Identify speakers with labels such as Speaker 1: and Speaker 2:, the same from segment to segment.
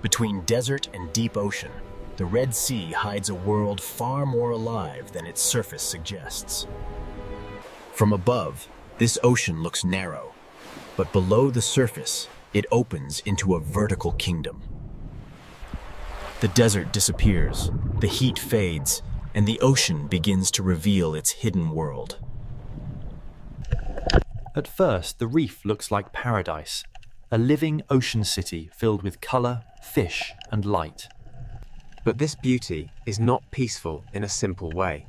Speaker 1: Between desert and deep ocean, the Red Sea hides a world far more alive than its surface suggests. From above, this ocean looks narrow, but below the surface, it opens into a vertical kingdom. The desert disappears, the heat fades, and the ocean begins to reveal its hidden world.
Speaker 2: At first, the reef looks like paradise, a living ocean city filled with color, fish, and light.
Speaker 3: But this beauty is not peaceful in a simple way.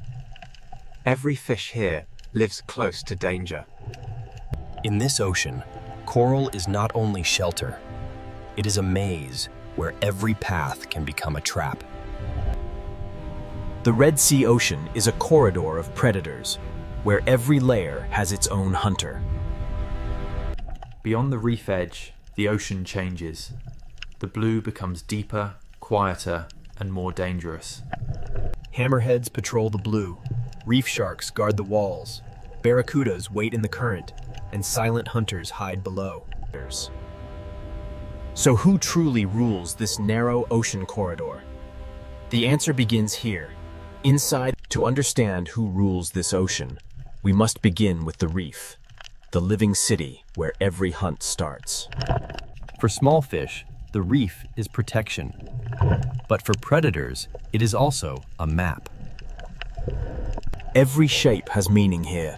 Speaker 3: Every fish here lives close to danger.
Speaker 1: In this ocean, coral is not only shelter, it is a maze where every path can become a trap. The Red Sea Ocean is a corridor of predators, where every layer has its own hunter.
Speaker 2: Beyond the reef edge, the ocean changes. The blue becomes deeper, quieter, and more dangerous.
Speaker 1: Hammerheads patrol the blue, reef sharks guard the walls, barracudas wait in the current, and silent hunters hide below. So who truly rules this narrow ocean corridor? The answer begins here. Inside, to understand who rules this ocean, we must begin with the reef, the living city where every hunt starts.
Speaker 2: For small fish, the reef is protection. But for predators, it is also a map.
Speaker 1: Every shape has meaning here.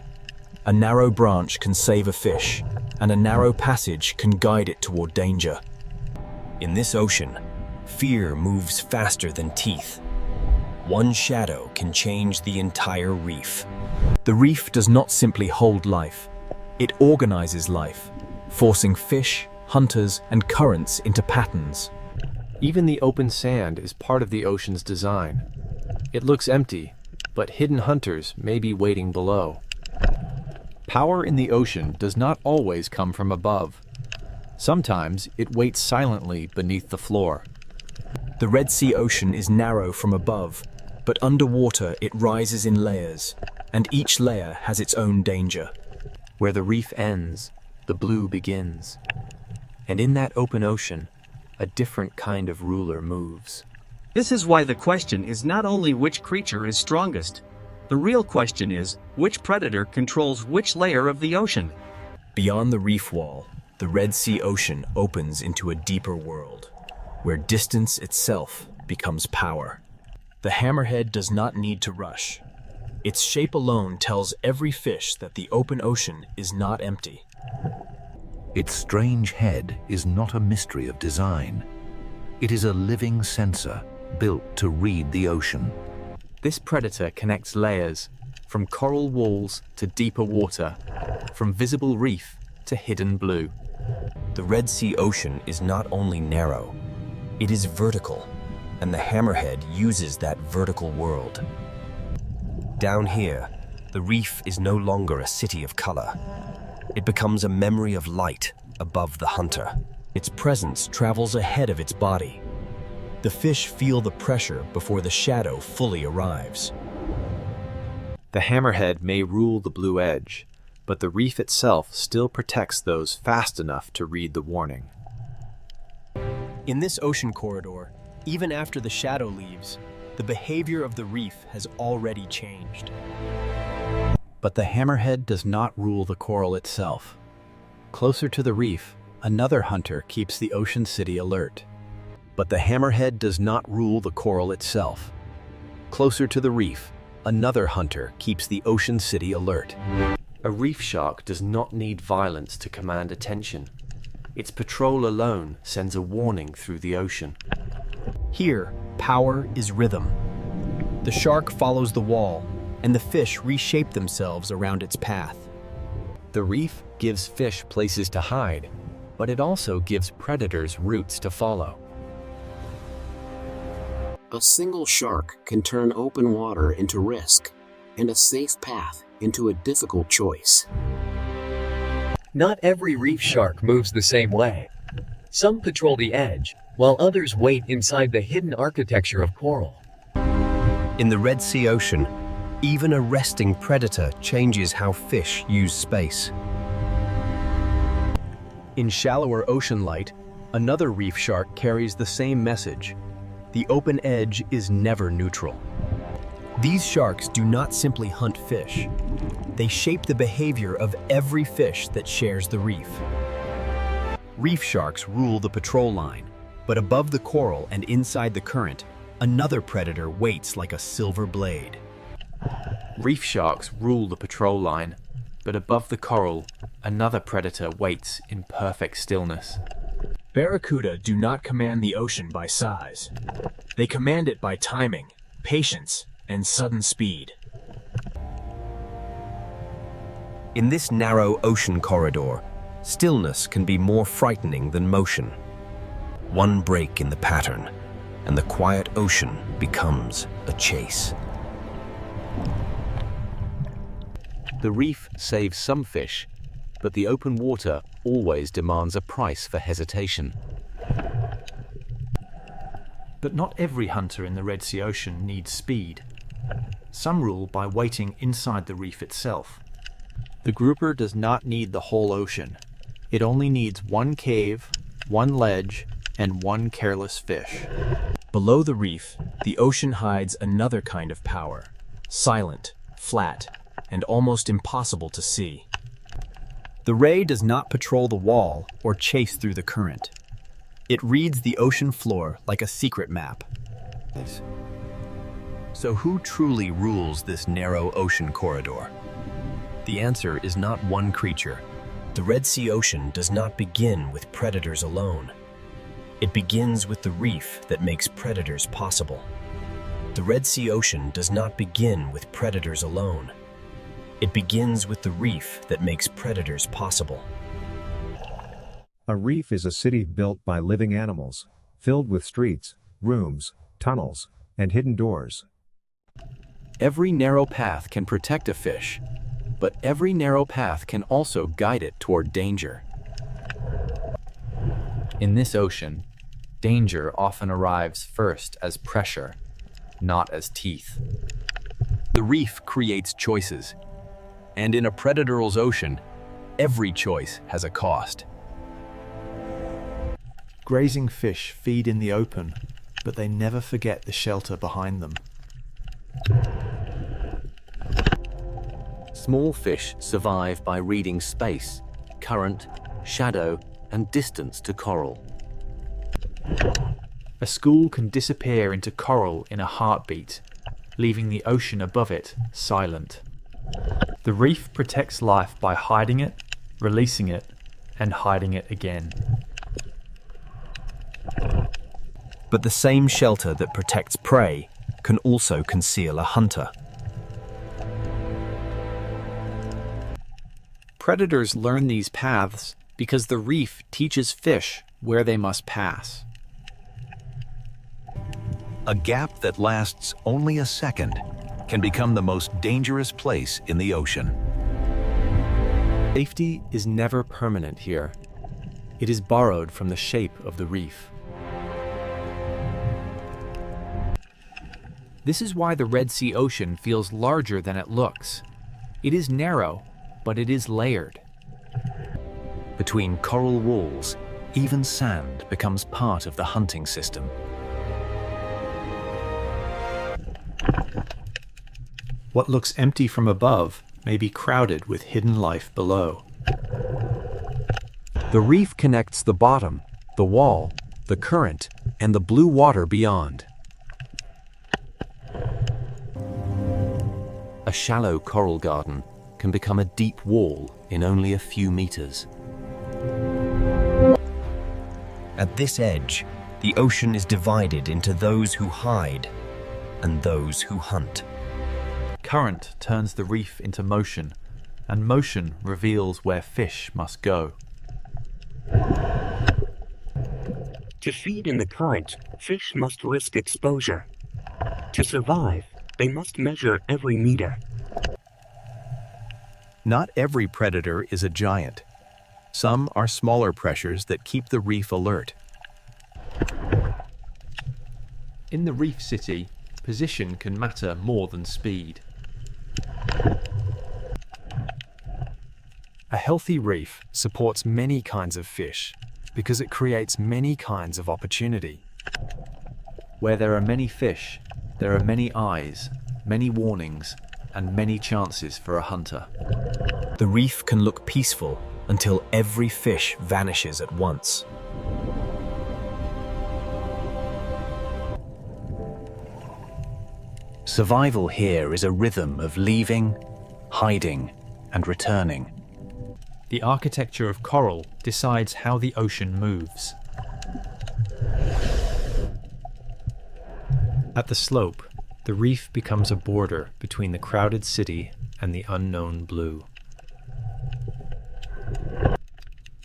Speaker 1: A narrow branch can save a fish, and a narrow passage can guide it toward danger. In this ocean, fear moves faster than teeth. One shadow can change the entire reef. The reef does not simply hold life, it organizes life, forcing fish, hunters, and currents into patterns.
Speaker 3: Even the open sand is part of the ocean's design. It looks empty, but hidden hunters may be waiting below. Power in the ocean does not always come from above. Sometimes it waits silently beneath the floor.
Speaker 1: The Red Sea Ocean is narrow from above, but underwater it rises in layers, and each layer has its own danger.
Speaker 3: Where the reef ends, the blue begins. And in that open ocean, a different kind of ruler moves.
Speaker 4: This is why the question is not only which creature is strongest. The real question is, which predator controls which layer of the ocean?
Speaker 1: Beyond the reef wall, the Red Sea Ocean opens into a deeper world, where distance itself becomes power. The hammerhead does not need to rush. Its shape alone tells every fish that the open ocean is not empty.
Speaker 5: Its strange head is not a mystery of design. It is a living sensor built to read the ocean.
Speaker 3: This predator connects layers, from coral walls to deeper water, from visible reef to hidden blue.
Speaker 1: The Red Sea Ocean is not only narrow, it is vertical, and the hammerhead uses that vertical world. Down here, the reef is no longer a city of color. It becomes a memory of light above the hunter. Its presence travels ahead of its body. The fish feel the pressure before the shadow fully arrives.
Speaker 3: The hammerhead may rule the blue edge, but the reef itself still protects those fast enough to read the warning.
Speaker 1: In this ocean corridor, even after the shadow leaves, the behavior of the reef has already changed.
Speaker 2: But the hammerhead does not rule the coral itself. Closer to the reef, another hunter keeps the ocean city alert.
Speaker 1: But the hammerhead does not rule the coral itself. Closer to the reef, another hunter keeps the ocean city alert.
Speaker 3: A reef shark does not need violence to command attention. Its patrol alone sends a warning through the ocean.
Speaker 1: Here, power is rhythm. The shark follows the wall, and the fish reshape themselves around its path.
Speaker 3: The reef gives fish places to hide, but it also gives predators routes to follow.
Speaker 6: A single shark can turn open water into risk, and a safe path into a difficult choice.
Speaker 7: Not every reef shark moves the same way. Some patrol the edge, while others wait inside the hidden architecture of coral.
Speaker 1: In the Red Sea Ocean, even a resting predator changes how fish use space. In shallower ocean light,
Speaker 2: Another reef shark carries the same message. The open edge is never neutral.
Speaker 1: These sharks do not simply hunt fish. They shape the behavior of every fish that shares the reef.
Speaker 2: Reef sharks rule the patrol line, but above the coral and inside the current, another predator waits like a silver blade.
Speaker 3: Reef sharks rule the patrol line, but above the coral, another predator waits in perfect stillness.
Speaker 1: Barracuda do not command the ocean by size. They command it by timing, patience, and sudden speed. In this narrow ocean corridor, stillness can be more frightening than motion. One break in the pattern, and the quiet ocean becomes a chase.
Speaker 2: The reef saves some fish, but the open water always demands a price for hesitation.
Speaker 3: But not every hunter in the Red Sea Ocean needs speed. Some rule by waiting inside the reef itself. The grouper does not need the whole ocean. It only needs one cave, one ledge, and one careless fish.
Speaker 1: Below the reef, the ocean hides another kind of power, silent, flat, and almost impossible to see.
Speaker 2: The ray does not patrol the wall or chase through the current. It reads the ocean floor like a secret map. So who truly rules this narrow ocean corridor? The answer is not one creature.
Speaker 1: The Red Sea Ocean does not begin with predators alone. It begins with the reef that makes predators possible. The Red Sea Ocean does not begin with predators alone. It begins with the reef that makes predators possible.
Speaker 8: A reef is a city built by living animals, filled with streets, rooms, tunnels, and hidden doors.
Speaker 2: Every narrow path can protect a fish, but every narrow path can also guide it toward danger.
Speaker 3: In this ocean, danger often arrives first as pressure, not as teeth.
Speaker 2: The reef creates choices, and in a predator's ocean, every choice has a cost.
Speaker 3: Grazing fish feed in the open, but they never forget the shelter behind them.
Speaker 2: Small fish survive by reading space, current, shadow, and distance to coral.
Speaker 3: A school can disappear into coral in a heartbeat, leaving the ocean above it silent. The reef protects life by hiding it, releasing it, and hiding it again.
Speaker 1: But the same shelter that protects prey can also conceal a hunter.
Speaker 3: Predators learn these paths because the reef teaches fish where they must pass.
Speaker 5: A gap that lasts only a second can become the most dangerous place in the ocean.
Speaker 3: Safety is never permanent here. It is borrowed from the shape of the reef. This is why the Red Sea Ocean feels larger than it looks. It is narrow, but it is layered.
Speaker 1: Between coral walls, even sand becomes part of the hunting system.
Speaker 3: What looks empty from above may be crowded with hidden life below.
Speaker 2: The reef connects the bottom, the wall, the current, and the blue water beyond. A shallow coral garden can become a deep wall in only a few meters.
Speaker 1: At this edge, the ocean is divided into those who hide and those who hunt.
Speaker 3: Current turns the reef into motion, and motion reveals where fish must go.
Speaker 9: To feed in the current, fish must risk exposure. To survive, they must measure every meter.
Speaker 2: Not every predator is a giant. Some are smaller pressures that keep the reef alert.
Speaker 3: In the reef city, position can matter more than speed.
Speaker 2: A healthy reef supports many kinds of fish,
Speaker 3: because it creates many kinds of opportunity. Where there are many fish, there are many eyes, many warnings, and many chances for a hunter.
Speaker 1: The reef can look peaceful until every fish vanishes at once. Survival here is a rhythm of leaving, hiding, and returning.
Speaker 10: The architecture of coral decides how the ocean moves. At the slope, the reef becomes a border between the crowded city and the unknown blue.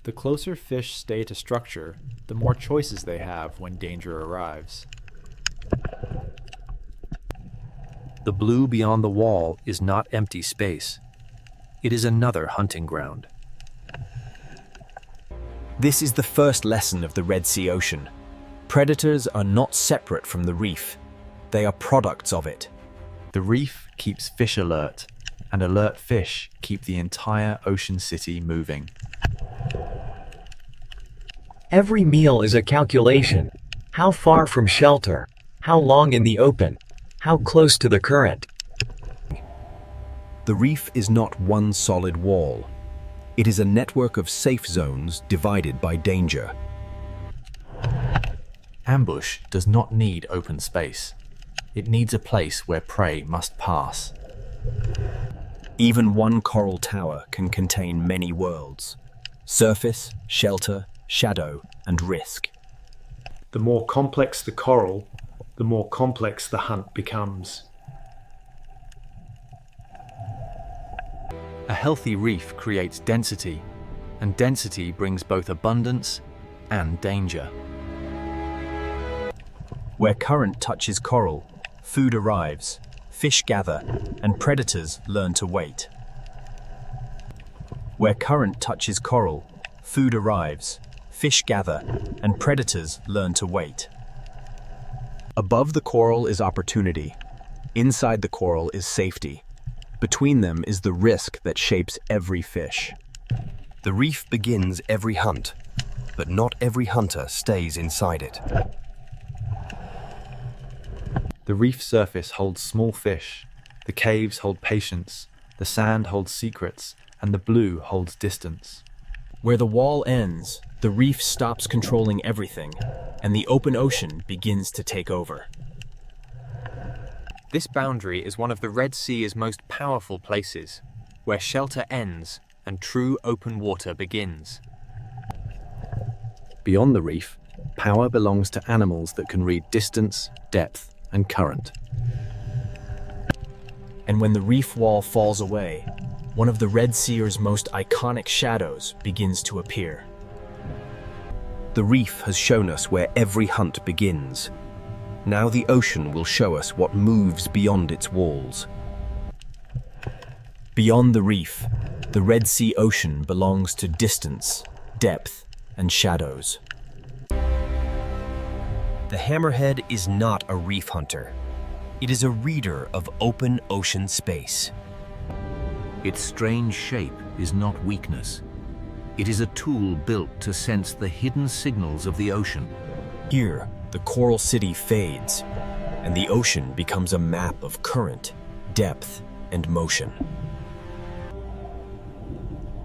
Speaker 10: The closer fish stay to structure, the more choices they have when danger arrives.
Speaker 3: The blue beyond the wall is not empty space. It is another hunting ground.
Speaker 1: This is the first lesson of the Red Sea Ocean. Predators are not separate from the reef. They are products of it.
Speaker 3: The reef keeps fish alert, and alert fish keep the entire ocean city moving.
Speaker 7: Every meal is a calculation. How far from shelter? How long in the open? How close to the current?
Speaker 1: The reef is not one solid wall. It is a network of safe zones divided by danger.
Speaker 3: Ambush does not need open space. It needs a place where prey must pass.
Speaker 1: Even one coral tower can contain many worlds: surface, shelter, shadow, and risk.
Speaker 10: The more complex the coral, the more complex the hunt becomes.
Speaker 3: A healthy reef creates density, and density brings both abundance and danger.
Speaker 1: Where current touches coral, food arrives, fish gather, and predators learn to wait. Where current touches coral, food arrives, fish gather, and predators learn to wait. Above the coral is opportunity. Inside the coral is safety. Between them is the risk that shapes every fish. The reef begins every hunt, but not every hunter stays inside it.
Speaker 3: The reef surface holds small fish, the caves hold patience, the sand holds secrets, and the blue holds distance.
Speaker 1: Where the wall ends, the reef stops controlling everything, and the open ocean begins to take over.
Speaker 10: This boundary is one of the Red Sea's most powerful places, where shelter ends and true open water begins.
Speaker 3: Beyond the reef, power belongs to animals that can read distance, depth, and current.
Speaker 1: And when the reef wall falls away, one of the Red Sea's most iconic shadows begins to appear. The reef has shown us where every hunt begins. Now the ocean will show us what moves beyond its walls. Beyond the reef, the Red Sea Ocean belongs to distance, depth, and shadows. The hammerhead is not a reef hunter. It is a reader of open ocean space.
Speaker 5: Its strange shape is not weakness. It is a tool built to sense the hidden signals of the ocean.
Speaker 1: Here, the coral city fades, and the ocean becomes a map of current, depth, and motion.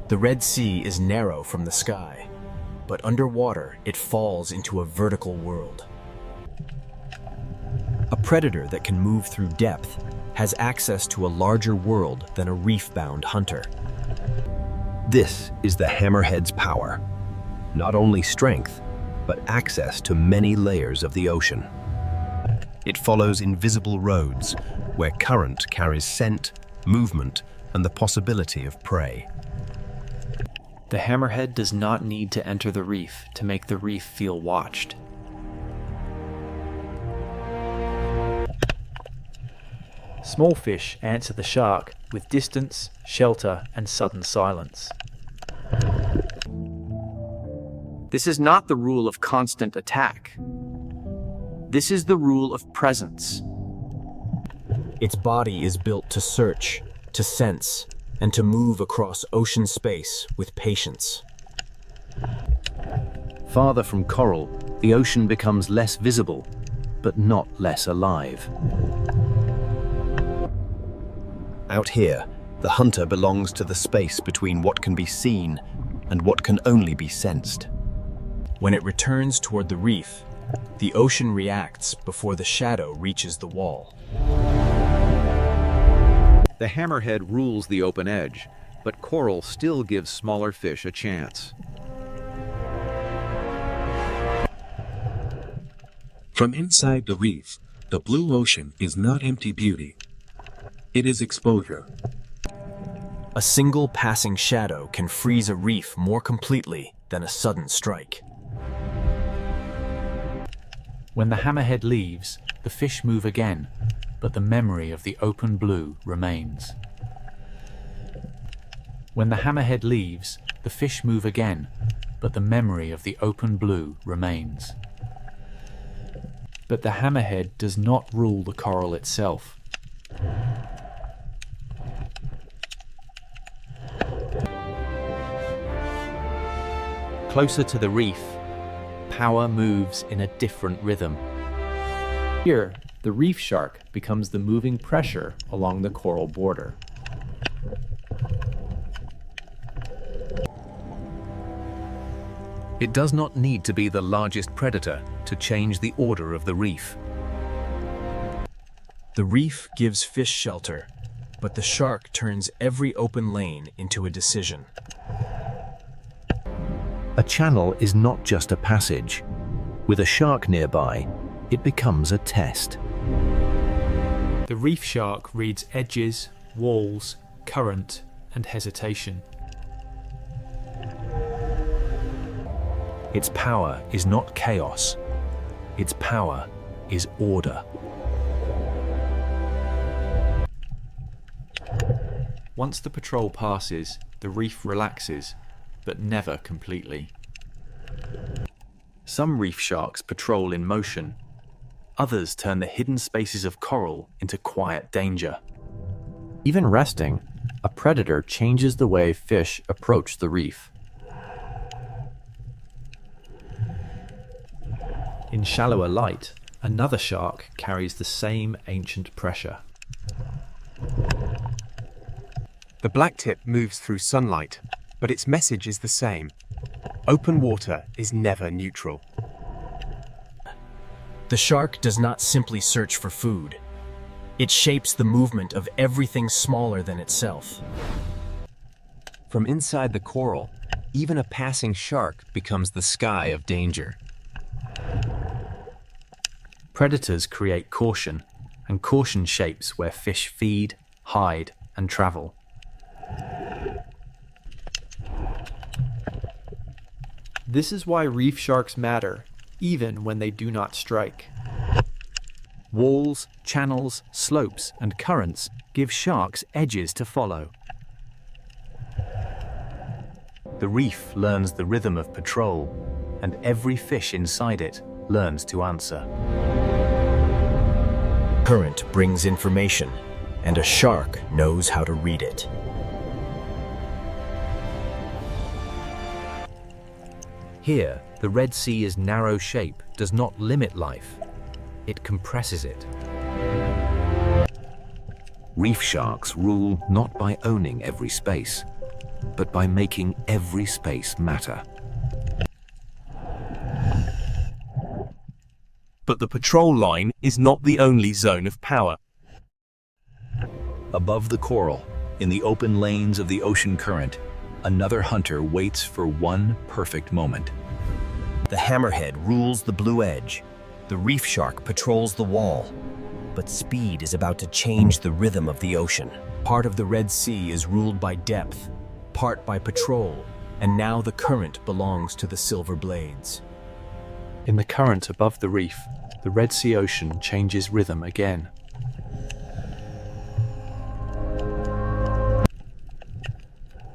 Speaker 1: The Red Sea is narrow from the sky, but underwater it falls into a vertical world. A predator that can move through depth has access to a larger world than a reef-bound hunter. This is the hammerhead's power. Not only strength, but access to many layers of the ocean. It follows invisible roads where current carries scent, movement, and the possibility of prey.
Speaker 10: The hammerhead does not need to enter the reef to make the reef feel watched. Small fish answer the shark with distance, shelter, and sudden silence. This is not the rule of constant attack. This is the rule of presence.
Speaker 1: Its body is built to search, to sense, and to move across ocean space with patience.
Speaker 2: Farther from coral, the ocean becomes less visible, but not less alive.
Speaker 1: Out here, the hunter belongs to the space between what can be seen and what can only be sensed. When it returns toward the reef, the ocean reacts before the shadow reaches the wall.
Speaker 3: The hammerhead rules the open edge, but coral still gives smaller fish a chance.
Speaker 11: From inside the reef, the blue ocean is not empty beauty. It is exposure.
Speaker 1: A single passing shadow can freeze a reef more completely than a sudden strike.
Speaker 2: When the hammerhead leaves, the fish move again, but the memory of the open blue remains. When the hammerhead leaves, the fish move again, but the memory of the open blue remains. But the hammerhead does not rule the coral itself. Closer to the reef, power moves in a different rhythm. Here, the reef shark becomes the moving pressure along the coral border.
Speaker 5: It does not need to be the largest predator to change the order of the reef.
Speaker 1: The reef gives fish shelter, but the shark turns every open lane into a decision.
Speaker 5: A channel is not just a passage. With a shark nearby, it becomes a test.
Speaker 2: The reef shark reads edges, walls, current, and hesitation.
Speaker 5: Its power is not chaos. Its power is order.
Speaker 2: Once the patrol passes, the reef relaxes, but never completely. Some reef sharks patrol in motion. Others turn the hidden spaces of coral into quiet danger. Even resting, a predator changes the way fish approach the reef. In shallower light, another shark carries the same ancient pressure.
Speaker 12: The blacktip moves through sunlight, but its message is the same. Open water is never neutral.
Speaker 1: The shark does not simply search for food. It shapes the movement of everything smaller than itself.
Speaker 3: From inside the coral, even a passing shark becomes the sky of danger.
Speaker 2: Predators create caution, and caution shapes where fish feed, hide, and travel. This is why reef sharks matter, even when they do not strike. Walls, channels, slopes, and currents give sharks edges to follow.
Speaker 5: The reef learns the rhythm of patrol, and every fish inside it learns to answer.
Speaker 1: Current brings information, and a shark knows how to read it.
Speaker 5: Here, the Red Sea's narrow shape does not limit life. It compresses it. Reef sharks rule not by owning every space, but by making every space matter.
Speaker 12: But the patrol line is not the only zone of power.
Speaker 5: Above the coral, in the open lanes of the ocean current, another hunter waits for one perfect moment.
Speaker 1: The hammerhead rules the blue edge. The reef shark patrols the wall. But speed is about to change the rhythm of the ocean. Part of the Red Sea is ruled by depth, part by patrol, and now the current belongs to the silver blades.
Speaker 2: In the current above the reef, the Red Sea ocean changes rhythm again.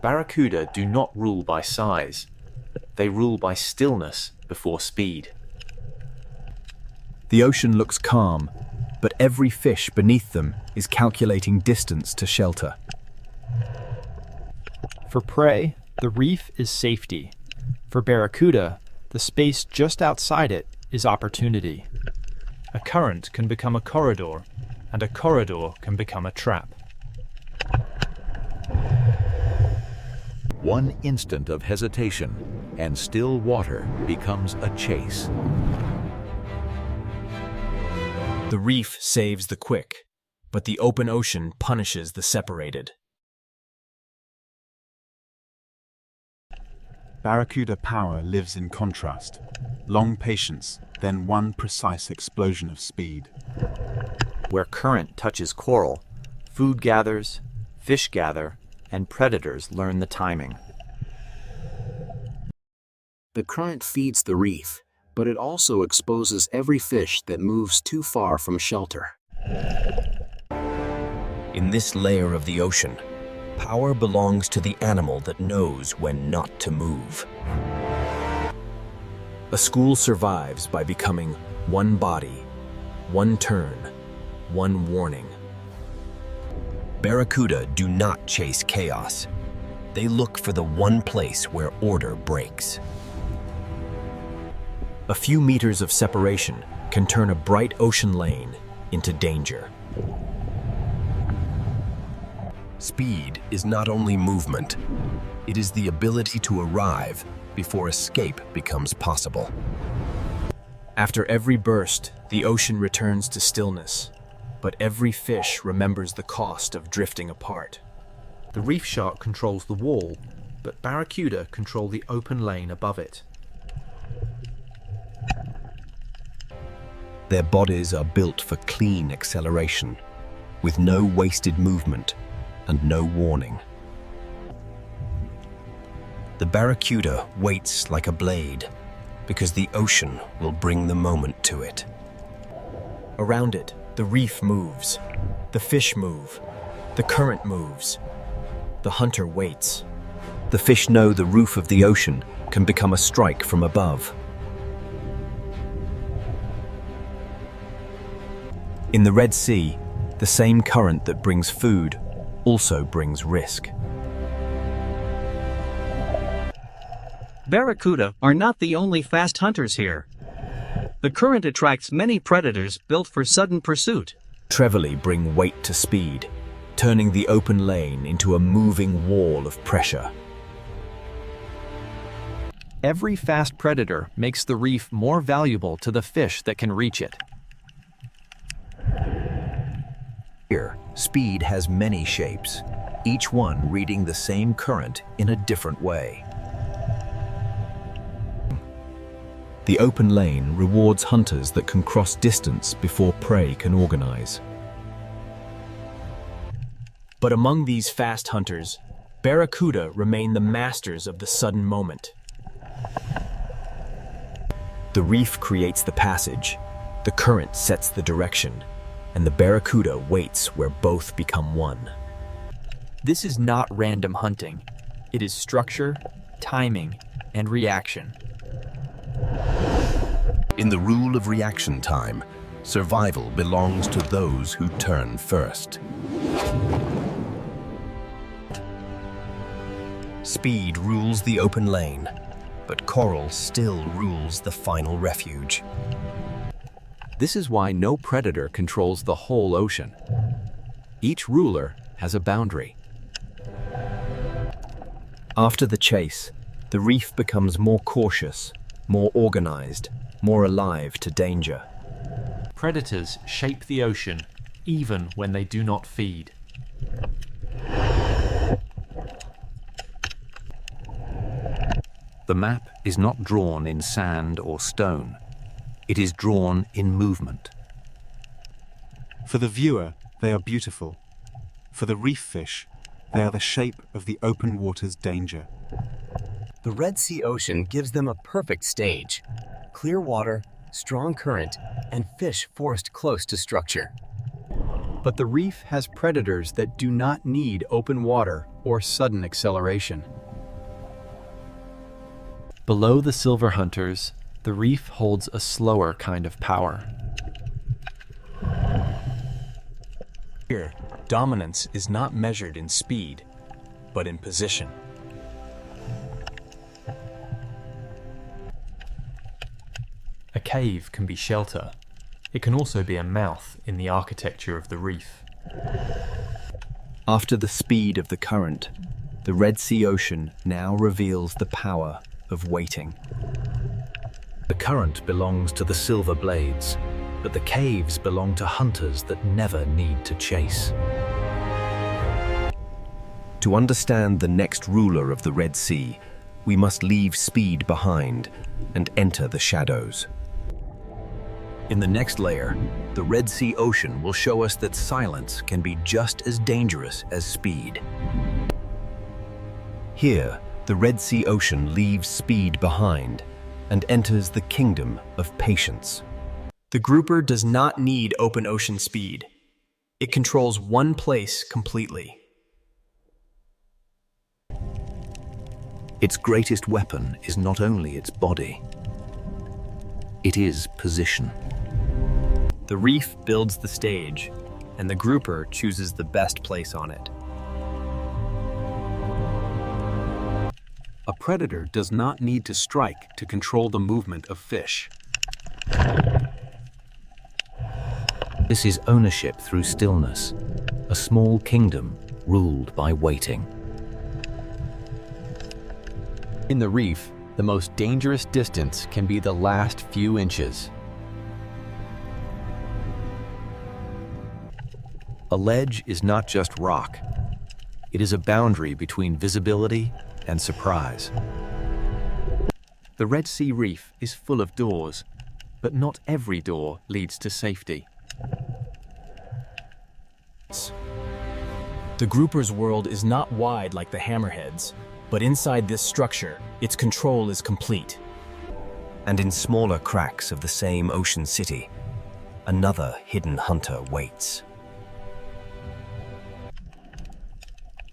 Speaker 2: Barracuda do not rule by size. They rule by stillness before speed.
Speaker 1: The ocean looks calm, but every fish beneath them is calculating distance to shelter.
Speaker 13: For prey, the reef is safety. For barracuda,
Speaker 3: The space just outside it is opportunity. A current can become a corridor, and a corridor can become a trap.
Speaker 5: One instant of hesitation, and still water becomes a chase.
Speaker 1: The reef saves the quick, but the open ocean punishes the separated.
Speaker 13: Barracuda power lives in contrast. Long patience, then one precise explosion of speed.
Speaker 2: Where current touches coral, food gathers, fish gather, and predators learn the timing.
Speaker 6: The current feeds the reef, but it also exposes every fish that moves too far from shelter.
Speaker 1: In this layer of the ocean, power belongs to the animal that knows when not to move. A school survives by becoming one body, one turn, one warning. Barracuda do not chase chaos. They look for the one place where order breaks. A few meters of separation can turn a bright ocean lane into danger. Speed is not only movement, it is the ability to arrive before escape becomes possible. After every burst, the ocean returns to stillness, but every fish remembers the cost of drifting apart.
Speaker 3: The reef shark controls the wall, but barracuda control the open lane above it.
Speaker 1: Their bodies are built for clean acceleration, with no wasted movement and no warning. The barracuda waits like a blade, because the ocean will bring the moment to it. Around it, the reef moves, the fish move, the current moves. The hunter waits. The fish know the roof of the ocean can become a strike from above. In the Red Sea, the same current that brings food also brings risk.
Speaker 4: Barracuda are not the only fast hunters here. The current attracts many predators built for sudden pursuit.
Speaker 1: Trevally bring weight to speed, turning the open lane into a moving wall of pressure.
Speaker 3: Every fast predator makes the reef more valuable to the fish that can reach it.
Speaker 1: Here, speed has many shapes, each one reading the same current in a different way. The open lane rewards hunters that can cross distance before prey can organize. But among these fast hunters, barracuda remain the masters of the sudden moment. The reef creates the passage, the current sets the direction, and the barracuda waits where both become one.
Speaker 10: This is not random hunting. It is structure, timing, and reaction.
Speaker 1: In the rule of reaction time, survival belongs to those who turn first. Speed rules the open lane, but coral still rules the final refuge.
Speaker 2: This is why no predator controls the whole ocean. Each ruler has a boundary.
Speaker 1: After the chase, the reef becomes more cautious, more organized, more alive to danger.
Speaker 3: Predators shape the ocean, even when they do not feed.
Speaker 5: The map is not drawn in sand or stone. It is drawn in movement.
Speaker 13: For the viewer, they are beautiful. For the reef fish, they are the shape of the open water's danger.
Speaker 7: The Red Sea Ocean gives them a perfect stage. Clear water, strong current, and fish forced close to structure.
Speaker 3: But the reef has predators that do not need open water or sudden acceleration. Below the silver hunters, the reef holds a slower kind of power.
Speaker 1: Here, dominance is not measured in speed, but in position.
Speaker 10: cave can be shelter. It can also be a mouth in the architecture of the reef.
Speaker 1: After the speed of the current, the Red Sea Ocean now reveals the power of waiting.
Speaker 5: The current belongs to the silver blades, but the caves belong to hunters that never need to chase.
Speaker 1: To understand the next ruler of the Red Sea, we must leave speed behind and enter the shadows. In the next layer, the Red Sea Ocean will show us that silence can be just as dangerous as speed. Here, the Red Sea Ocean leaves speed behind and enters the kingdom of patience.
Speaker 14: The grouper does not need open ocean speed. It controls one place completely.
Speaker 5: Its greatest weapon is not only its body, it is position.
Speaker 14: The reef builds the stage, and the grouper chooses the best place on it.
Speaker 13: A predator does not need to strike to control the movement of fish.
Speaker 5: This is ownership through stillness, a small kingdom ruled by waiting.
Speaker 3: In the reef, the most dangerous distance can be the last few inches. A ledge is not just rock. It is a boundary between visibility and surprise.
Speaker 2: The Red Sea Reef is full of doors, but not every door leads to safety.
Speaker 1: The grouper's world is not wide like the hammerheads, but inside this structure, its control is complete. And in smaller cracks of the same ocean city, another hidden hunter waits.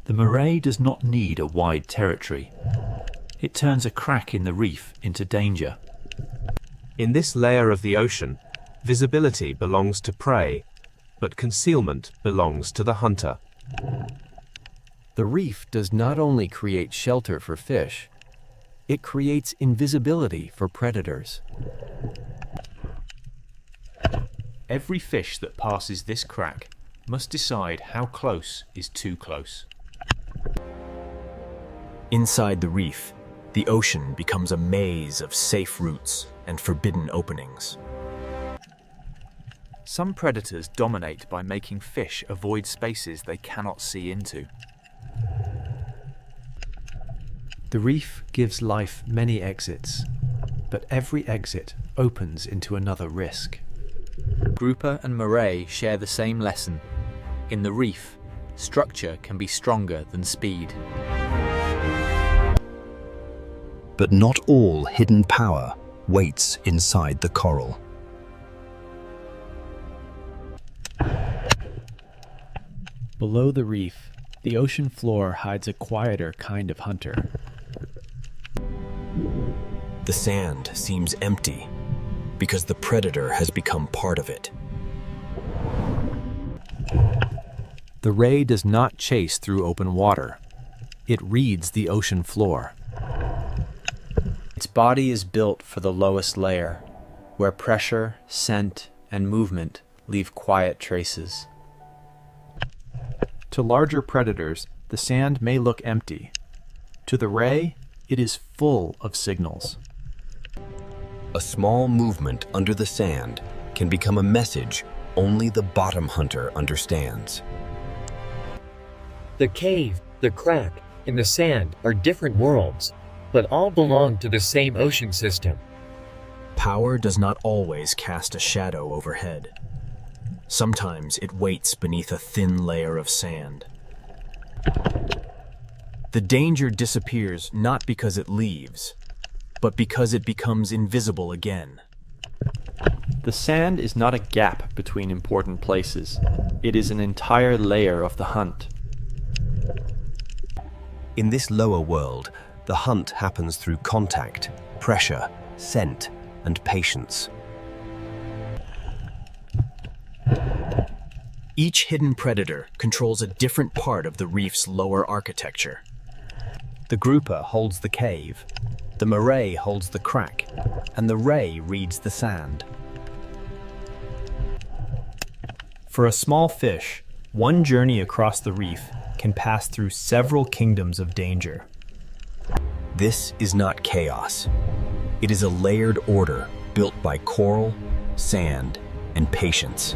Speaker 5: The moray does not need a wide territory. It turns a crack in the reef into danger.
Speaker 12: In this layer of the ocean, visibility belongs to prey, but concealment belongs to the hunter.
Speaker 3: The reef does not only create shelter for fish, it creates invisibility for predators.
Speaker 2: Every fish that passes this crack must decide how close is too close.
Speaker 1: Inside the reef, the ocean becomes a maze of safe routes and forbidden openings.
Speaker 2: Some predators dominate by making fish avoid spaces they cannot see into.
Speaker 3: The reef gives life many exits, but every exit opens into another risk.
Speaker 10: Grouper and moray share the same lesson. In the reef, structure can be stronger than speed.
Speaker 1: But not all hidden power waits inside the coral.
Speaker 3: Below the reef, the ocean floor hides a quieter kind of hunter.
Speaker 1: The sand seems empty because the predator has become part of it.
Speaker 3: The ray does not chase through open water. It reads the ocean floor.
Speaker 10: Its body is built for the lowest layer, where pressure, scent, and movement leave quiet traces.
Speaker 3: To larger predators, the sand may look empty. To the ray, it is full of signals.
Speaker 1: A small movement under the sand can become a message only the bottom hunter understands.
Speaker 7: The cave, the crack, and the sand are different worlds, but all belong to the same ocean system.
Speaker 1: Power does not always cast a shadow overhead. Sometimes it waits beneath a thin layer of sand. The danger disappears not because it leaves, but because it becomes invisible again.
Speaker 3: The sand is not a gap between important places. It is an entire layer of the hunt.
Speaker 1: In this lower world, the hunt happens through contact, pressure, scent, and patience. Each hidden predator controls a different part of the reef's lower architecture. The grouper holds the cave, The moray holds the crack, and the ray reads the sand.
Speaker 14: For a small fish, one journey across the reef can pass through several kingdoms of danger.
Speaker 1: This is not chaos. It is a layered order built by coral, sand, and patience.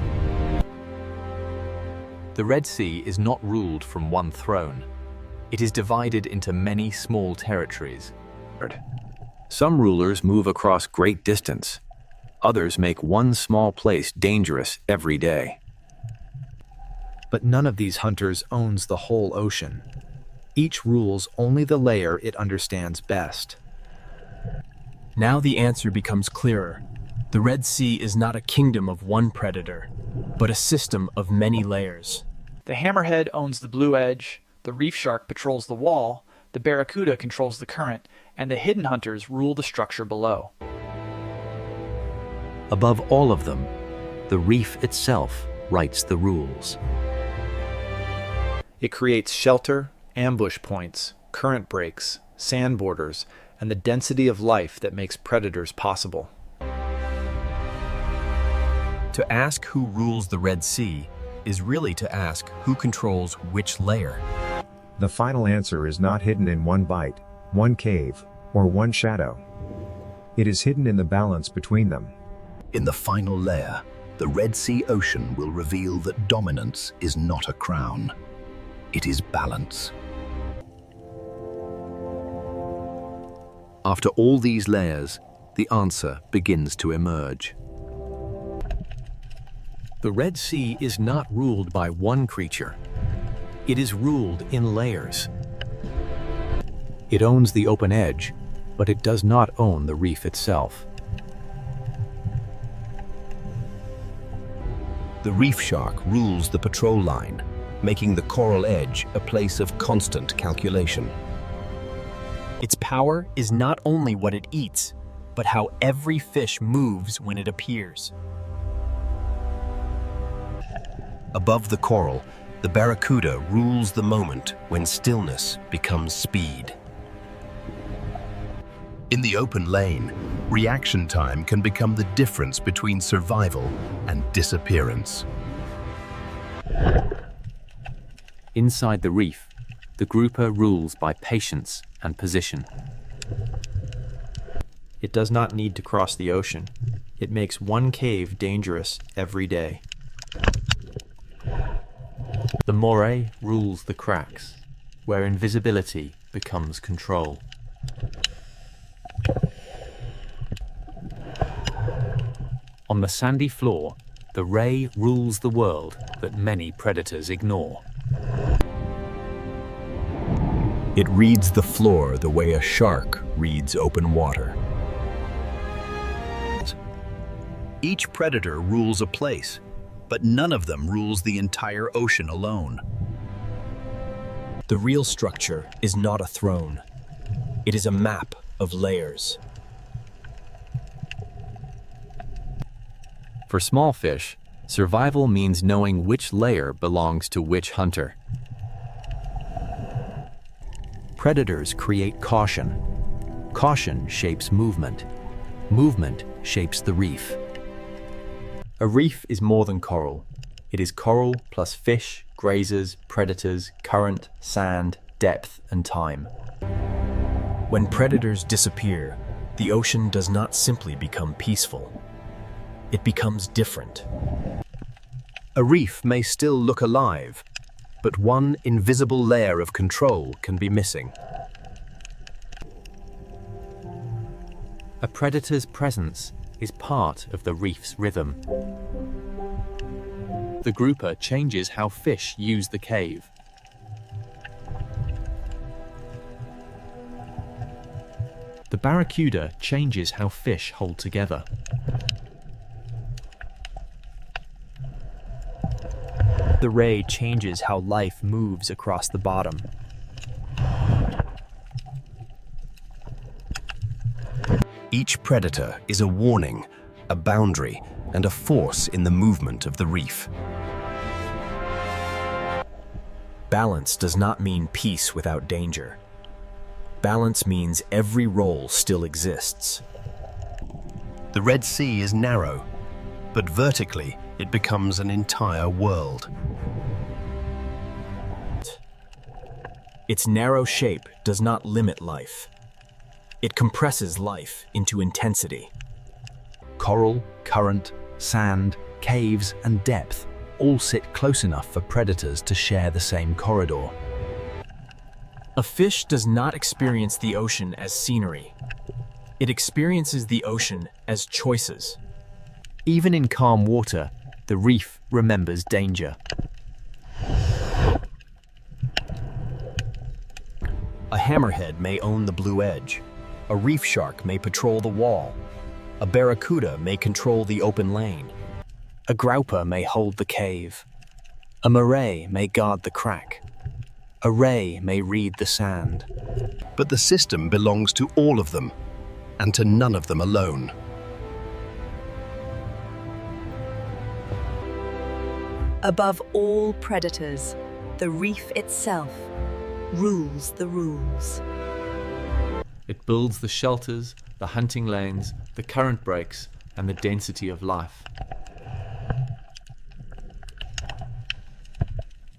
Speaker 2: The Red Sea is not ruled from one throne. It is divided into many small territories. Some rulers move across great distance. Others make one small place dangerous every day.
Speaker 3: But none of these hunters owns the whole ocean. Each rules only the layer it understands best.
Speaker 14: Now the answer becomes clearer. The Red Sea is not a kingdom of one predator, but a system of many layers.
Speaker 15: The hammerhead owns the blue edge, the reef shark patrols the wall, the barracuda controls the current, and the hidden hunters rule the structure below.
Speaker 5: Above all of them, the reef itself writes the rules.
Speaker 3: It creates shelter, ambush points, current breaks, sand borders, and the density of life that makes predators possible.
Speaker 1: To ask who rules the Red Sea is really to ask who controls which layer.
Speaker 8: The final answer is not hidden in one bite, one cave, or one shadow. It is hidden in the balance between them.
Speaker 5: In the final layer, the Red Sea Ocean will reveal that dominance is not a crown. It is balance. After all these layers, the answer begins to emerge.
Speaker 3: The Red Sea is not ruled by one creature. It is ruled in layers. It owns the open edge, but it does not own the reef itself.
Speaker 1: The reef shark rules the patrol line, making the coral edge a place of constant calculation.
Speaker 14: Its power is not only what it eats, but how every fish moves when it appears.
Speaker 1: Above the coral, the barracuda rules the moment when stillness becomes speed.
Speaker 5: In the open lane, reaction time can become the difference between survival and disappearance.
Speaker 2: Inside the reef, the grouper rules by patience and position.
Speaker 3: It does not need to cross the ocean. It makes one cave dangerous every day.
Speaker 2: The moray rules the cracks, where invisibility becomes control. On the sandy floor, the ray rules the world that many predators ignore.
Speaker 1: It reads the floor the way a shark reads open water.
Speaker 5: Each predator rules a place, but none of them rules the entire ocean alone.
Speaker 1: The real structure is not a throne. It is a map of layers.
Speaker 2: For small fish, survival means knowing which layer belongs to which hunter.
Speaker 3: Predators create caution. Caution shapes movement. Movement shapes the reef.
Speaker 10: A reef is more than coral. It is coral plus fish, grazers, predators, current, sand, depth, and time.
Speaker 1: When predators disappear, the ocean does not simply become peaceful. It becomes different. A reef may still look alive, but one invisible layer of control can be missing.
Speaker 2: A predator's presence is part of the reef's rhythm. The grouper changes how fish use the cave. The barracuda changes how fish hold together.
Speaker 14: The ray changes how life moves across the bottom.
Speaker 1: Each predator is a warning, a boundary, and a force in the movement of the reef. Balance does not mean peace without danger. balance means every role still exists.
Speaker 16: The Red Sea is narrow, but vertically it becomes an entire world.
Speaker 1: Its narrow shape does not limit life. It compresses life into intensity.
Speaker 2: Coral, current, sand, caves, and depth all sit close enough for predators to share the same corridor.
Speaker 14: A fish does not experience the ocean as scenery. It experiences the ocean as choices.
Speaker 10: Even in calm water, the reef remembers danger.
Speaker 1: A hammerhead may own the blue edge. A reef shark may patrol the wall. A barracuda may control the open lane.
Speaker 10: A grouper may hold the cave. A moray may guard the crack. A ray may read the sand.
Speaker 16: But the system belongs to all of them, and to none of them alone.
Speaker 17: Above all predators, the reef itself rules the rules.
Speaker 3: It builds the shelters, the hunting lanes, the current breaks, and the density of life.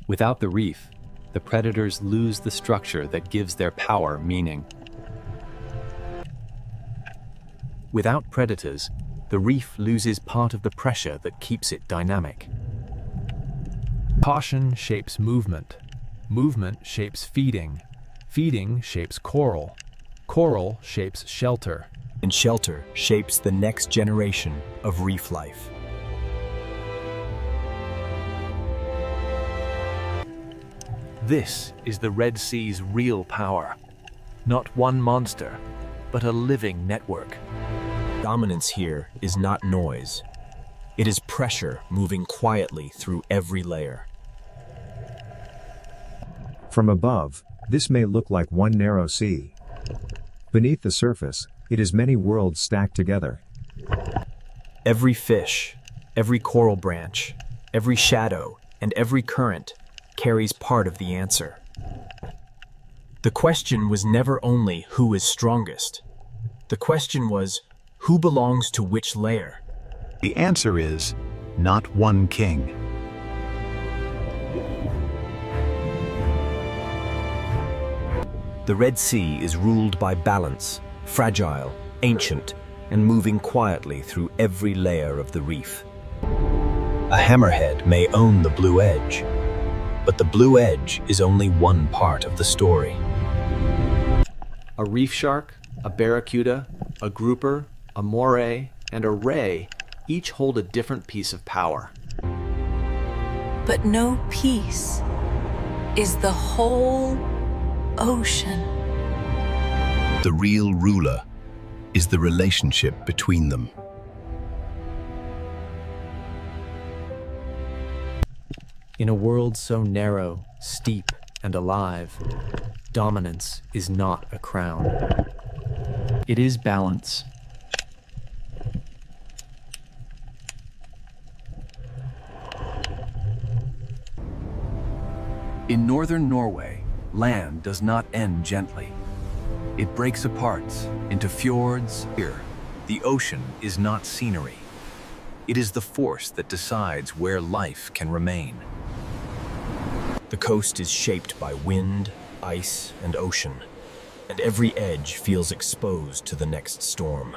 Speaker 3: Without the reef, the predators lose the structure that gives their power meaning. Without predators, the reef loses part of the pressure that keeps it dynamic. Caution shapes movement. Movement shapes feeding. Feeding shapes coral. Coral shapes shelter.
Speaker 1: And shelter shapes the next generation of reef life.
Speaker 2: This is the Red Sea's real power. Not one monster, but a living network.
Speaker 1: Dominance here is not noise. It is pressure moving quietly through every layer.
Speaker 8: From above, this may look like one narrow sea. Beneath the surface, it is many worlds stacked together.
Speaker 1: Every fish, every coral branch, every shadow, and every current carries part of the answer. The question was never only who is strongest. The question was, who belongs to which layer?
Speaker 5: The answer is, not one king.
Speaker 1: The Red Sea is ruled by balance, fragile, ancient, and moving quietly through every layer of the reef. A hammerhead may own the blue edge, but the blue edge is only one part of the story.
Speaker 3: A reef shark, a barracuda, a grouper, a moray, and a ray each hold a different piece of power.
Speaker 17: But no piece is the whole ocean.
Speaker 16: The real ruler is the relationship between them.
Speaker 10: In a world so narrow, steep, and alive, dominance is not a crown.
Speaker 15: It is balance.
Speaker 2: In northern Norway, land does not end gently. It breaks apart into fjords. Here, the ocean is not scenery. It is the force that decides where life can remain.
Speaker 1: The coast is shaped by wind, ice, and ocean, and every edge feels exposed to the next storm.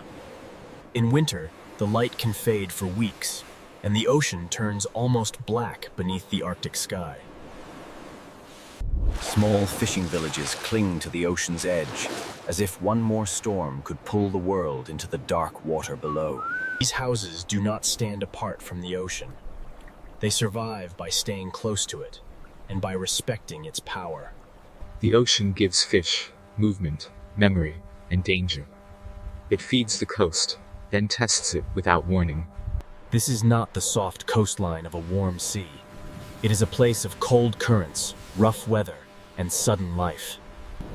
Speaker 1: In winter, the light can fade for weeks, and the ocean turns almost black beneath the Arctic sky.
Speaker 2: Small fishing villages cling to the ocean's edge, as if one more storm could pull the world into the dark water below.
Speaker 1: These houses do not stand apart from the ocean. They survive by staying close to it, and by respecting its power.
Speaker 18: The ocean gives fish movement, memory, and danger. It feeds the coast, then tests it without warning.
Speaker 1: This is not the soft coastline of a warm sea. It is a place of cold currents, rough weather, and sudden life.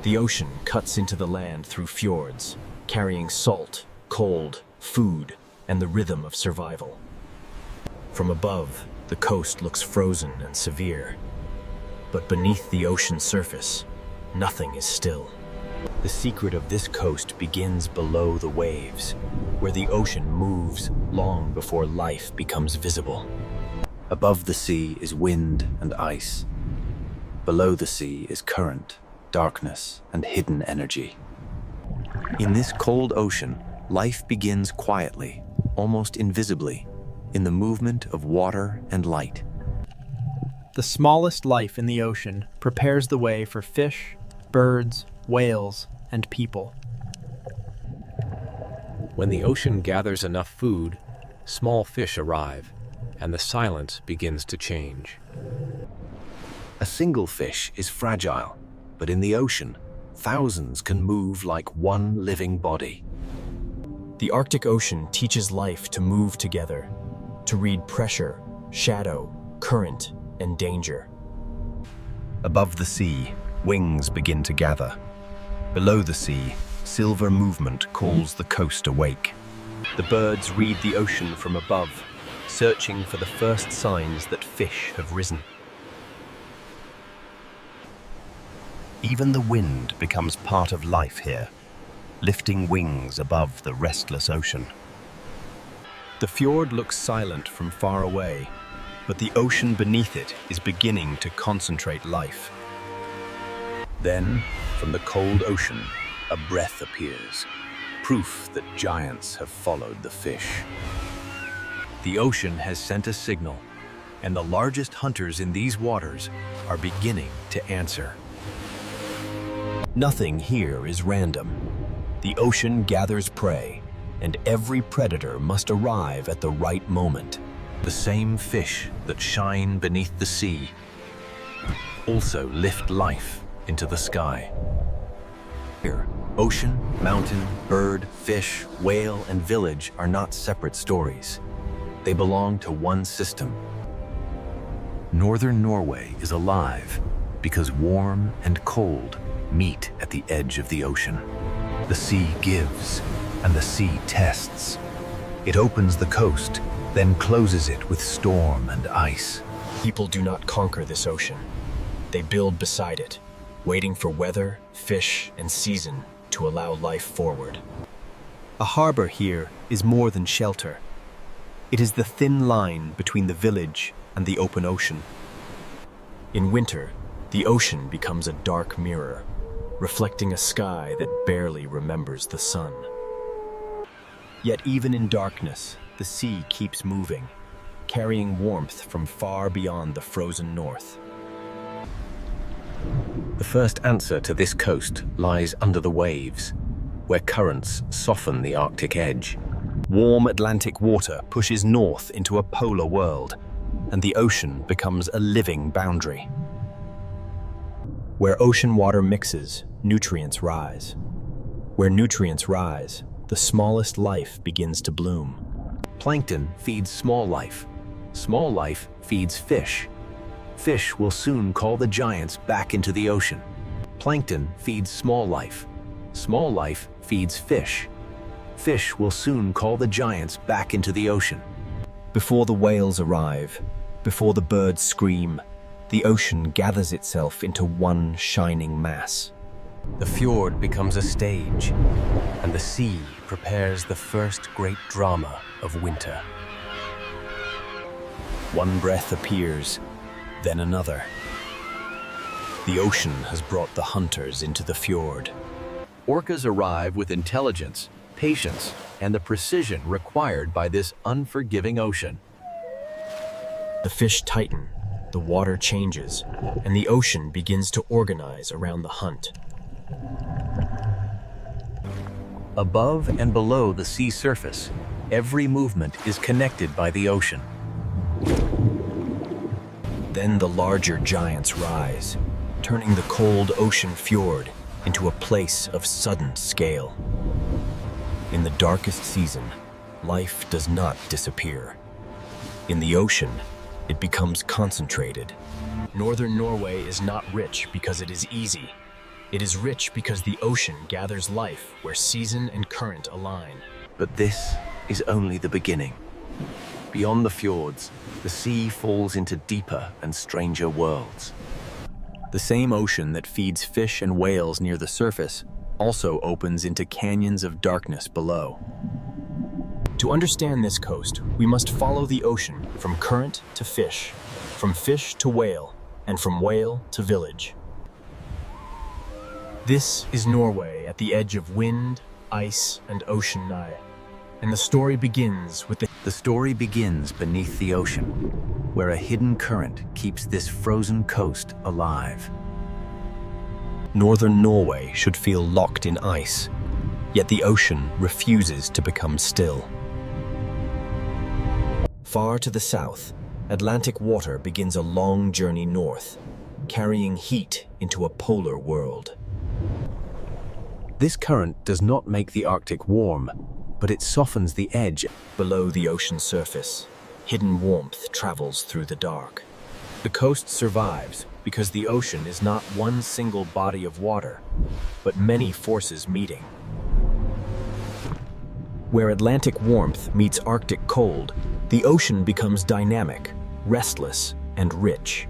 Speaker 1: The ocean cuts into the land through fjords, carrying salt, cold, food, and the rhythm of survival. From above, the coast looks frozen and severe. But beneath the ocean surface, nothing is still. The secret of this coast begins below the waves, where the ocean moves long before life becomes visible. Above the sea is wind and ice. Below the sea is current, darkness, and hidden energy. In this cold ocean, life begins quietly, almost invisibly, in the movement of water and light.
Speaker 15: The smallest life in the ocean prepares the way for fish, birds, whales, and people.
Speaker 3: When the ocean gathers enough food, small fish arrive, and the silence begins to change.
Speaker 1: A single fish is fragile, but in the ocean, thousands can move like one living body. The Arctic Ocean teaches life to move together, to read pressure, shadow, current, and danger. Above the sea, wings begin to gather. Below the sea, silver movement calls the coast awake. The birds read the ocean from above, searching for the first signs that fish have risen. Even the wind becomes part of life here, lifting wings above the restless ocean. The fjord looks silent from far away, but the ocean beneath it is beginning to concentrate life. Then, from the cold ocean, a breath appears, proof that giants have followed the fish. The ocean has sent a signal, and the largest hunters in these waters are beginning to answer. Nothing here is random. The ocean gathers prey, and every predator must arrive at the right moment. The same fish that shine beneath the sea also lift life into the sky. Here, ocean, mountain, bird, fish, whale, and village are not separate stories. They belong to one system. Northern Norway is alive because warm and cold meet at the edge of the ocean. The sea gives, and the sea tests. It opens the coast, then closes it with storm and ice. People do not conquer this ocean. They build beside it, waiting for weather, fish, and season to allow life forward. A harbor here is more than shelter. It is the thin line between the village and the open ocean. In winter, the ocean becomes a dark mirror, reflecting a sky that barely remembers the sun. Yet even in darkness, the sea keeps moving, carrying warmth from far beyond the frozen north. The first answer to this coast lies under the waves, where currents soften the Arctic edge. Warm Atlantic water pushes north into a polar world, and the ocean becomes a living boundary. Where ocean water mixes, nutrients rise. Where nutrients rise, the smallest life begins to bloom. Plankton feeds small life. Small life feeds fish. Fish will soon call the giants back into the ocean. Plankton feeds small life. Small life feeds fish. Fish will soon call the giants back into the ocean. Before the whales arrive, before the birds scream, the ocean gathers itself into one shining mass. The fjord becomes a stage, and the sea prepares the first great drama of winter. One breath appears, then another. The ocean has brought the hunters into the fjord.
Speaker 2: Orcas arrive with intelligence, patience, and the precision required by this unforgiving ocean.
Speaker 1: The fish tighten, the water changes, and the ocean begins to organize around the hunt.
Speaker 2: Above and below the sea surface, every movement is connected by the ocean.
Speaker 1: Then the larger giants rise, turning the cold ocean fjord into a place of sudden scale. In the darkest season, life does not disappear. In the ocean, it becomes concentrated. Northern Norway is not rich because it is easy. It is rich because the ocean gathers life where season and current align.
Speaker 2: But this is only the beginning. Beyond the fjords, the sea falls into deeper and stranger worlds.
Speaker 1: The same ocean that feeds fish and whales near the surface also opens into canyons of darkness below. To understand this coast, we must follow the ocean from current to fish, from fish to whale, and from whale to village. This is Norway at the edge of wind, ice, and ocean nigh. And the story begins with
Speaker 2: The story begins beneath the ocean, where a hidden current keeps this frozen coast alive.
Speaker 1: Northern Norway should feel locked in ice, yet the ocean refuses to become still. Far to the south, Atlantic water begins a long journey north, carrying heat into a polar world.
Speaker 2: This current does not make the Arctic warm, but it softens the edge.
Speaker 1: Below the ocean surface, hidden warmth travels through the dark. The coast survives because the ocean is not one single body of water, but many forces meeting. Where Atlantic warmth meets Arctic cold, the ocean becomes dynamic, restless, and rich.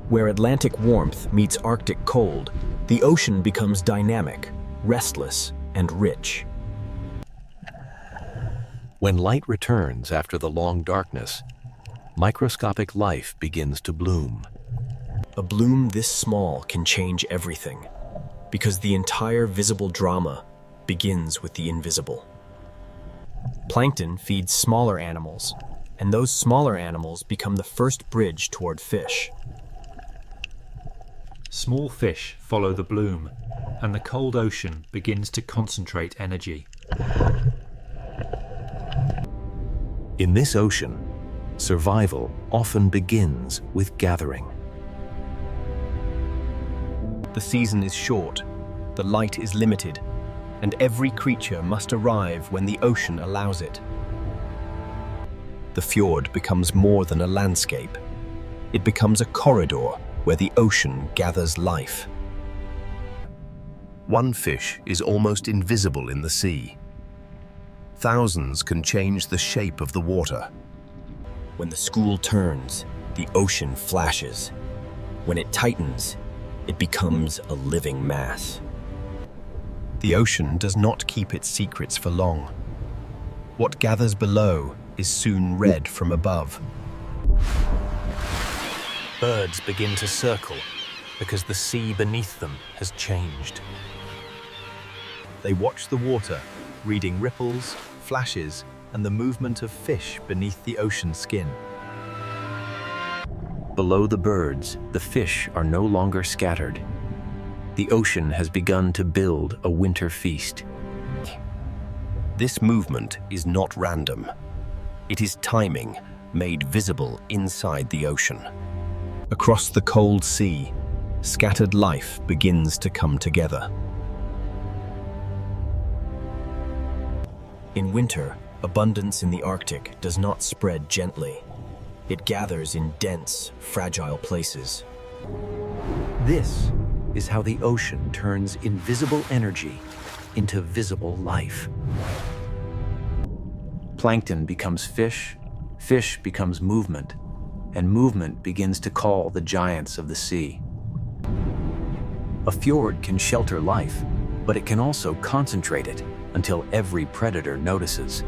Speaker 1: Where Atlantic warmth meets Arctic cold, the ocean becomes dynamic, restless, and rich.
Speaker 2: When light returns after the long darkness, microscopic life begins to bloom.
Speaker 1: A bloom this small can change everything, because the entire visible drama begins with the invisible. Plankton feeds smaller animals, and those smaller animals become the first bridge toward fish.
Speaker 19: Small fish follow the bloom, and the cold ocean begins to concentrate energy.
Speaker 2: In this ocean, survival often begins with gathering.
Speaker 1: The season is short, the light is limited, and every creature must arrive when the ocean allows it. The fjord becomes more than a landscape. It becomes a corridor where the ocean gathers life.
Speaker 16: One fish is almost invisible in the sea. Thousands can change the shape of the water.
Speaker 1: When the school turns, the ocean flashes. When it tightens, it becomes a living mass. The ocean does not keep its secrets for long. What gathers below is soon read from above.
Speaker 2: Birds begin to circle because the sea beneath them has changed.
Speaker 1: They watch the water, reading ripples, flashes, and the movement of fish beneath the ocean skin.
Speaker 2: Below the birds, the fish are no longer scattered. The ocean has begun to build a winter feast.
Speaker 1: This movement is not random. It is timing made visible inside the ocean. Across the cold sea, scattered life begins to come together. In winter, abundance in the Arctic does not spread gently. It gathers in dense, fragile places.
Speaker 2: This is how the ocean turns invisible energy into visible life. Plankton becomes fish, fish becomes movement, and movement begins to call the giants of the sea. A fjord can shelter life, but it can also concentrate it until every predator notices.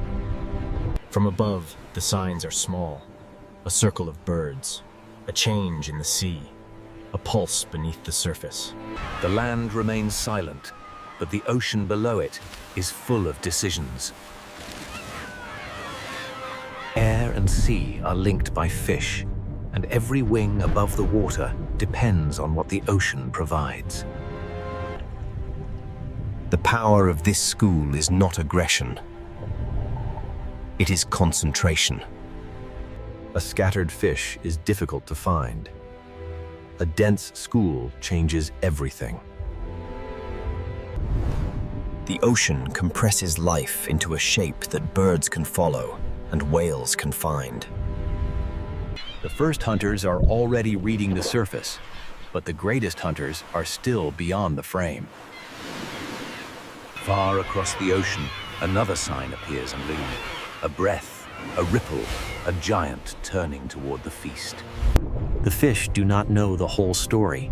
Speaker 1: From above, the signs are small. A circle of birds, a change in the sea, a pulse beneath the surface.
Speaker 2: The land remains silent, but the ocean below it is full of decisions. Air and sea are linked by fish, and every wing above the water depends on what the ocean provides.
Speaker 1: The power of this school is not aggression. It is concentration.
Speaker 2: A scattered fish is difficult to find. A dense school changes everything.
Speaker 1: The ocean compresses life into a shape that birds can follow and whales can find.
Speaker 2: The first hunters are already reading the surface, but the greatest hunters are still beyond the frame. Far across the ocean, another sign appears and looms. A breath, a ripple, a giant turning toward the feast. The fish do not know the whole story,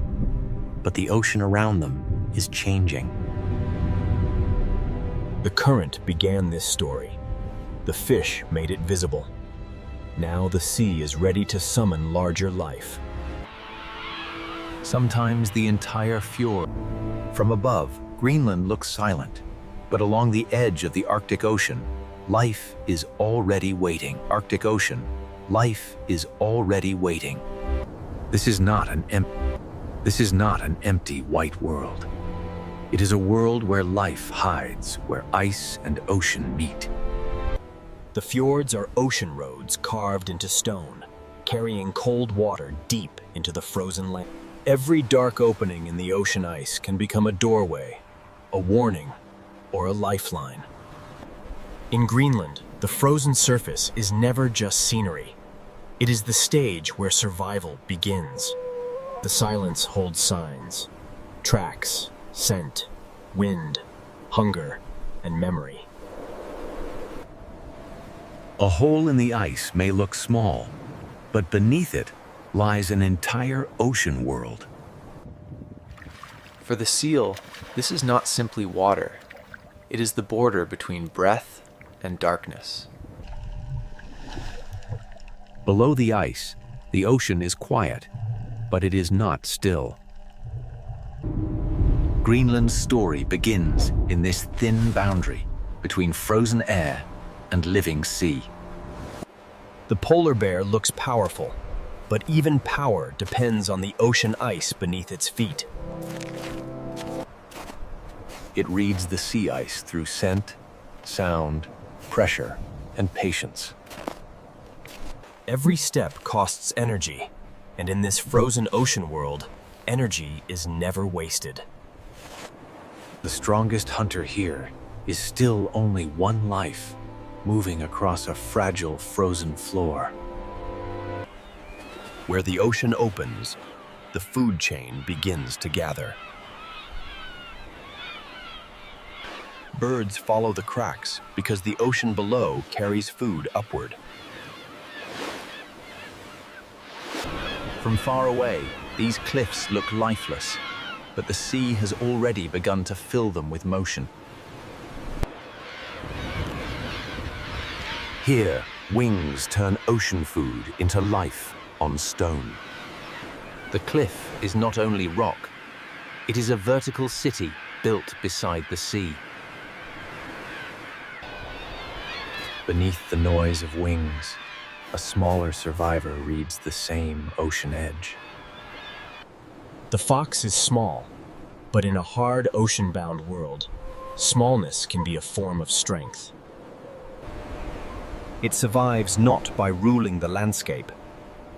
Speaker 2: but the ocean around them
Speaker 5: is changing.
Speaker 1: The current began this story. The fish made it visible. Now the sea is ready to summon larger life.
Speaker 5: Sometimes the entire fjord. From above, Greenland looks silent, but along the edge of the Arctic Ocean, life is already waiting. Arctic Ocean, life is already waiting. This is not an empty white world. It is a world where life hides, where ice and ocean meet.
Speaker 1: The fjords are ocean roads carved into stone, carrying cold water deep into the frozen land. Every dark opening in the ocean ice can become a doorway, a warning, or a lifeline. In Greenland, the frozen surface is never just scenery. It is the stage where survival begins. The silence holds signs, tracks, scent, wind, hunger, and memory.
Speaker 5: A hole in the ice may look small, but beneath it lies an entire ocean world.
Speaker 10: For the seal, this is not simply water. It is the border between breath and darkness.
Speaker 5: Below the ice, the ocean is quiet, but it is not still. Greenland's story begins in this thin boundary between frozen air and living sea.
Speaker 1: The polar bear looks powerful, but even power depends on the ocean ice beneath its feet.
Speaker 5: It reads the sea ice through scent, sound, pressure, and patience.
Speaker 1: Every step costs energy, and in this frozen ocean world, energy is never wasted.
Speaker 5: The strongest hunter here is still only one life, moving across a fragile frozen floor.
Speaker 1: Where the ocean opens, the food chain begins to gather. Birds follow the cracks because the ocean below carries food upward.
Speaker 2: From far away, these cliffs look lifeless, but the sea has already begun to fill them with motion.
Speaker 5: Here, wings turn ocean food into life on stone.
Speaker 2: The cliff is not only rock, it is a vertical city built beside the sea.
Speaker 5: Beneath the noise of wings, a smaller survivor reads the same ocean edge.
Speaker 1: The fox is small, but in a hard ocean-bound world, smallness can be a form of strength. It survives not by ruling the landscape,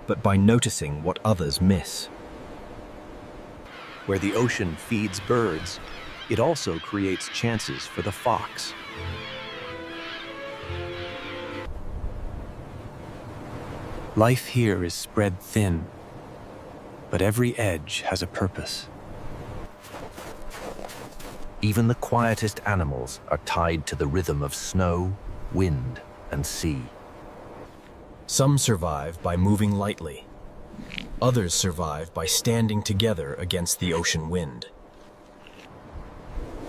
Speaker 1: but by noticing what others miss.
Speaker 2: Where the ocean feeds birds, it also creates chances for the fox.
Speaker 5: Life here is spread thin, but every edge has a purpose. Even the quietest animals are tied to the rhythm of snow, wind, and sea.
Speaker 1: Some survive by moving lightly. Others survive by standing together against the ocean wind.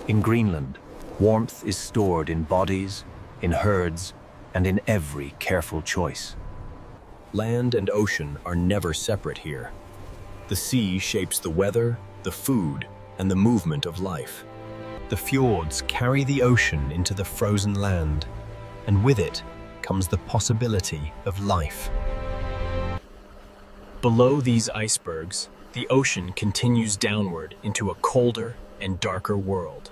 Speaker 5: In Greenland, warmth is stored in bodies, in herds, and in every careful choice.
Speaker 1: Land and ocean are never separate here. The sea shapes the weather, the food, and the movement of life. The fjords carry the ocean into the frozen land, and with it comes the possibility of life. Below these icebergs, the ocean continues downward into a colder and darker world.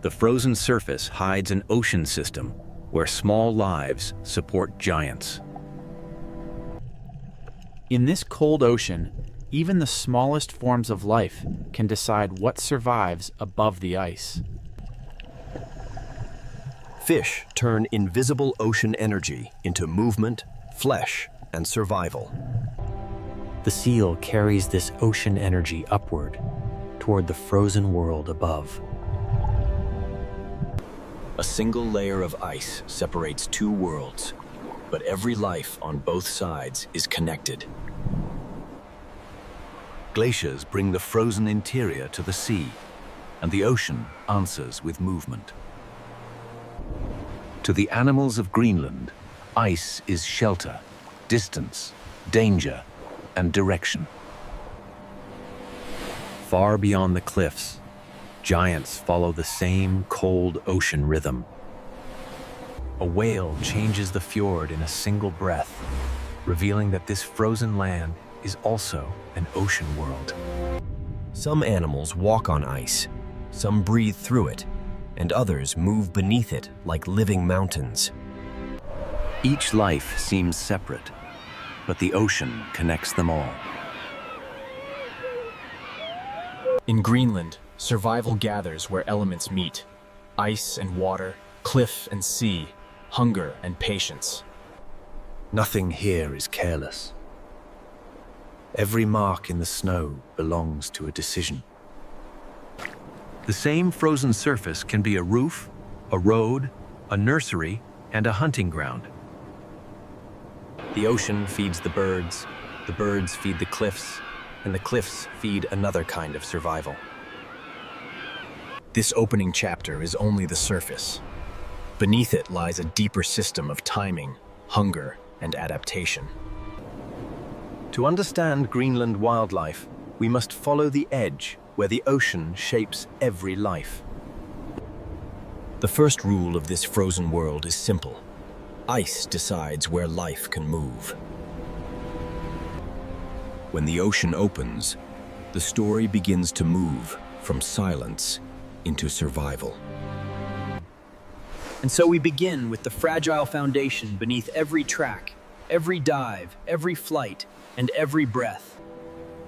Speaker 5: The frozen surface hides an ocean system where small lives support giants.
Speaker 15: In this cold ocean, even the smallest forms of life can decide what survives above the ice.
Speaker 1: Fish turn invisible ocean energy into movement, flesh, and survival.
Speaker 10: The seal carries this ocean energy upward, toward the frozen world above.
Speaker 1: A single layer of ice separates two worlds, but every life on both sides is connected.
Speaker 5: Glaciers bring the frozen interior to the sea, and the ocean answers with movement. To the animals of Greenland, ice is shelter, distance, danger, and direction.
Speaker 2: Far beyond the cliffs, giants follow the same cold ocean rhythm. A whale changes the fjord in a single breath, revealing that this frozen land is also an ocean world.
Speaker 1: Some animals walk on ice, some breathe through it, and others move beneath it like living mountains.
Speaker 5: Each life seems separate, but the ocean connects them all.
Speaker 14: In Greenland, survival gathers where elements meet: ice and water, cliff and sea, hunger and patience.
Speaker 5: Nothing here is careless. Every mark in the snow belongs to a decision. The same frozen surface can be a roof, a road, a nursery, and a hunting ground.
Speaker 1: The ocean feeds the birds feed the cliffs, and the cliffs feed another kind of survival. This opening chapter is only the surface. Beneath it lies a deeper system of timing, hunger, and adaptation.
Speaker 5: To understand Greenland wildlife, we must follow the edge where the ocean shapes every life.
Speaker 1: The first rule of this frozen world is simple. Ice decides where life can move. When the ocean opens, the story begins to move from silence into survival.
Speaker 14: And so we begin with the fragile foundation beneath every track, every dive, every flight, and every breath.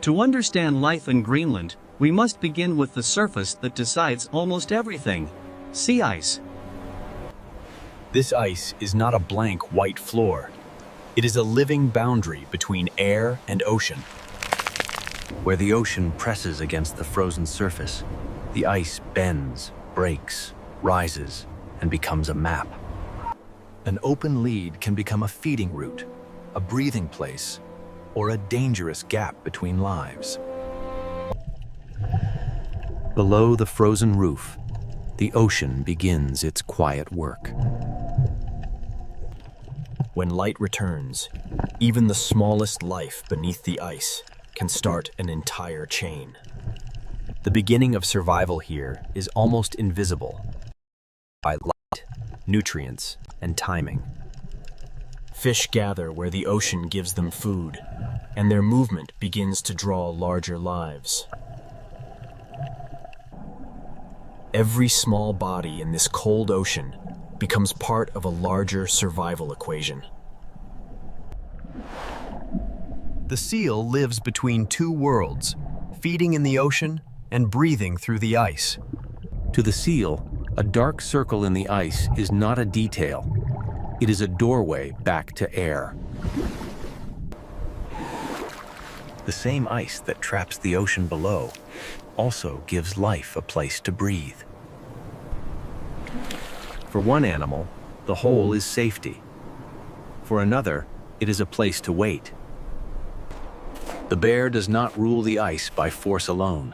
Speaker 4: To understand life in Greenland, we must begin with the surface that decides almost everything: sea ice.
Speaker 1: This ice is not a blank white floor. It is a living boundary between air and ocean.
Speaker 5: Where the ocean presses against the frozen surface, the ice bends, breaks, rises, and becomes a map. An open lead can become a feeding route, a breathing place, or a dangerous gap between lives. Below the frozen roof, the ocean begins its quiet work.
Speaker 1: When light returns, even the smallest life beneath the ice can start an entire chain. The beginning of survival here is almost invisible by light, nutrients, and timing. Fish gather where the ocean gives them food, and their movement begins to draw larger lives. Every small body in this cold ocean becomes part of a larger survival equation.
Speaker 5: The seal lives between two worlds, feeding in the ocean and breathing through the ice. To the seal, a dark circle in the ice is not a detail. It is a doorway back to air. The same ice that traps the ocean below also gives life a place to breathe. For one animal, the hole is safety. For another, it is a place to wait. The bear does not rule the ice by force alone.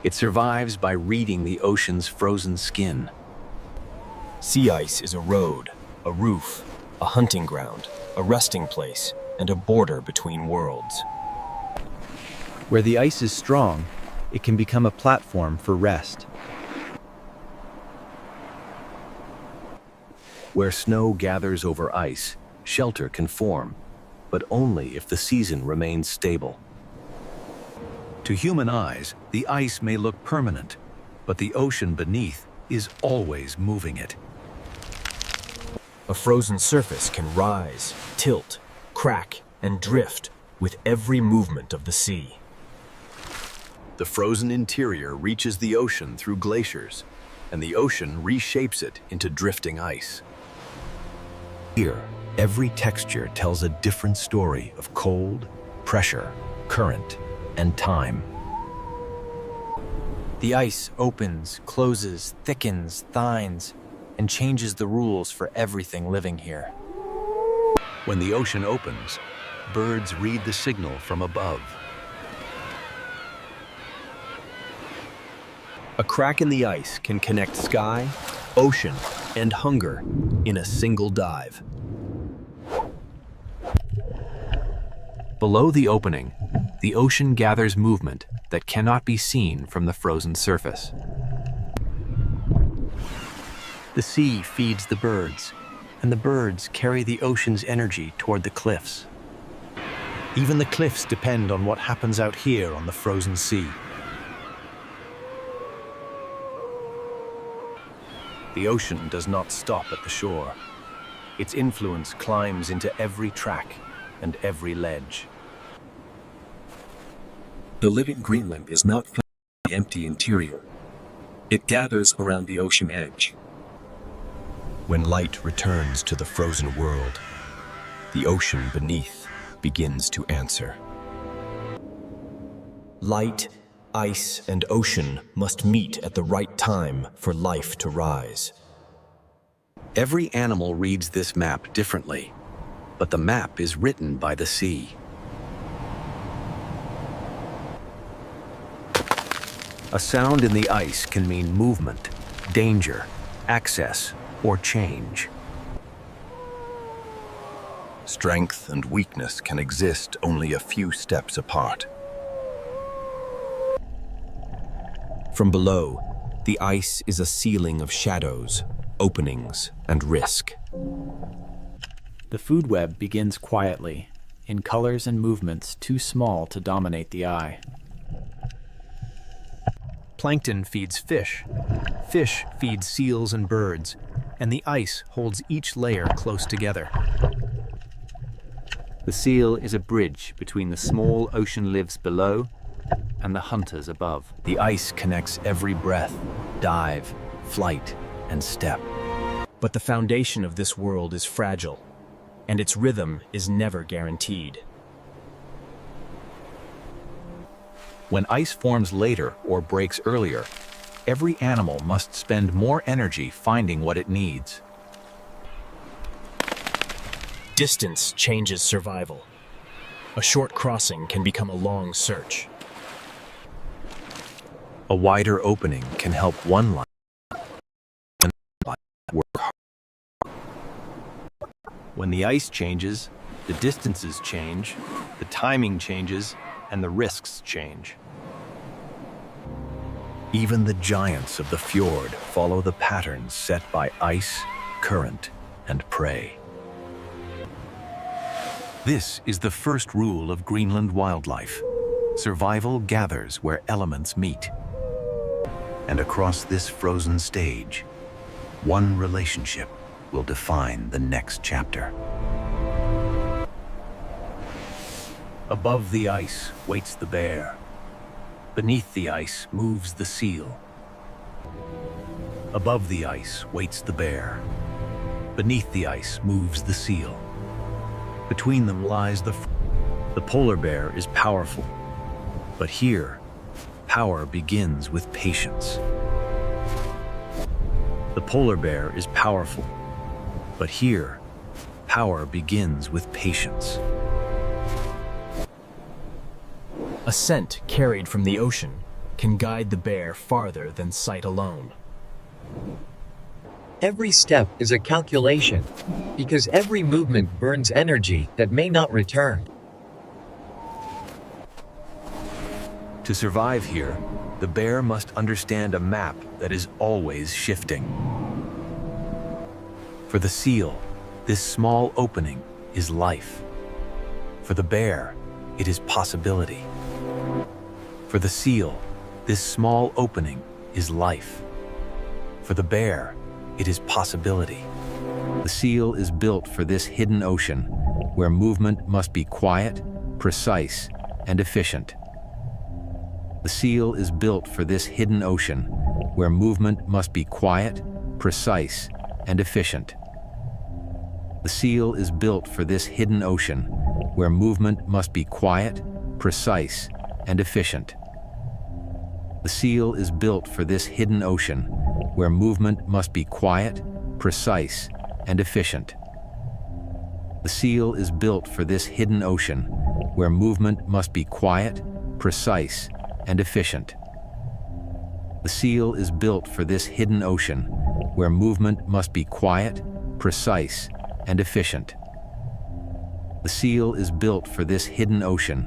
Speaker 5: It survives by reading the ocean's frozen skin.
Speaker 1: Sea ice is a road, a roof, a hunting ground, a resting place, and a border between worlds.
Speaker 10: Where the ice is strong, it can become a platform for rest.
Speaker 5: Where snow gathers over ice, shelter can form, but only if the season remains stable. To human eyes, the ice may look permanent, but the ocean beneath is always moving it.
Speaker 1: A frozen surface can rise, tilt, crack, and drift with every movement of the sea.
Speaker 5: The frozen interior reaches the ocean through glaciers, and the ocean reshapes it into drifting ice. Here, every texture tells a different story of cold, pressure, current, and time.
Speaker 10: The ice opens, closes, thickens, thins, and changes the rules for everything living here.
Speaker 5: When the ocean opens, birds read the signal from above.
Speaker 1: A crack in the ice can connect sky, ocean, and hunger in a single dive.
Speaker 2: Below the opening, the ocean gathers movement that cannot be seen from the frozen surface.
Speaker 16: The sea feeds the birds, and the birds carry the ocean's energy toward the cliffs. Even the cliffs depend on what happens out here on the frozen sea.
Speaker 1: The ocean does not stop at the shore. Its influence climbs into every track and every ledge.
Speaker 11: The living Greenland is not found in the empty interior. It gathers around the ocean edge.
Speaker 1: When light returns to the frozen world, the ocean beneath begins to answer. Light, ice, and ocean must meet at the right time for life to rise.
Speaker 5: Every animal reads this map differently, but the map is written by the sea. A sound in the ice can mean movement, danger, access, or change.
Speaker 1: Strength and weakness can exist only a few steps apart. From below, the ice is a ceiling of shadows, openings, and risk.
Speaker 10: The food web begins quietly, in colors and movements too small to dominate the eye.
Speaker 2: Plankton feeds fish. Fish feeds seals and birds, and the ice holds each layer close together. The seal is a bridge between the small ocean lives below and the hunters above.
Speaker 5: The ice connects every breath, dive, flight, and step.
Speaker 14: But the foundation of this world is fragile, and its rhythm is never guaranteed.
Speaker 5: When ice forms later or breaks earlier, every animal must spend more energy finding what it needs.
Speaker 14: Distance changes survival. A short crossing can become a long search.
Speaker 5: A wider opening can help one lion work hard.
Speaker 1: When the ice changes, the distances change, the timing changes, and the risks change.
Speaker 5: Even the giants of the fjord follow the patterns set by ice, current, and prey. This is the first rule of Greenland wildlife. Survival gathers where elements meet. And across this frozen stage, one relationship will define the next chapter. Above the ice waits the bear. Beneath the ice moves the seal. Above the ice waits the bear. Beneath the ice moves the seal. Between them lies the polar bear is powerful. But here, power begins with patience. The polar bear is powerful. But here, power begins with patience.
Speaker 14: A scent carried from the ocean can guide the bear farther than sight alone.
Speaker 7: Every step is a calculation, because every movement burns energy that may not return.
Speaker 5: To survive here, the bear must understand a map that is always shifting. For the seal, this small opening is life. For the bear, it is possibility. For the seal, this small opening is life. For the bear, it is possibility. The seal is built for this hidden ocean, where movement must be quiet, precise, and efficient. The seal is built for this hidden ocean, where movement must be quiet, precise, and efficient. The seal is built for this hidden ocean, where movement must be quiet, precise, and efficient. The seal is built for this hidden ocean, where movement must be quiet, precise, and efficient. The seal is built for this hidden ocean, where movement must be quiet, precise, and efficient. The seal is built for this hidden ocean, where movement must be quiet, precise, and efficient. The seal is built for this hidden ocean,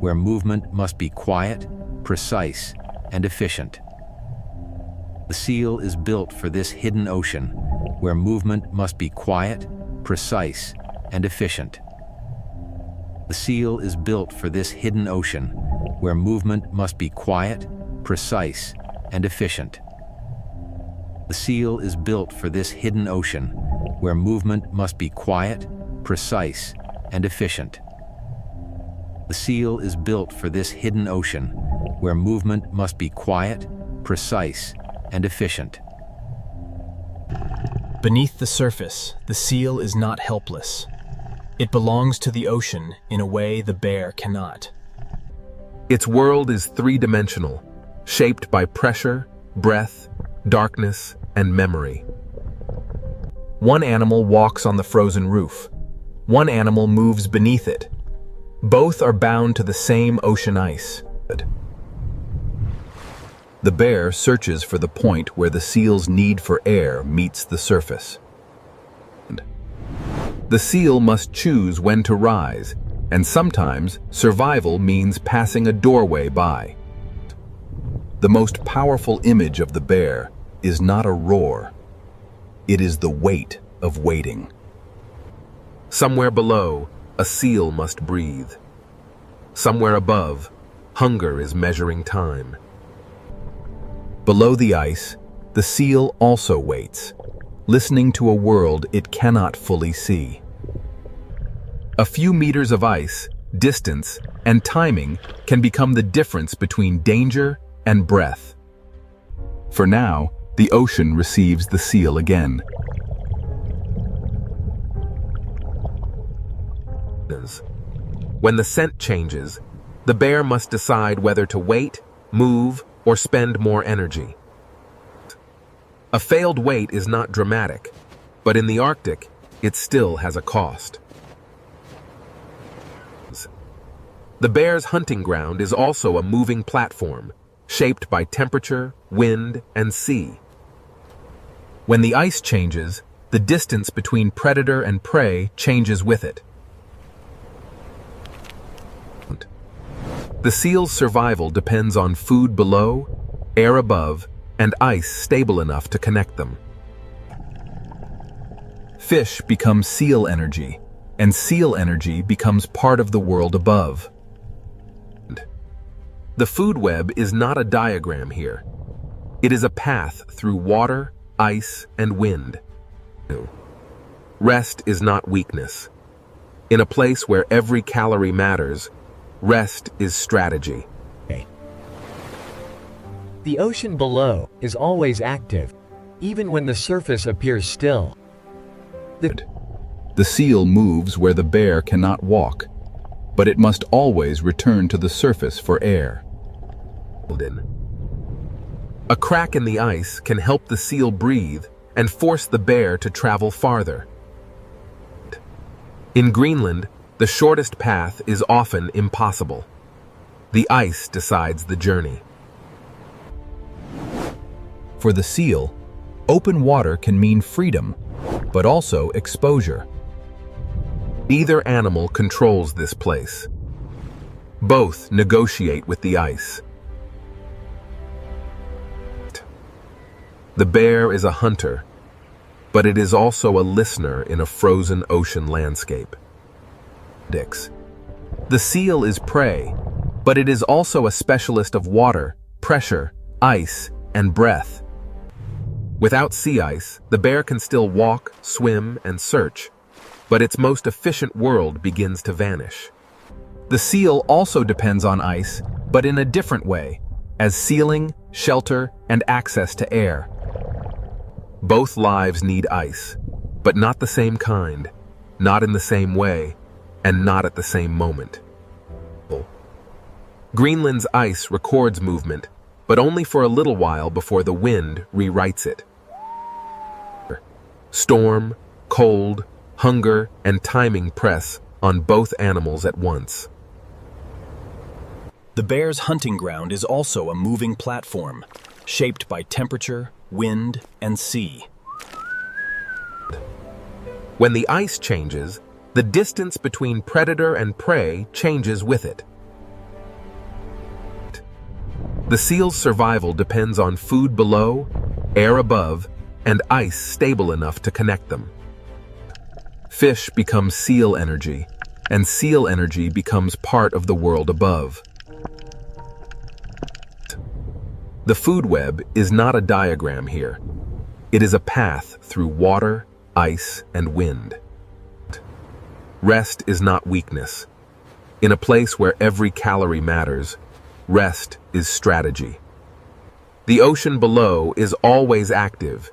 Speaker 5: where movement must be quiet, precise, and efficient. The seal is built for this hidden ocean, where movement must be quiet, precise, and efficient. The seal is built for this hidden ocean, where movement must be quiet, precise, and efficient. The seal is built for this hidden ocean, where movement must be quiet, precise, and efficient. The seal is built for this hidden ocean, where movement must be quiet, precise, and efficient.
Speaker 14: Beneath the surface, the seal is not helpless. It belongs to the ocean in a way the bear cannot.
Speaker 20: Its world is three-dimensional, shaped by pressure, breath, darkness, and memory. One animal walks on the frozen roof. One animal moves beneath it. Both are bound to the same ocean ice. The bear searches for the point where the seal's need for air meets the surface. The seal must choose when to rise, and sometimes survival means passing a doorway by. The most powerful image of the bear is not a roar. It is the weight of waiting. Somewhere below, a seal must breathe. Somewhere above, hunger is measuring time. Below the ice, the seal also waits, listening to a world it cannot fully see. A few meters of ice, distance, and timing can become the difference between danger and breath. For now, the ocean receives the seal again. When the scent changes, the bear must decide whether to wait, move, or spend more energy. A failed wait is not dramatic, but in the Arctic, it still has a cost. The bear's hunting ground is also a moving platform, shaped by temperature, wind, and sea. When the ice changes, the distance between predator and prey changes with it. The seal's survival depends on food below, air above, and ice stable enough to connect them. Fish become seal energy, and seal energy becomes part of the world above. The food web is not a diagram here. It is a path through water, ice, and wind. Rest is not weakness. In a place where every calorie matters, rest is strategy.
Speaker 7: The ocean below is always active, even when the surface appears still.
Speaker 20: The seal moves where the bear cannot walk, but it must always return to the surface for air. A crack in the ice can help the seal breathe and force the bear to travel farther. In Greenland, the shortest path is often impossible. The ice decides the journey. For the seal, open water can mean freedom, but also exposure. Neither animal controls this place. Both negotiate with the ice. The bear is a hunter, but it is also a listener in a frozen ocean landscape. The seal is prey, but it is also a specialist of water, pressure, ice, and breath. Without sea ice, the bear can still walk, swim, and search, but its most efficient world begins to vanish. The seal also depends on ice, but in a different way, as sealing, shelter, and access to air. Both lives need ice, but not the same kind, not in the same way, and not at the same moment. Greenland's ice records movement, but only for a little while before the wind rewrites it. Storm, cold, hunger, and timing press on both animals at once.
Speaker 1: The bear's hunting ground is also a moving platform, shaped by temperature, wind, and sea.
Speaker 20: When the ice changes, the distance between predator and prey changes with it. The seal's survival depends on food below, air above, and ice stable enough to connect them. Fish becomes seal energy, and seal energy becomes part of the world above. The food web is not a diagram here. It is a path through water, ice, and wind. Rest is not weakness. In a place where every calorie matters, rest is strategy. The ocean below is always active,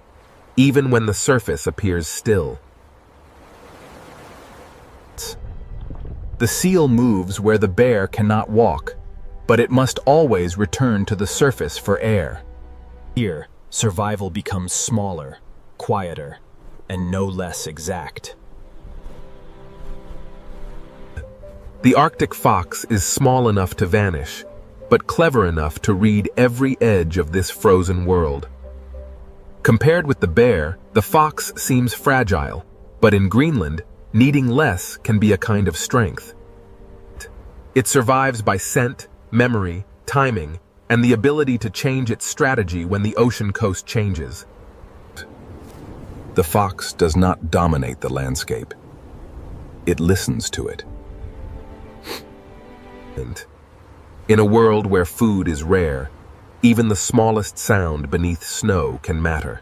Speaker 20: even when the surface appears still.
Speaker 1: The seal moves where the bear cannot walk, but it must always return to the surface for air. Here, survival becomes smaller, quieter, and no less exact.
Speaker 20: The Arctic fox is small enough to vanish, but clever enough to read every edge of this frozen world. Compared with the bear, the fox seems fragile, but in Greenland, needing less can be a kind of strength. It survives by scent, memory, timing, and the ability to change its strategy when the ocean coast changes.
Speaker 1: The fox does not dominate the landscape. It listens to it.
Speaker 20: In a world where food is rare, even the smallest sound beneath snow can matter.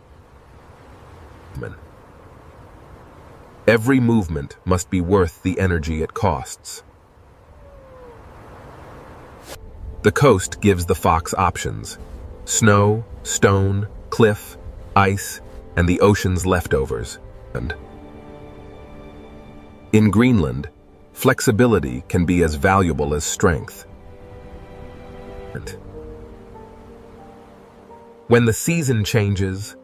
Speaker 20: Every movement must be worth the energy it costs. The coast gives the fox options: snow, stone, cliff, ice, and the ocean's leftovers. In Greenland, flexibility can be as valuable as strength. When the season changes,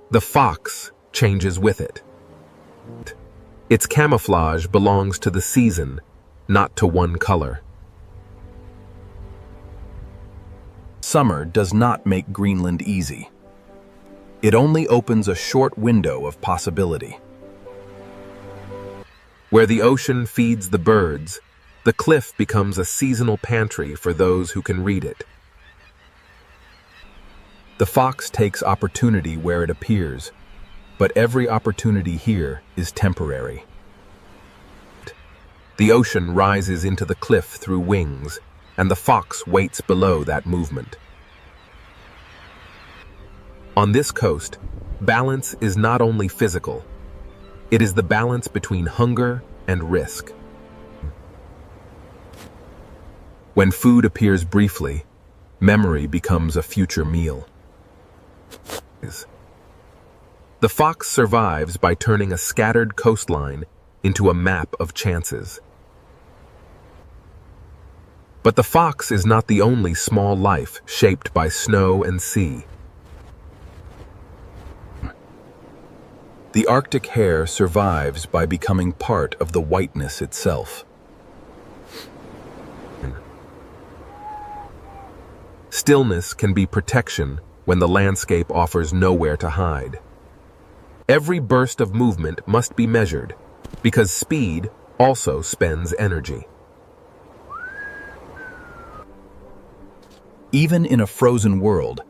Speaker 20: the fox changes with it. Its camouflage belongs to the season, not to one color.
Speaker 1: Summer does not make Greenland easy. It only opens a short window of possibility.
Speaker 20: Where the ocean feeds the birds, the cliff becomes a seasonal pantry for those who can read it.
Speaker 1: The fox takes opportunity where it appears, but every opportunity here is temporary.
Speaker 20: The ocean rises into the cliff through wings, and the fox waits below that movement. On this coast, balance is not only physical, it is the balance between hunger and risk. When food appears briefly, memory becomes a future meal. The fox survives by turning a scattered coastline into a map of chances. But the fox is not the only small life shaped by snow and sea.
Speaker 1: The Arctic hare survives by becoming part of the whiteness itself.
Speaker 20: Stillness can be protection when the landscape offers nowhere to hide. Every burst of movement must be measured, because speed also spends energy.
Speaker 1: Even in a frozen world,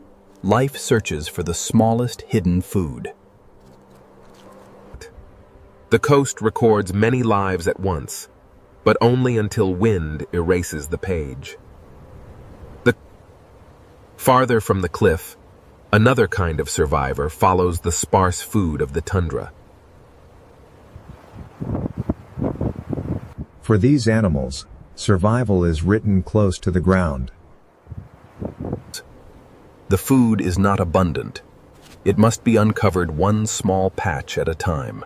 Speaker 1: life searches for the smallest hidden food.
Speaker 20: The coast records many lives at once, but only until wind erases the page. Farther from the cliff, another kind of survivor follows the sparse food of the tundra.
Speaker 8: For these animals, survival is written close to the ground.
Speaker 1: The food is not abundant. It must be uncovered one small patch at a time.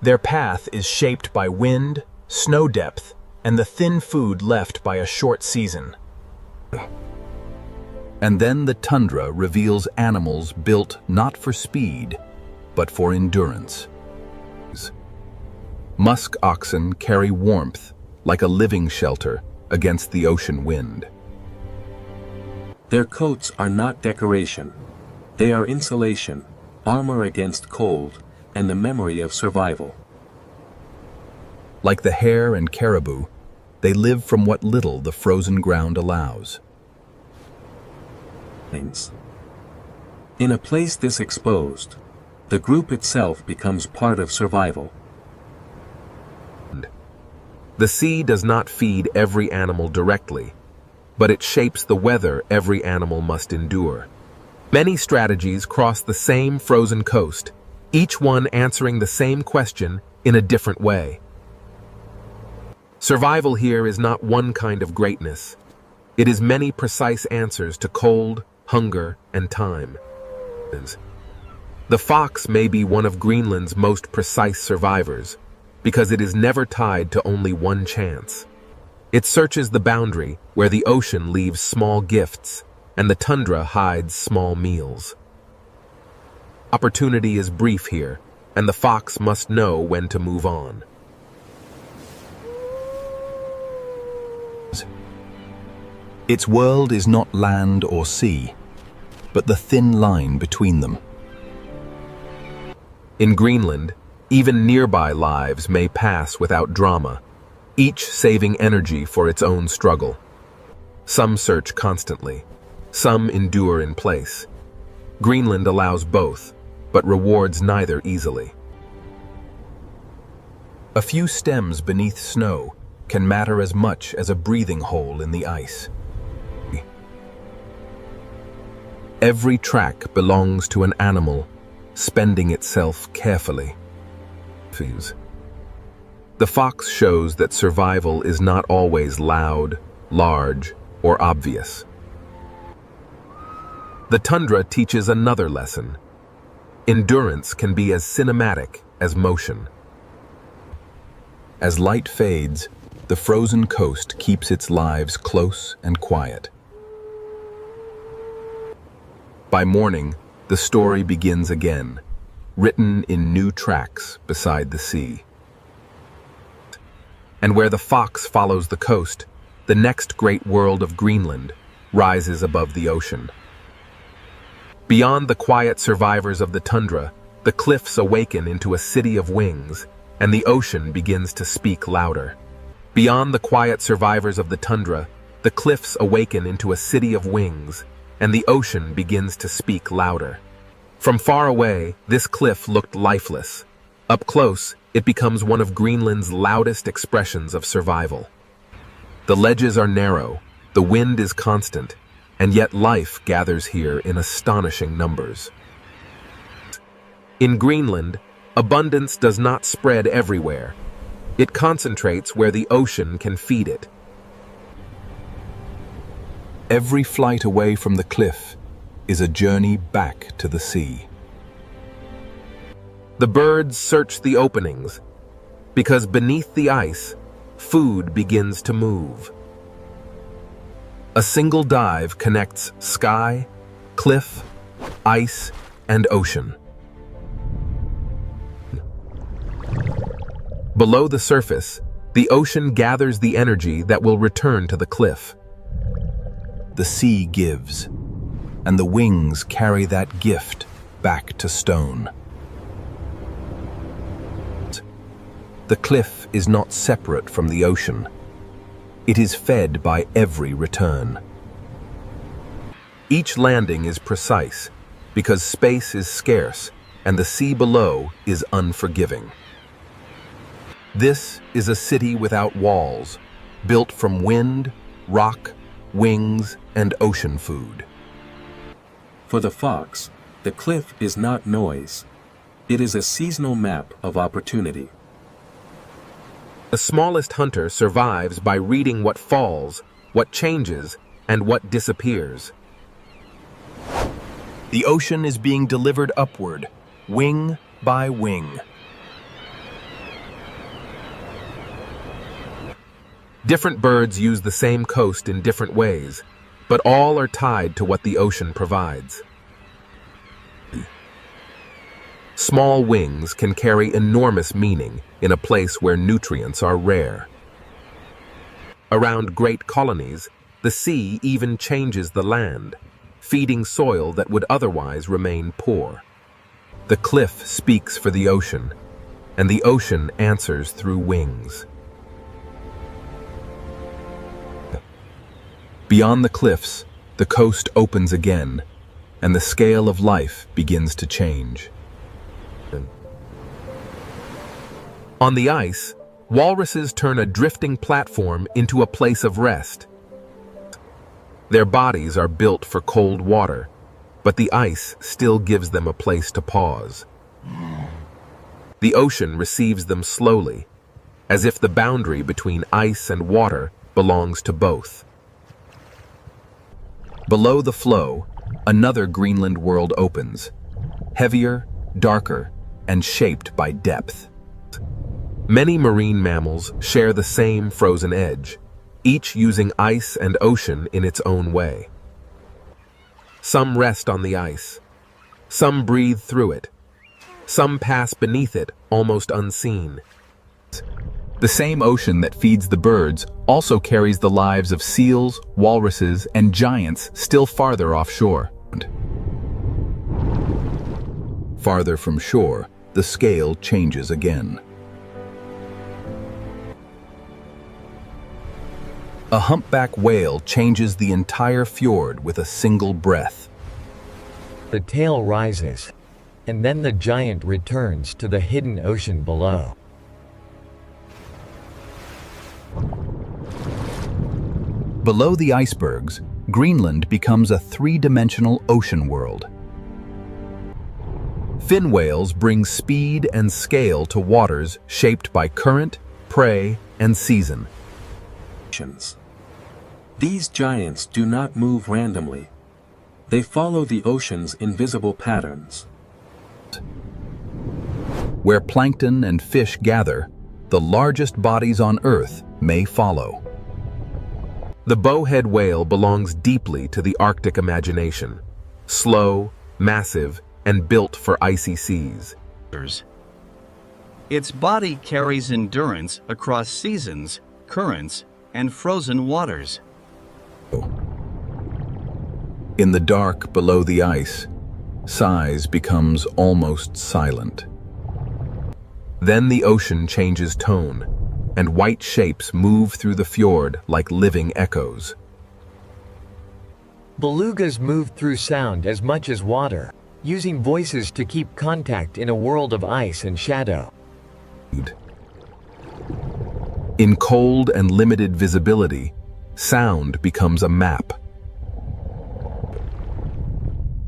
Speaker 1: Their path is shaped by wind, snow depth, and the thin food left by a short season. And then the tundra reveals animals built not for speed, but for endurance. Musk oxen carry warmth like a living shelter against the ocean wind.
Speaker 11: Their coats are not decoration. They are insulation, armor against cold, and the memory of survival.
Speaker 20: Like the hare and caribou, they live from what little the frozen ground allows.
Speaker 11: In a place this exposed, the group itself becomes part of survival.
Speaker 20: The sea does not feed every animal directly, but it shapes the weather every animal must endure. Many strategies cross the same frozen coast, each one answering the same question in a different way. Survival here is not one kind of greatness. It is many precise answers to cold, hunger, and time. The fox may be one of Greenland's most precise survivors, because it is never tied to only one chance. It searches the boundary where the ocean leaves small gifts and the tundra hides small meals. Opportunity is brief here, and the fox must know when to move on.
Speaker 1: Its world is not land or sea, but the thin line between them.
Speaker 20: In Greenland, even nearby lives may pass without drama, each saving energy for its own struggle. Some search constantly, some endure in place. Greenland allows both, but rewards neither easily.
Speaker 1: A few stems beneath snow can matter as much as a breathing hole in the ice.
Speaker 20: Every track belongs to an animal, spending itself carefully. The fox shows that survival is not always loud, large, or obvious. The tundra teaches another lesson. Endurance can be as cinematic as motion.
Speaker 1: As light fades, the frozen coast keeps its lives close and quiet.
Speaker 20: By morning, the story begins again, written in new tracks beside the sea. And where the fox follows the coast, the next great world of Greenland rises above the ocean. Beyond the quiet survivors of the tundra, the cliffs awaken into a city of wings, and the ocean begins to speak louder. Beyond the quiet survivors of the tundra, the cliffs awaken into a city of wings, and the ocean begins to speak louder. From far away, this cliff looked lifeless. Up close, it becomes one of Greenland's loudest expressions of survival. The ledges are narrow, the wind is constant, and yet life gathers here in astonishing numbers. In Greenland, abundance does not spread everywhere. It concentrates where the ocean can feed it.
Speaker 1: Every flight away from the cliff is a journey back to the sea.
Speaker 20: The birds search the openings, because beneath the ice, food begins to move. A single dive connects sky, cliff, ice, and ocean. Below the surface, the ocean gathers the energy that will return to the cliff.
Speaker 1: The sea gives, and the wings carry that gift back to stone. The cliff is not separate from the ocean. It is fed by every return.
Speaker 20: Each landing is precise, because space is scarce and the sea below is unforgiving. This is a city without walls, built from wind, rock, wings, and ocean food.
Speaker 11: For the fox, the cliff is not noise. It is a seasonal map of opportunity.
Speaker 20: The smallest hunter survives by reading what falls, what changes, and what disappears.
Speaker 1: The ocean is being delivered upward, wing by wing.
Speaker 20: Different birds use the same coast in different ways, but all are tied to what the ocean provides. Small wings can carry enormous meaning in a place where nutrients are rare. Around great colonies, The sea even changes the land, feeding soil that would otherwise remain poor. The cliff speaks for the ocean, and the ocean answers through wings. Beyond the cliffs, the coast opens again, and the scale of life begins to change. On the ice, walruses turn a drifting platform into a place of rest. Their bodies are built for cold water, but the ice still gives them a place to pause. The ocean receives them slowly, as if the boundary between ice and water belongs to both. Below the flow, another Greenland world opens, heavier, darker, and shaped by depth. Many marine mammals share the same frozen edge, each using ice and ocean in its own way. Some rest on the ice, some breathe through it, some pass beneath it almost unseen. The same ocean that feeds the birds also carries the lives of seals, walruses, and giants still farther offshore. Farther from shore, the scale changes again. A humpback whale changes the entire fjord with a single breath.
Speaker 7: The tail rises, and then the giant returns to the hidden ocean below.
Speaker 20: Below the icebergs, Greenland becomes a three-dimensional ocean world. Fin whales bring speed and scale to waters shaped by current, prey, and season.
Speaker 11: These giants do not move randomly. They follow the ocean's invisible patterns.
Speaker 20: Where plankton and fish gather, the largest bodies on Earth may follow. The bowhead whale belongs deeply to the Arctic imagination, slow, massive, and built for icy seas.
Speaker 4: Its body carries endurance across seasons, currents, and frozen waters.
Speaker 20: In the dark below the ice, size becomes almost silent. Then the ocean changes tone, and white shapes move through the fjord like living echoes.
Speaker 7: Belugas move through sound as much as water, using voices to keep contact in a world of ice and shadow.
Speaker 20: In cold and limited visibility, sound becomes a map.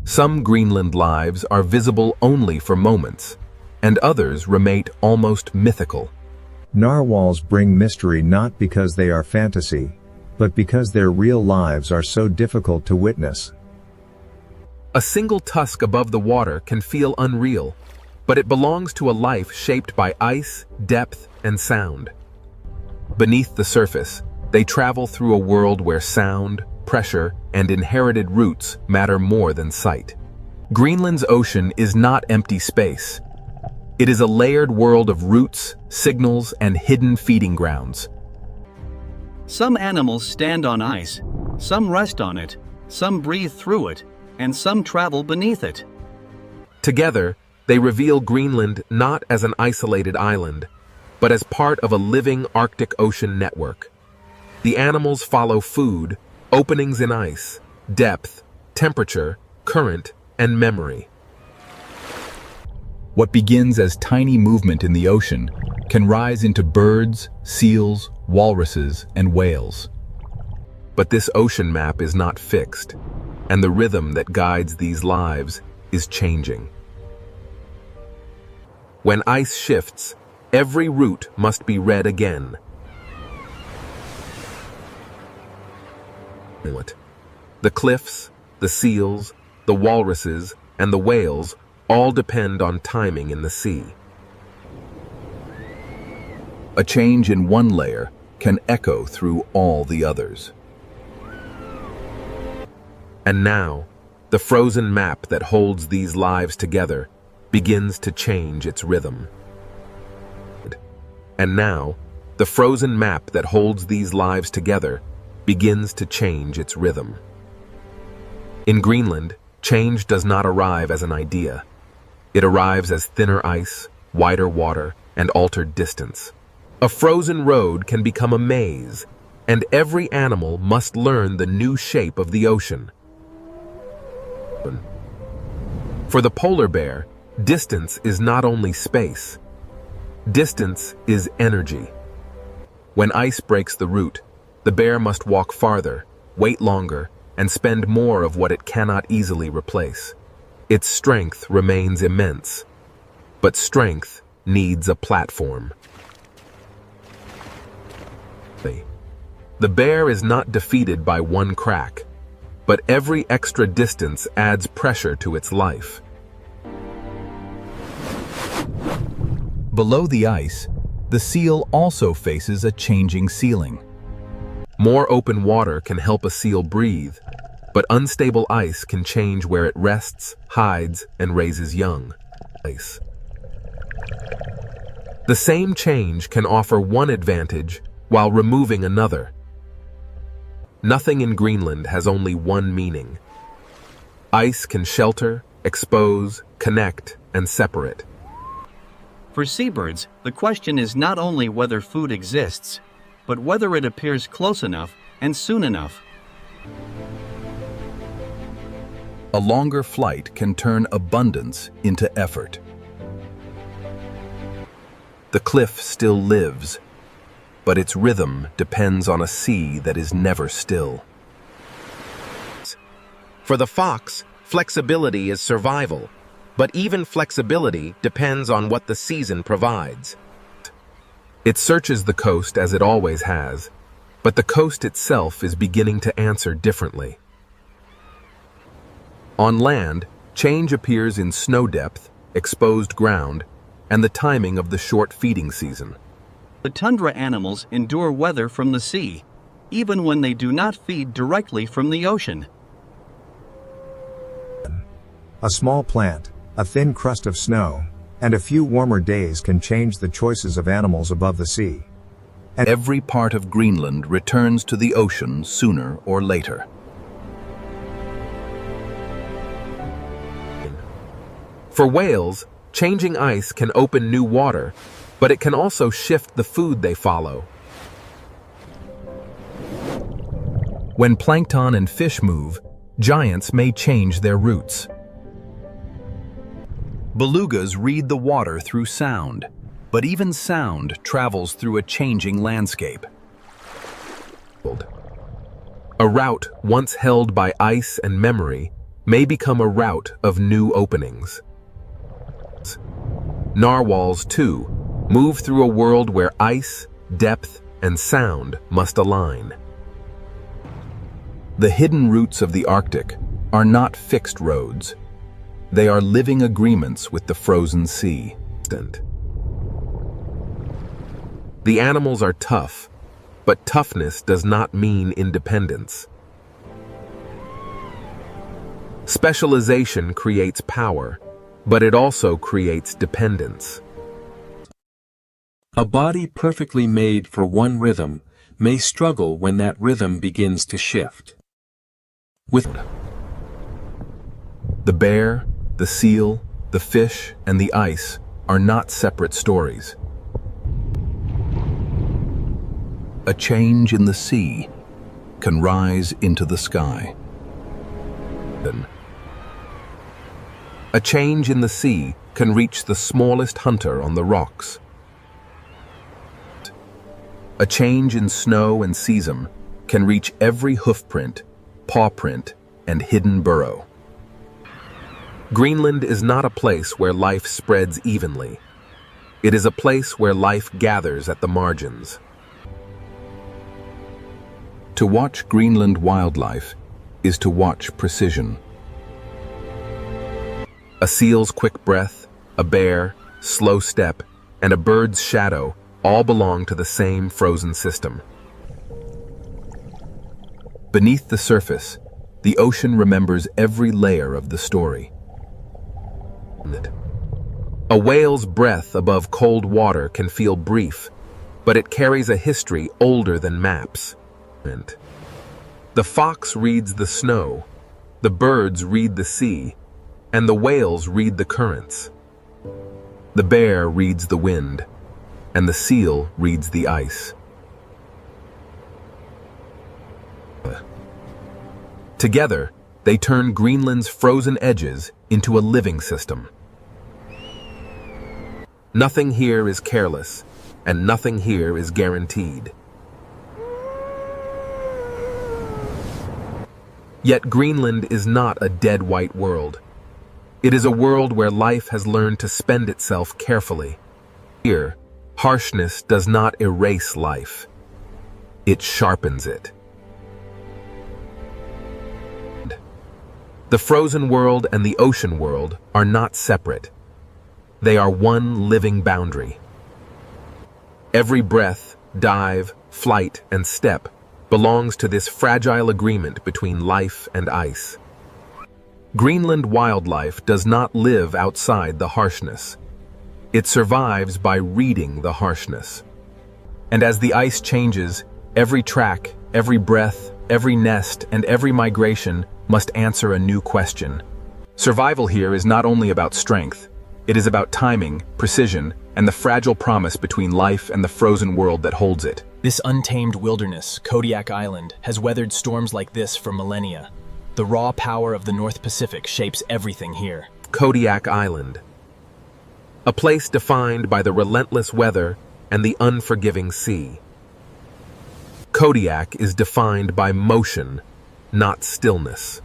Speaker 20: Some Greenland lives are visible only for moments, and others remain almost mythical.
Speaker 8: Narwhals bring mystery not because they are fantasy, but because their real lives are so difficult to witness.
Speaker 20: A single tusk above the water can feel unreal, but it belongs to a life shaped by ice, depth, and sound. Beneath the surface, they travel through a world where sound, pressure, and inherited roots matter more than sight. Greenland's ocean is not empty space. It is a layered world of roots, signals, and hidden feeding grounds.
Speaker 4: Some animals stand on ice, some rest on it, some breathe through it, and some travel beneath it.
Speaker 20: Together, they reveal Greenland not as an isolated island, but as part of a living Arctic Ocean network. The animals follow food, openings in ice, depth, temperature, current, and memory. What begins as tiny movement in the ocean can rise into birds, seals, walruses, and whales. But this ocean map is not fixed, and the rhythm that guides these lives is changing. When ice shifts, every route must be read again. The cliffs, the seals, the walruses, and the whales all depend on timing in the sea. A change in one layer can echo through all the others. And now, the frozen map that holds these lives together begins to change its rhythm. And now, the frozen map that holds these lives together begins to change its rhythm. In Greenland, change does not arrive as an idea. It arrives as thinner ice, wider water, and altered distance. A frozen road can become a maze, and every animal must learn the new shape of the ocean. For the polar bear, distance is not only space. Distance is energy. When ice breaks the route, the bear must walk farther, wait longer, and spend more of what it cannot easily replace. Its strength remains immense, but strength needs a platform. The bear is not defeated by one crack, but every extra distance adds pressure to its life.
Speaker 1: Below the ice, the seal also faces a changing ceiling.
Speaker 20: More open water can help a seal breathe, but unstable ice can change where it rests, hides, and raises young. The same change can offer one advantage while removing another. Nothing in Greenland has only one meaning. Ice can shelter, expose, connect, and separate.
Speaker 4: For seabirds, the question is not only whether food exists, but whether it appears close enough and soon enough.
Speaker 1: A longer flight can turn abundance into effort.
Speaker 20: The cliff still lives, but its rhythm depends on a sea that is never still. For the fox, flexibility is survival, but even flexibility depends on what the season provides. It searches the coast as it always has, but the coast itself is beginning to answer differently. On land, change appears in snow depth, exposed ground, and the timing of the short feeding season.
Speaker 4: The tundra animals endure weather from the sea, even when they do not feed directly from the ocean.
Speaker 8: A small plant, a thin crust of snow, and a few warmer days can change the choices of animals above the sea.
Speaker 1: And every part of Greenland returns to the ocean sooner or later.
Speaker 20: For whales, changing ice can open new water, but it can also shift the food they follow.
Speaker 1: When plankton and fish move, giants may change their routes. Belugas read the water through sound, but even sound travels through a changing landscape.
Speaker 20: A route once held by ice and memory may become a route of new openings. Narwhals, too, move through a world where ice, depth, and sound must align.
Speaker 1: The hidden routes of the Arctic are not fixed roads. They are living agreements with the frozen sea.
Speaker 20: The animals are tough, but toughness does not mean independence. Specialization creates power, but it also creates dependence.
Speaker 11: A body perfectly made for one rhythm may struggle when that rhythm begins to shift.
Speaker 20: The bear, the seal, the fish, and the ice are not separate stories.
Speaker 1: A change in the sea can rise into the sky.
Speaker 20: A change in the sea can reach the smallest hunter on the rocks. A change in snow and sesame can reach every hoofprint, pawprint, and hidden burrow. Greenland is not a place where life spreads evenly. It is a place where life gathers at the margins.
Speaker 1: To watch Greenland wildlife is to watch precision.
Speaker 20: A seal's quick breath, a bear, slow step, and a bird's shadow all belong to the same frozen system.
Speaker 1: Beneath the surface, the ocean remembers every layer of the story.
Speaker 20: A whale's breath above cold water can feel brief, but it carries a history older than maps. The fox reads the snow, the birds read the sea, and the whales read the currents. The bear reads the wind, and the seal reads the ice. Together, they turn Greenland's frozen edges into a living system. Nothing here is careless, and nothing here is guaranteed. Yet Greenland is not a dead white world. It is a world where life has learned to spend itself carefully. Here, harshness does not erase life. It sharpens it. The frozen world and the ocean world are not separate. They are one living boundary. Every breath, dive, flight, and step belongs to this fragile agreement between life and ice. Greenland wildlife does not live outside the harshness. It survives by reading the harshness. And as the ice changes, every track, every breath, every nest, and every migration must answer a new question. Survival here is not only about strength, it is about timing, precision, and the fragile promise between life and the frozen world that holds it.
Speaker 14: This untamed wilderness, Kodiak Island, has weathered storms like this for millennia. The raw power of the North Pacific shapes everything here.
Speaker 20: Kodiak Island. A place defined by the relentless weather and the unforgiving sea. Kodiak is defined by motion, not stillness.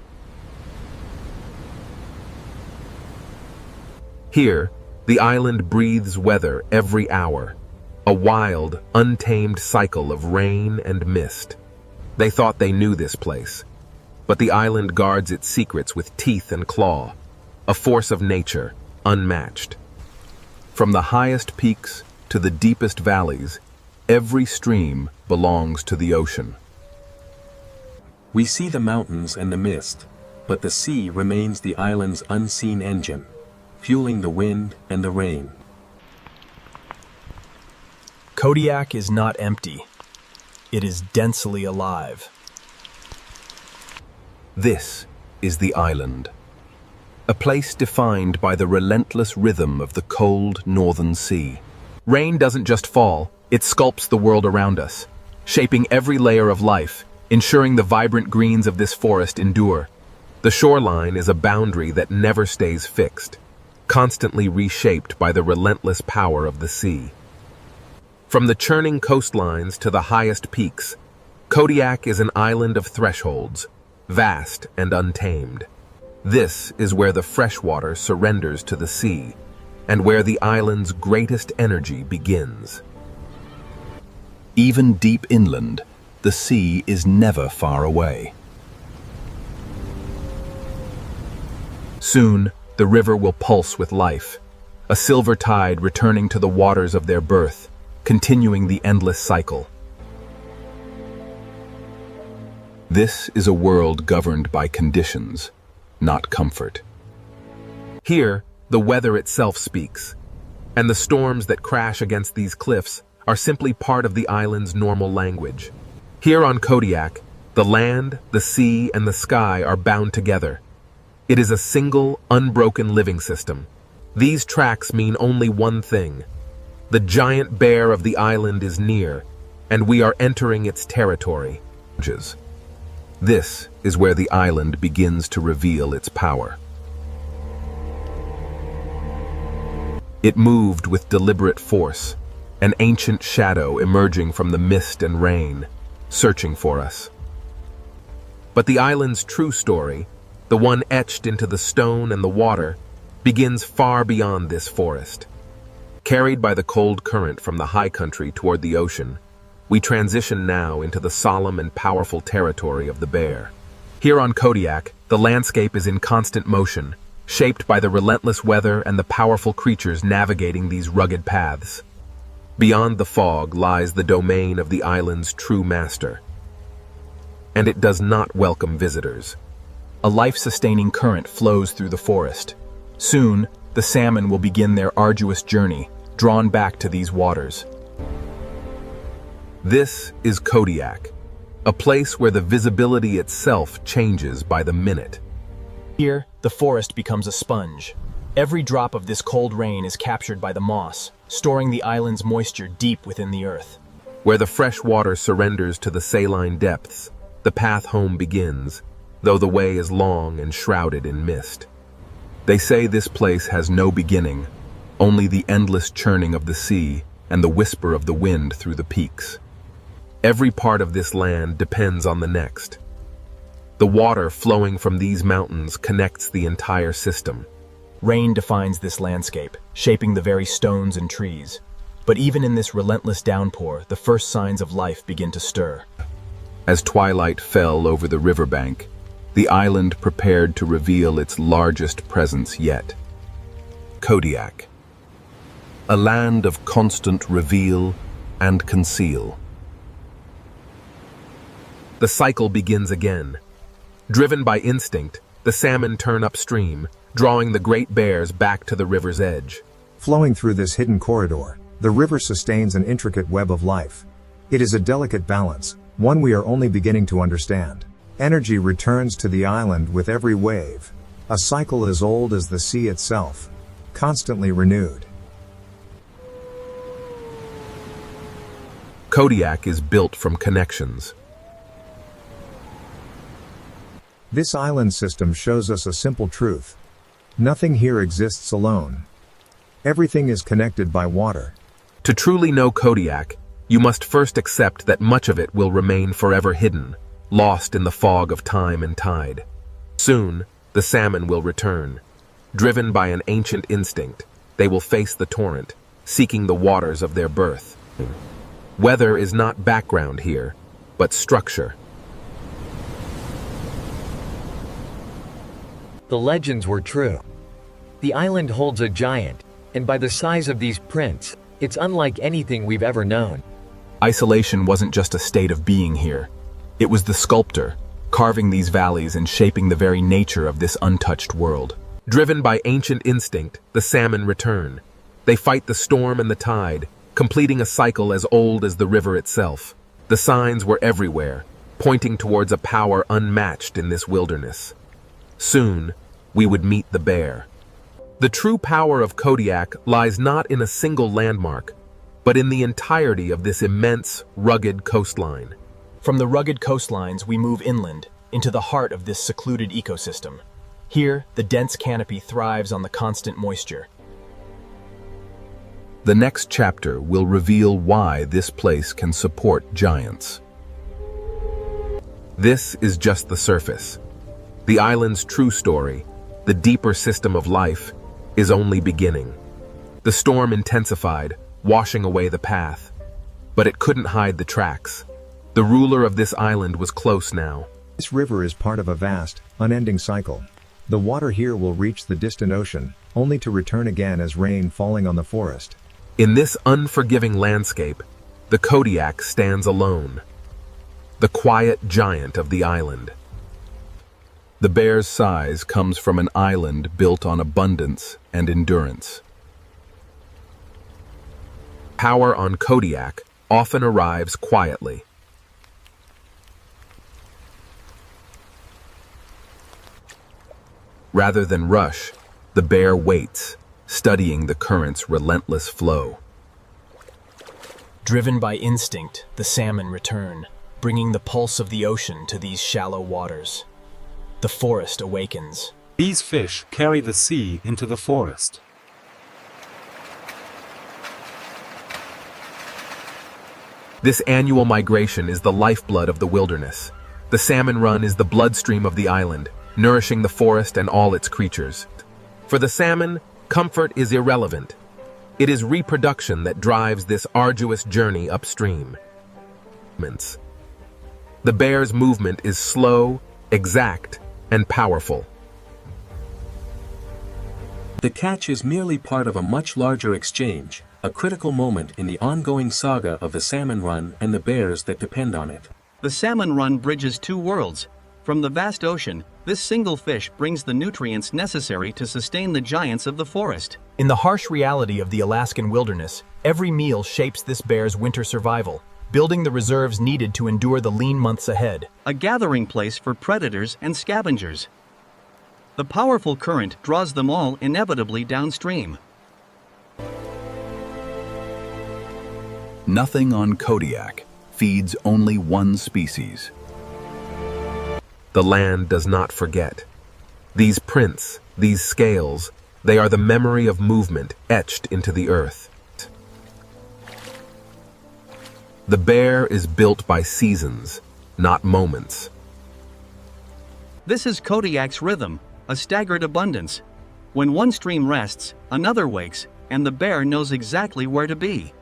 Speaker 20: Here, the island breathes weather every hour, a wild, untamed cycle of rain and mist. They thought they knew this place, but the island guards its secrets with teeth and claw, a force of nature, unmatched. From the highest peaks to the deepest valleys, every stream belongs to the ocean.
Speaker 11: We see the mountains and the mist, but the sea remains the island's unseen engine, fueling the wind and the rain.
Speaker 14: Kodiak is not empty. It is densely alive.
Speaker 20: This is the island, a place defined by the relentless rhythm of the cold northern sea. Rain doesn't just fall, it sculpts the world around us, shaping every layer of life, ensuring the vibrant greens of this forest endure. The shoreline is a boundary that never stays fixed, constantly reshaped by the relentless power of the sea. From the churning coastlines to the highest peaks, Kodiak is an island of thresholds, vast and untamed. This is where the freshwater surrenders to the sea, and where the island's greatest energy begins.
Speaker 1: Even deep inland, the sea is never far away.
Speaker 20: Soon, the river will pulse with life, a silver tide returning to the waters of their birth, continuing the endless cycle.
Speaker 1: This is a world governed by conditions, not comfort.
Speaker 20: Here, the weather itself speaks, and the storms that crash against these cliffs are simply part of the island's normal language. Here on Kodiak, the land, the sea, and the sky are bound together. It is a single, unbroken living system. These tracks mean only one thing. The giant bear of the island is near, and we are entering its territory.
Speaker 1: This is where the island begins to reveal its power.
Speaker 20: It moved with deliberate force, an ancient shadow emerging from the mist and rain, searching for us. But the island's true story, the one etched into the stone and the water, begins far beyond this forest. Carried by the cold current from the high country toward the ocean, we transition now into the solemn and powerful territory of the bear. Here on Kodiak, the landscape is in constant motion, shaped by the relentless weather and the powerful creatures navigating these rugged paths. Beyond the fog lies the domain of the island's true master, and it does not welcome visitors.
Speaker 14: A life-sustaining current flows through the forest. Soon, the salmon will begin their arduous journey, drawn back to these waters.
Speaker 20: This is Kodiak, a place where the visibility itself changes by the minute.
Speaker 14: Here, the forest becomes a sponge. Every drop of this cold rain is captured by the moss, storing the island's moisture deep within the earth.
Speaker 20: Where the fresh water surrenders to the saline depths, the path home begins, though the way is long and shrouded in mist. They say this place has no beginning, only the endless churning of the sea and the whisper of the wind through the peaks. Every part of this land depends on the next. The water flowing from these mountains connects the entire system.
Speaker 14: Rain defines this landscape, shaping the very stones and trees. But even in this relentless downpour, the first signs of life begin to stir.
Speaker 20: As twilight fell over the riverbank, the island prepared to reveal its largest presence yet. Kodiak. A land of constant reveal and conceal. The cycle begins again. Driven by instinct, the salmon turn upstream, drawing the great bears back to the river's edge.
Speaker 8: Flowing through this hidden corridor, the river sustains an intricate web of life. It is a delicate balance, one we are only beginning to understand. Energy returns to the island with every wave, a cycle as old as the sea itself, constantly renewed.
Speaker 20: Kodiak is built from connections.
Speaker 8: This island system shows us a simple truth. Nothing here exists alone. Everything is connected by water.
Speaker 20: To truly know Kodiak, you must first accept that much of it will remain forever hidden, lost in the fog of time and tide. Soon, the salmon will return. Driven by an ancient instinct, they will face the torrent, seeking the waters of their birth. Weather is not background here, but structure.
Speaker 7: The legends were true. The island holds a giant, and by the size of these prints, it's unlike anything we've ever known.
Speaker 14: Isolation wasn't just a state of being here. It was the sculptor, carving these valleys and shaping the very nature of this untouched world.
Speaker 20: Driven by ancient instinct, the salmon return. They fight the storm and the tide, completing a cycle as old as the river itself. The signs were everywhere, pointing towards a power unmatched in this wilderness. Soon, we would meet the bear. The true power of Kodiak lies not in a single landmark, but in the entirety of this immense, rugged coastline.
Speaker 14: From the rugged coastlines, we move inland, into the heart of this secluded ecosystem. Here, the dense canopy thrives on the constant moisture.
Speaker 20: The next chapter will reveal why this place can support giants. This is just the surface. The island's true story, the deeper system of life, is only beginning. The storm intensified, washing away the path. But it couldn't hide the tracks. The ruler of this island was close now.
Speaker 8: This river is part of a vast, unending cycle. The water here will reach the distant ocean, only to return again as rain falling on the forest.
Speaker 20: In this unforgiving landscape, the Kodiak stands alone. The quiet giant of the island. The bear's size comes from an island built on abundance and endurance. Power on Kodiak often arrives quietly. Rather than rush, the bear waits, studying the current's relentless flow.
Speaker 14: Driven by instinct, the salmon return, bringing the pulse of the ocean to these shallow waters. The forest awakens.
Speaker 13: These fish carry the sea into the forest.
Speaker 20: This annual migration is the lifeblood of the wilderness. The salmon run is the bloodstream of the island, nourishing the forest and all its creatures. For the salmon, comfort is irrelevant. It is reproduction that drives this arduous journey upstream. The bear's movement is slow, exact, and powerful.
Speaker 11: The catch is merely part of a much larger exchange, a critical moment in the ongoing saga of the salmon run and the bears that depend on it.
Speaker 4: The salmon run bridges two worlds. From the vast ocean, this single fish brings the nutrients necessary to sustain the giants of the forest.
Speaker 14: In the harsh reality of the Alaskan wilderness, every meal shapes this bear's winter survival. building the reserves needed to endure the lean months ahead.
Speaker 4: A gathering place for predators and scavengers. The powerful current draws them all inevitably downstream.
Speaker 20: Nothing on Kodiak feeds only one species. The land does not forget. These prints, these scales, they are the memory of movement etched into the earth. The bear is built by seasons, not moments.
Speaker 4: This is Kodiak's rhythm, a staggered abundance. When one stream rests, another wakes, and the bear knows exactly where to be.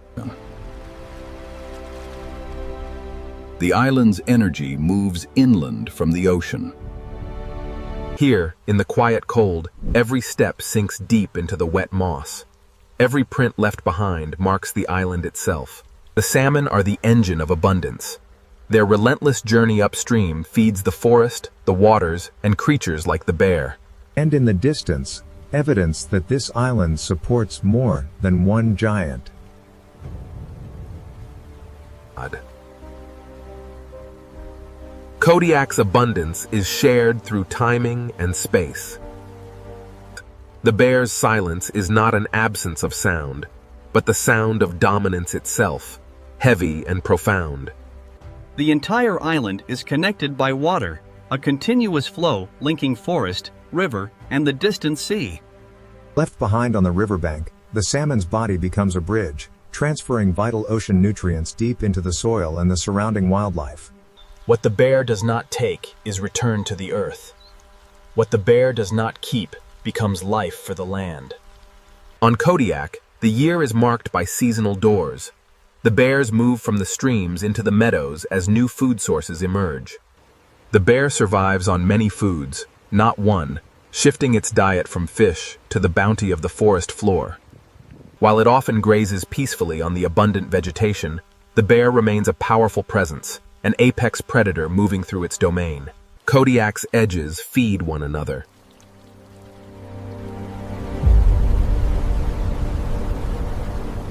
Speaker 20: The island's energy moves inland from the ocean.
Speaker 2: Here, in the quiet cold, every step sinks deep into the wet moss. Every print left behind marks the island itself. The salmon are the engine of abundance. Their relentless journey upstream feeds the forest, the waters, and creatures like the bear.
Speaker 8: And in the distance, evidence that this island supports more than one giant.
Speaker 2: Kodiak's abundance is shared through timing and space. The bear's silence is not an absence of sound, but the sound of dominance itself, heavy and profound.
Speaker 4: The entire island is connected by water, a continuous flow linking forest, river, and the distant sea.
Speaker 8: Left behind on the riverbank, the salmon's body becomes a bridge, transferring vital ocean nutrients deep into the soil and the surrounding wildlife.
Speaker 14: What the bear does not take is returned to the earth. What the bear does not keep becomes life for the land.
Speaker 2: On Kodiak, the year is marked by seasonal doors. The bears move from the streams into the meadows as new food sources emerge. The bear survives on many foods, not one, shifting its diet from fish to the bounty of the forest floor. While it often grazes peacefully on the abundant vegetation, the bear remains a powerful presence, an apex predator moving through its domain. Kodiak's edges feed one another.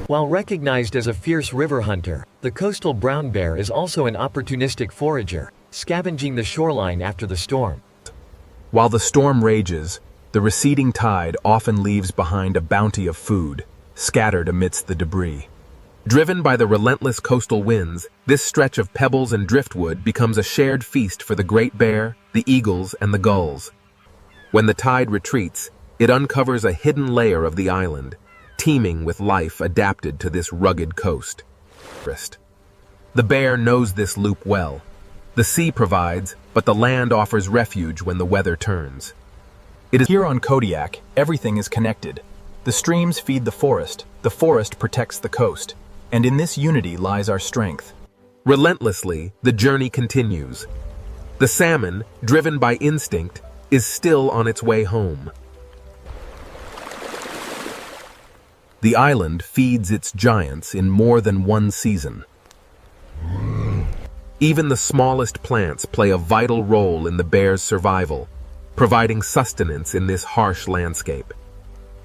Speaker 7: While recognized as a fierce river hunter, the coastal brown bear is also an opportunistic forager, scavenging the shoreline after the storm.
Speaker 2: While the storm rages, the receding tide often leaves behind a bounty of food, scattered amidst the debris. Driven by the relentless coastal winds, this stretch of pebbles and driftwood becomes a shared feast for the great bear, the eagles, and the gulls. When the tide retreats, it uncovers a hidden layer of the island, teeming with life adapted to this rugged coast. The bear knows this loop well. The sea provides, but the land offers refuge when the weather turns.
Speaker 14: It is here on Kodiak, everything is connected. The streams feed the forest protects the coast, and in this unity lies our strength.
Speaker 2: Relentlessly, the journey continues. The salmon, driven by instinct, is still on its way home. The island feeds its giants in more than one season. Even the smallest plants play a vital role in the bear's survival, providing sustenance in this harsh landscape.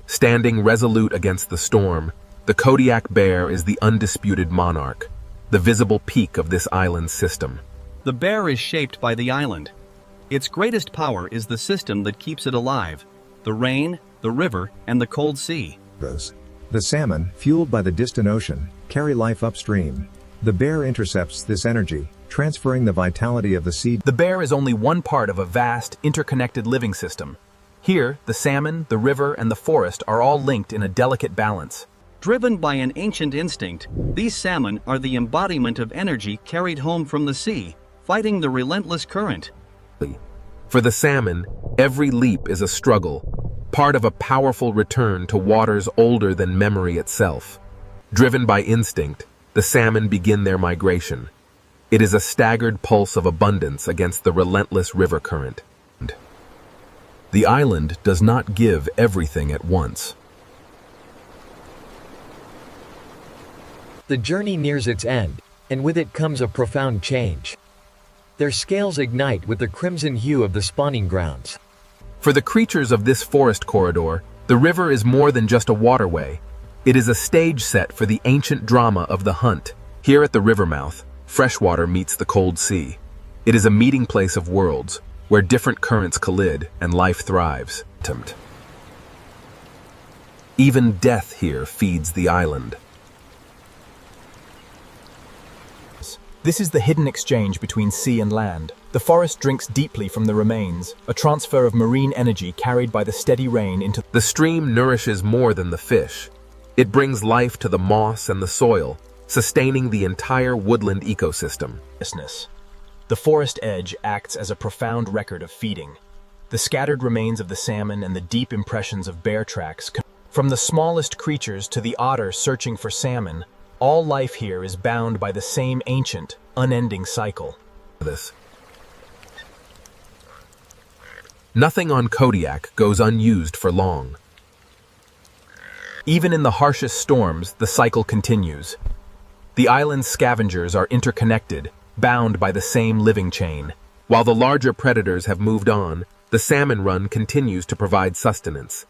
Speaker 2: Standing resolute against the storm, the Kodiak bear is the undisputed monarch, the visible peak of this island's system.
Speaker 4: The bear is shaped by the island. Its greatest power is the system that keeps it alive: the rain, the river, and the cold sea.
Speaker 8: The salmon, fueled by the distant ocean, carry life upstream. The bear intercepts this energy, transferring the vitality of the sea.
Speaker 14: The bear is only one part of a vast, interconnected living system. Here, the salmon, the river, and the forest are all linked in a delicate balance.
Speaker 4: Driven by an ancient instinct, these salmon are the embodiment of energy carried home from the sea, fighting the relentless current.
Speaker 2: For the salmon, every leap is a struggle, part of a powerful return to waters older than memory itself. Driven by instinct, the salmon begin their migration. It is a staggered pulse of abundance against the relentless river current. The island does not give everything at once.
Speaker 7: The journey nears its end, and with it comes a profound change. Their scales ignite with the crimson hue of the spawning grounds.
Speaker 2: For the creatures of this forest corridor, the river is more than just a waterway. It is a stage set for the ancient drama of the hunt,
Speaker 20: Here at the river mouth, freshwater meets the cold sea. It is a meeting place of worlds, where different currents collide and life thrives. Even death here feeds the island.
Speaker 1: This is the hidden exchange between sea and land. The forest drinks deeply from the remains, a transfer of marine energy carried by the steady rain into...
Speaker 20: The stream nourishes more than the fish. It brings life to the moss and the soil, sustaining the entire woodland ecosystem.
Speaker 1: The forest edge acts as a profound record of feeding. The scattered remains of the salmon and the deep impressions of bear tracks. From the smallest creatures to the otter searching for salmon, all life here is bound by the same ancient, unending cycle.
Speaker 20: Nothing on Kodiak goes unused for long.
Speaker 1: Even in the harshest storms, the cycle continues. The island's scavengers are interconnected, bound by the same living chain.
Speaker 20: While the larger predators have moved on, the salmon run continues to provide sustenance.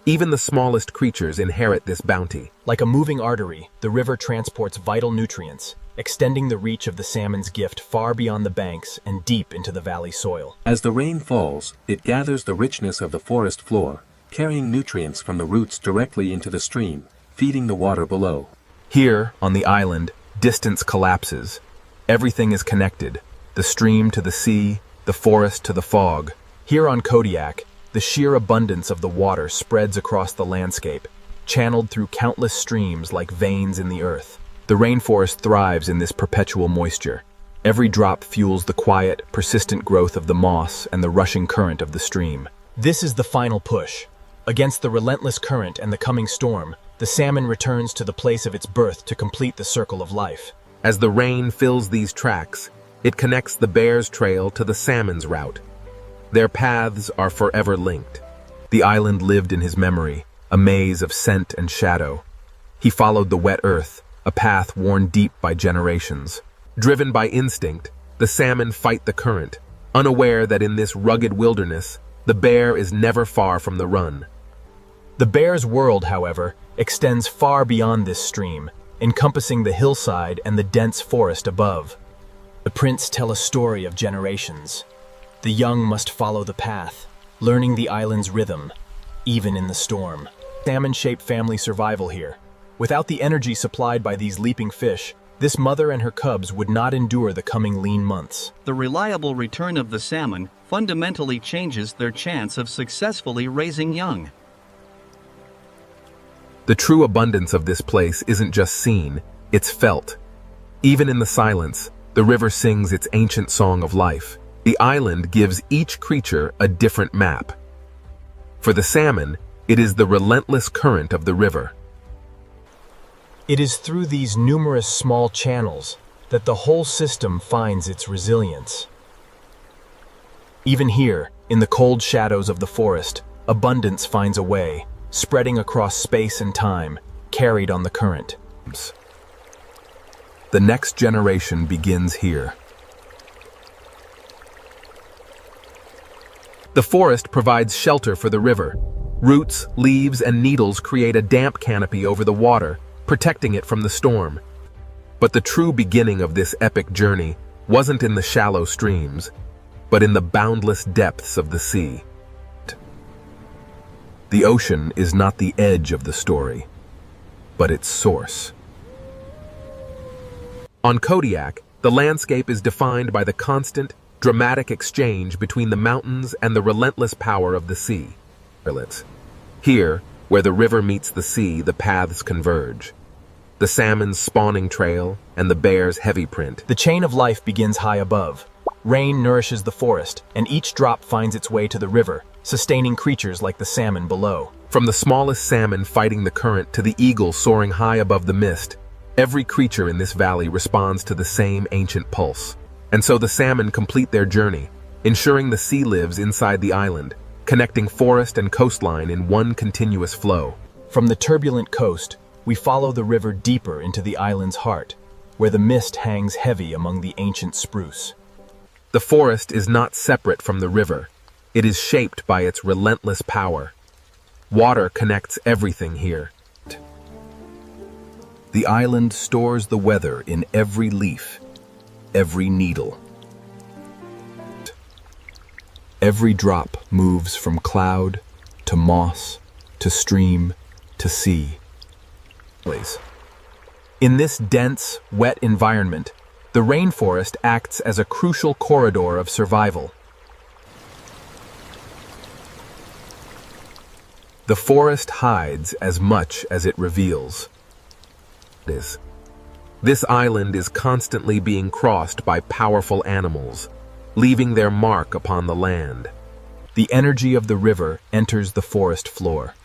Speaker 20: Even the smallest creatures inherit this bounty.
Speaker 1: Like a moving artery, the river transports vital nutrients, extending the reach of the salmon's gift far beyond the banks and deep into the valley soil.
Speaker 11: As the rain falls, it gathers the richness of the forest floor, carrying nutrients from the roots directly into the stream, feeding the water below.
Speaker 1: Here, on the island, distance collapses. Everything is connected, the stream to the sea, the forest to the fog. Here on Kodiak, the sheer abundance of the water spreads across the landscape, channeled through countless streams like veins in the earth. The rainforest thrives in this perpetual moisture. Every drop fuels the quiet, persistent growth of the moss and the rushing current of the stream. This is the final push. Against the relentless current and the coming storm, the salmon returns to the place of its birth to complete the circle of life.
Speaker 20: As the rain fills these tracks, it connects the bear's trail to the salmon's route. Their paths are forever linked.
Speaker 1: The island lived in his memory, a maze of scent and shadow. He followed the wet earth, a path worn deep by generations.
Speaker 20: Driven by instinct, the salmon fight the current, unaware that in this rugged wilderness, the bear is never far from the run.
Speaker 1: The bear's world, however, extends far beyond this stream, encompassing the hillside and the dense forest above. The prints tell a story of generations. The young must follow the path, learning the island's rhythm, even in the storm. Salmon shape family survival here. Without the energy supplied by these leaping fish, this mother and her cubs would not endure the coming lean months.
Speaker 4: The reliable return of the salmon fundamentally changes their chance of successfully raising young.
Speaker 20: The true abundance of this place isn't just seen, it's felt. Even in the silence, the river sings its ancient song of life. The island gives each creature a different map. For the salmon, it is the relentless current of the river.
Speaker 1: It is through these numerous small channels that the whole system finds its resilience. Even here, in the cold shadows of the forest, abundance finds a way, spreading across space and time, carried on the current.
Speaker 20: The next generation begins here. The forest provides shelter for the river. Roots, leaves, and needles create a damp canopy over the water, protecting it from the storm. But the true beginning of this epic journey wasn't in the shallow streams, but in the boundless depths of the sea. The ocean is not the edge of the story, but its source. On Kodiak, the landscape is defined by the constant, dramatic exchange between the mountains and the relentless power of the sea. Here, where the river meets the sea, the paths converge. The salmon's spawning trail and the bear's heavy print.
Speaker 1: The chain of life begins high above. Rain nourishes the forest, and each drop finds its way to the river, sustaining creatures like the salmon below.
Speaker 20: From the smallest salmon fighting the current to the eagle soaring high above the mist, every creature in this valley responds to the same ancient pulse. And so the salmon complete their journey, ensuring the sea lives inside the island, connecting forest and coastline in one continuous flow.
Speaker 1: From the turbulent coast, we follow the river deeper into the island's heart, where the mist hangs heavy among the ancient spruce.
Speaker 20: The forest is not separate from the river. It is shaped by its relentless power. Water connects everything here. The island stores the weather in every leaf, every needle. Every drop moves from cloud to moss to stream to sea. In this dense, wet environment, the rainforest acts as a crucial corridor of survival. The forest hides as much as it reveals. This island is constantly being crossed by powerful animals, leaving their mark upon the land. The energy of the river enters the forest floor.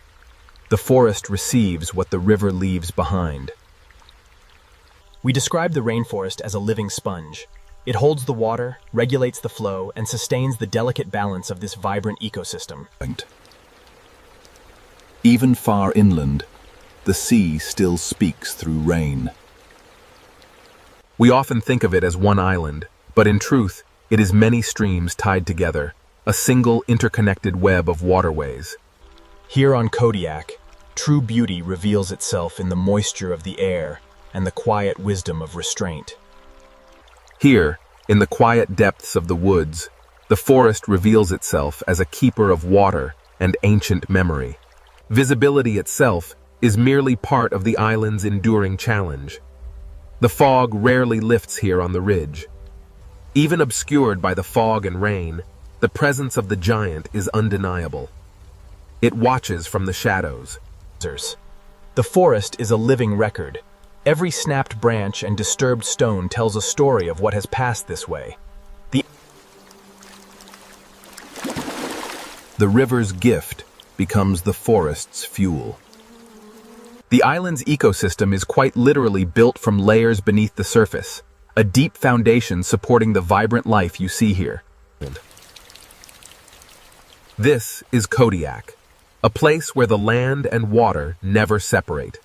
Speaker 20: The forest receives what the river leaves behind.
Speaker 14: We describe the rainforest as a living sponge. It holds the water, regulates the flow, and sustains the delicate balance of this vibrant ecosystem.
Speaker 20: Even far inland, the sea still speaks through rain.
Speaker 2: We often think of it as one island, but in truth, it is many streams tied together, a single interconnected web of waterways.
Speaker 14: Here on Kodiak, true beauty reveals itself in the moisture of the air and the quiet wisdom of restraint.
Speaker 2: Here, in the quiet depths of the woods, the forest reveals itself as a keeper of water and ancient memory. Visibility itself is merely part of the island's enduring challenge. The fog rarely lifts here on the ridge. Even obscured by the fog and rain, the presence of the giant is undeniable. It watches from the shadows.
Speaker 14: The forest is a living record. Every snapped branch and disturbed stone tells a story of what has passed this way.
Speaker 20: The river's gift becomes the forest's fuel.
Speaker 2: The island's ecosystem is quite literally built from layers beneath the surface, a deep foundation supporting the vibrant life you see here. This is Kodiak, a place where the land and water never separate.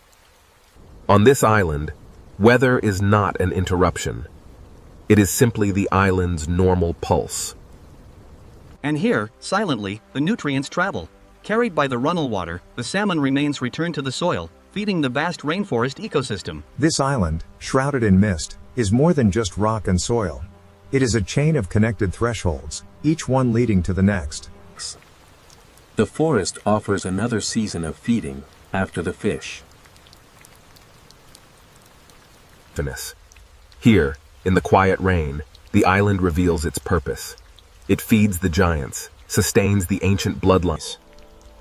Speaker 2: On this island, weather is not an interruption. It is simply the island's normal pulse.
Speaker 4: And here, silently, the nutrients travel. Carried by the runnel water, the salmon remains returned to the soil, feeding the vast rainforest ecosystem.
Speaker 8: This island, shrouded in mist, is more than just rock and soil. It is a chain of connected thresholds, each one leading to the next.
Speaker 11: The forest offers another season of feeding after the fish.
Speaker 2: Here, in the quiet rain, the island reveals its purpose. It feeds the giants, sustains the ancient bloodlines.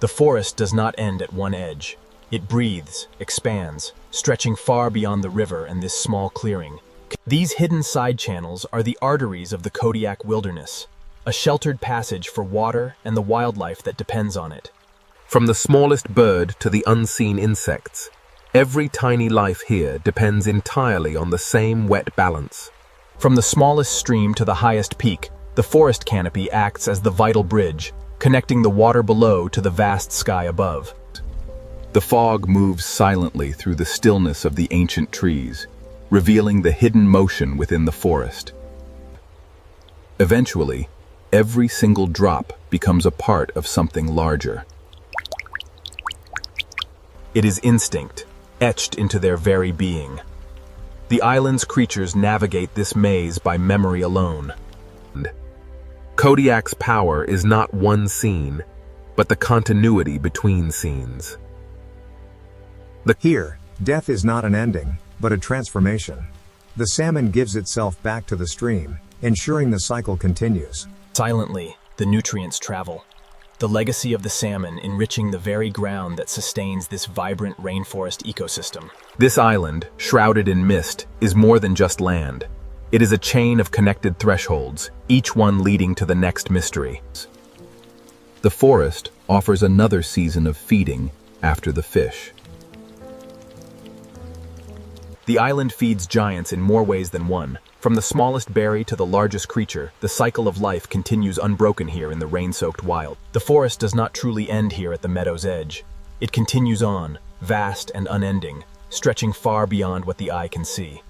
Speaker 14: The forest does not end at one edge. It breathes, expands, stretching far beyond the river and this small clearing. These hidden side channels are the arteries of the Kodiak wilderness, a sheltered passage for water and the wildlife that depends on it.
Speaker 2: From the smallest bird to the unseen insects, every tiny life here depends entirely on the same wet balance.
Speaker 14: From the smallest stream to the highest peak, the forest canopy acts as the vital bridge, connecting the water below to the vast sky above.
Speaker 20: The fog moves silently through the stillness of the ancient trees, revealing the hidden motion within the forest. Eventually, every single drop becomes a part of something larger.
Speaker 14: It is instinct, etched into their very being. The island's creatures navigate this maze by memory alone.
Speaker 2: Kodiak's power is not one scene, but the continuity between scenes.
Speaker 8: Here, death is not an ending, but a transformation. The salmon gives itself back to the stream, ensuring the cycle continues.
Speaker 14: Silently, the nutrients travel. The legacy of the salmon enriching the very ground that sustains this vibrant rainforest ecosystem.
Speaker 2: This island, shrouded in mist, is more than just land. It is a chain of connected thresholds, each one leading to the next mystery.
Speaker 20: The forest offers another season of feeding after the fish.
Speaker 14: The island feeds giants in more ways than one. From the smallest berry to the largest creature, the cycle of life continues unbroken here in the rain-soaked wild. The forest does not truly end here at the meadow's edge. It continues on, vast and unending, stretching far beyond what the eye can see.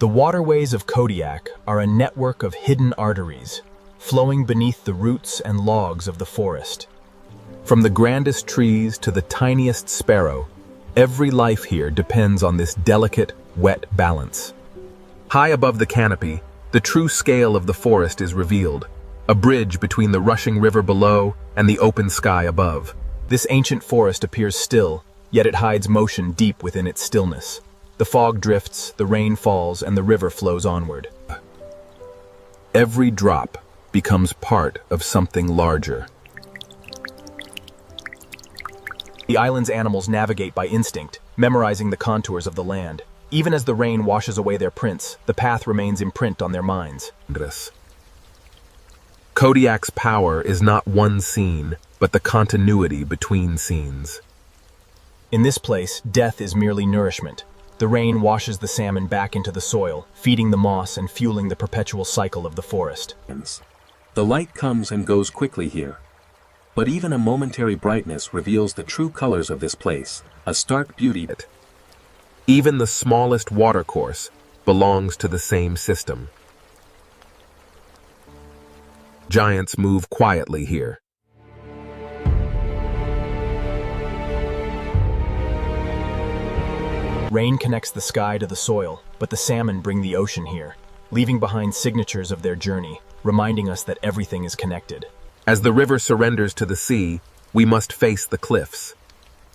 Speaker 14: The waterways of Kodiak are a network of hidden arteries, flowing beneath the roots and logs of the forest.
Speaker 2: From the grandest trees to the tiniest sparrow,
Speaker 14: Every life here depends on this delicate, wet balance. High above the canopy, the true scale of the forest is revealed, a bridge between the rushing river below and the open sky above. This ancient forest appears still, yet it hides motion deep within its stillness. The fog drifts, the rain falls, and the river flows onward. Every drop becomes part of something larger. The island's animals navigate by instinct, memorizing the contours of the land. Even as the rain washes away their prints, the path remains imprint on their minds. Kodiak's power is not one scene, but the continuity between scenes. In this place, death is merely nourishment. The rain washes the salmon back into the soil, feeding the moss and fueling the perpetual cycle of the forest.
Speaker 11: The light comes and goes quickly here. But even a momentary brightness reveals the true colors of this place, a stark beauty.
Speaker 20: Even the smallest watercourse belongs to the same system. Giants move quietly here.
Speaker 14: Rain connects the sky to the soil, but the salmon bring the ocean here, leaving behind signatures of their journey, reminding us that everything is connected.
Speaker 20: As the river surrenders to the sea, we must face the cliffs.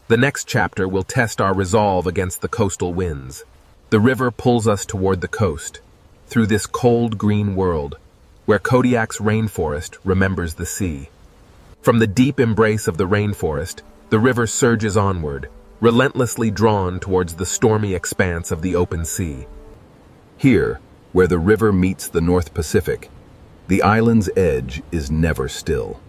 Speaker 20: The next chapter will test our resolve against the coastal winds. The river pulls us toward the coast, through this cold green world, where Kodiak's rainforest remembers the sea. From the deep embrace of the rainforest, the river surges onward, relentlessly drawn towards the stormy expanse of the open sea. Here, where the river meets the North Pacific, the island's edge is never still.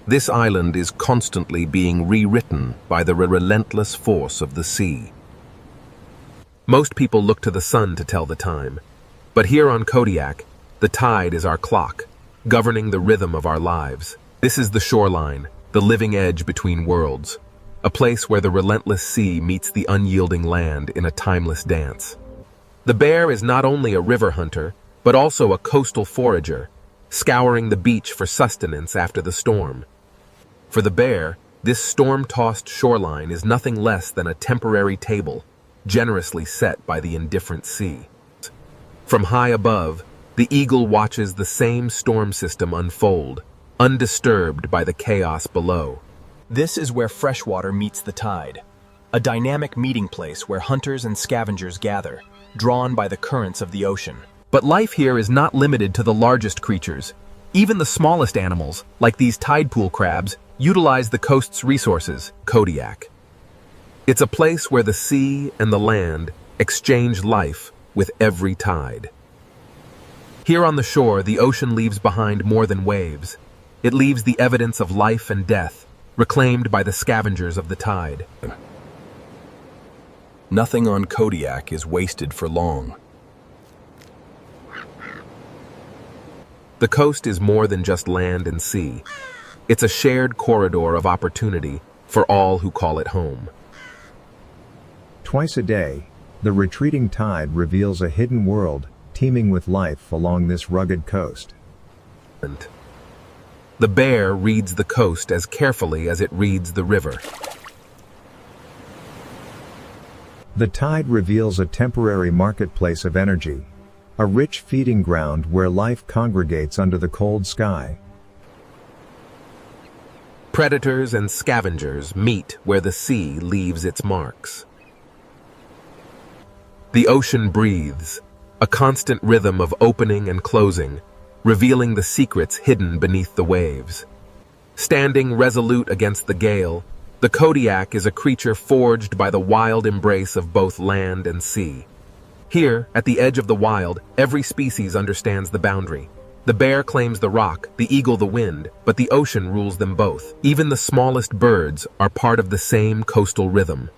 Speaker 20: This island is constantly being rewritten by the relentless force of the sea. Most people look to the sun to tell the time, but here on Kodiak, the tide is our clock, governing the rhythm of our lives. This is the shoreline, the living edge between worlds, a place where the relentless sea meets the unyielding land in a timeless dance. The bear is not only a river hunter, but also a coastal forager, scouring the beach for sustenance after the storm. For the bear, this storm-tossed shoreline is nothing less than a temporary table, generously set by the indifferent sea. From high above, the eagle watches the same storm system unfold, undisturbed by the chaos below.
Speaker 14: This is where freshwater meets the tide, a dynamic meeting place where hunters and scavengers gather, drawn by the currents of the ocean.
Speaker 20: But life here is not limited to the largest creatures. Even the smallest animals, like these tide pool crabs, utilize the coast's resources, Kodiak. It's a place where the sea and the land exchange life with every tide. Here on the shore, the ocean leaves behind more than waves. It leaves the evidence of life and death, reclaimed by the scavengers of the tide.
Speaker 14: Nothing on Kodiak is wasted for long.
Speaker 20: The coast is more than just land and sea. It's a shared corridor of opportunity for all who call it home.
Speaker 8: Twice a day, the retreating tide reveals a hidden world teeming with life along this rugged coast.
Speaker 20: The bear reads the coast as carefully as it reads the river.
Speaker 8: The tide reveals a temporary marketplace of energy, a rich feeding ground where life congregates under the cold sky.
Speaker 20: Predators and scavengers meet where the sea leaves its marks. The ocean breathes, a constant rhythm of opening and closing, revealing the secrets hidden beneath the waves. Standing resolute against the gale, the Kodiak is a creature forged by the wild embrace of both land and sea. Here, at the edge of the wild, every species understands the boundary. The bear claims the rock, the eagle the wind, but the ocean rules them both. Even the smallest birds are part of the same coastal rhythm.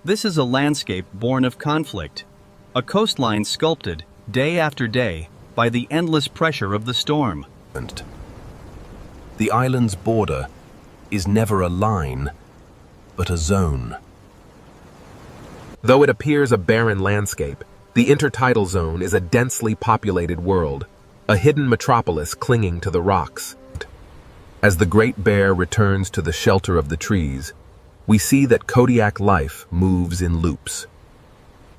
Speaker 4: This is a landscape born of conflict, a coastline sculpted, day after day, by the endless pressure of the storm.
Speaker 1: The island's border is never a line, but a zone.
Speaker 20: Though it appears a barren landscape, the intertidal zone is a densely populated world, a hidden metropolis clinging to the rocks. As the Great Bear returns to the shelter of the trees, we see that Kodiak life moves in loops.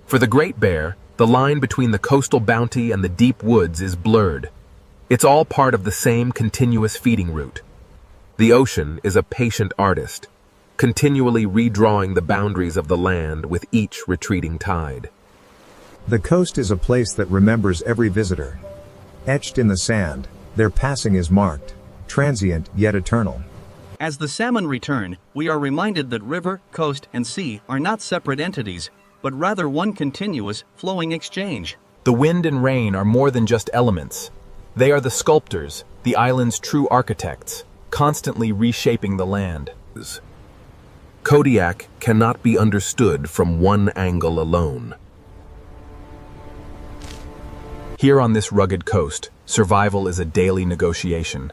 Speaker 20: For the Great Bear, the line between the coastal bounty and the deep woods is blurred. It's all part of the same continuous feeding route. The ocean is a patient artist, continually redrawing the boundaries of the land with each retreating tide.
Speaker 8: The coast is a place that remembers every visitor. Etched in the sand, their passing is marked, transient yet eternal.
Speaker 4: As the salmon return, we are reminded that river, coast, and sea are not separate entities, but rather one continuous, flowing exchange.
Speaker 14: The wind and rain are more than just elements. They are the sculptors, the island's true architects, constantly reshaping the land.
Speaker 20: Kodiak cannot be understood from one angle alone.
Speaker 14: Here on this rugged coast, survival is a daily negotiation.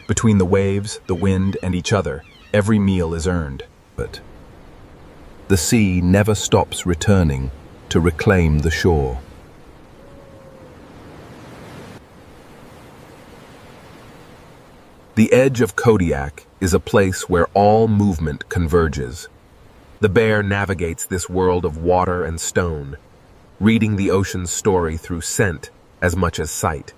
Speaker 14: Between the waves, the wind, and each other, every meal is earned.
Speaker 20: But the sea never stops returning to reclaim the shore. The edge of Kodiak is a place where all movement converges. The bear navigates this world of water and stone, reading the ocean's story through scent as much as sight.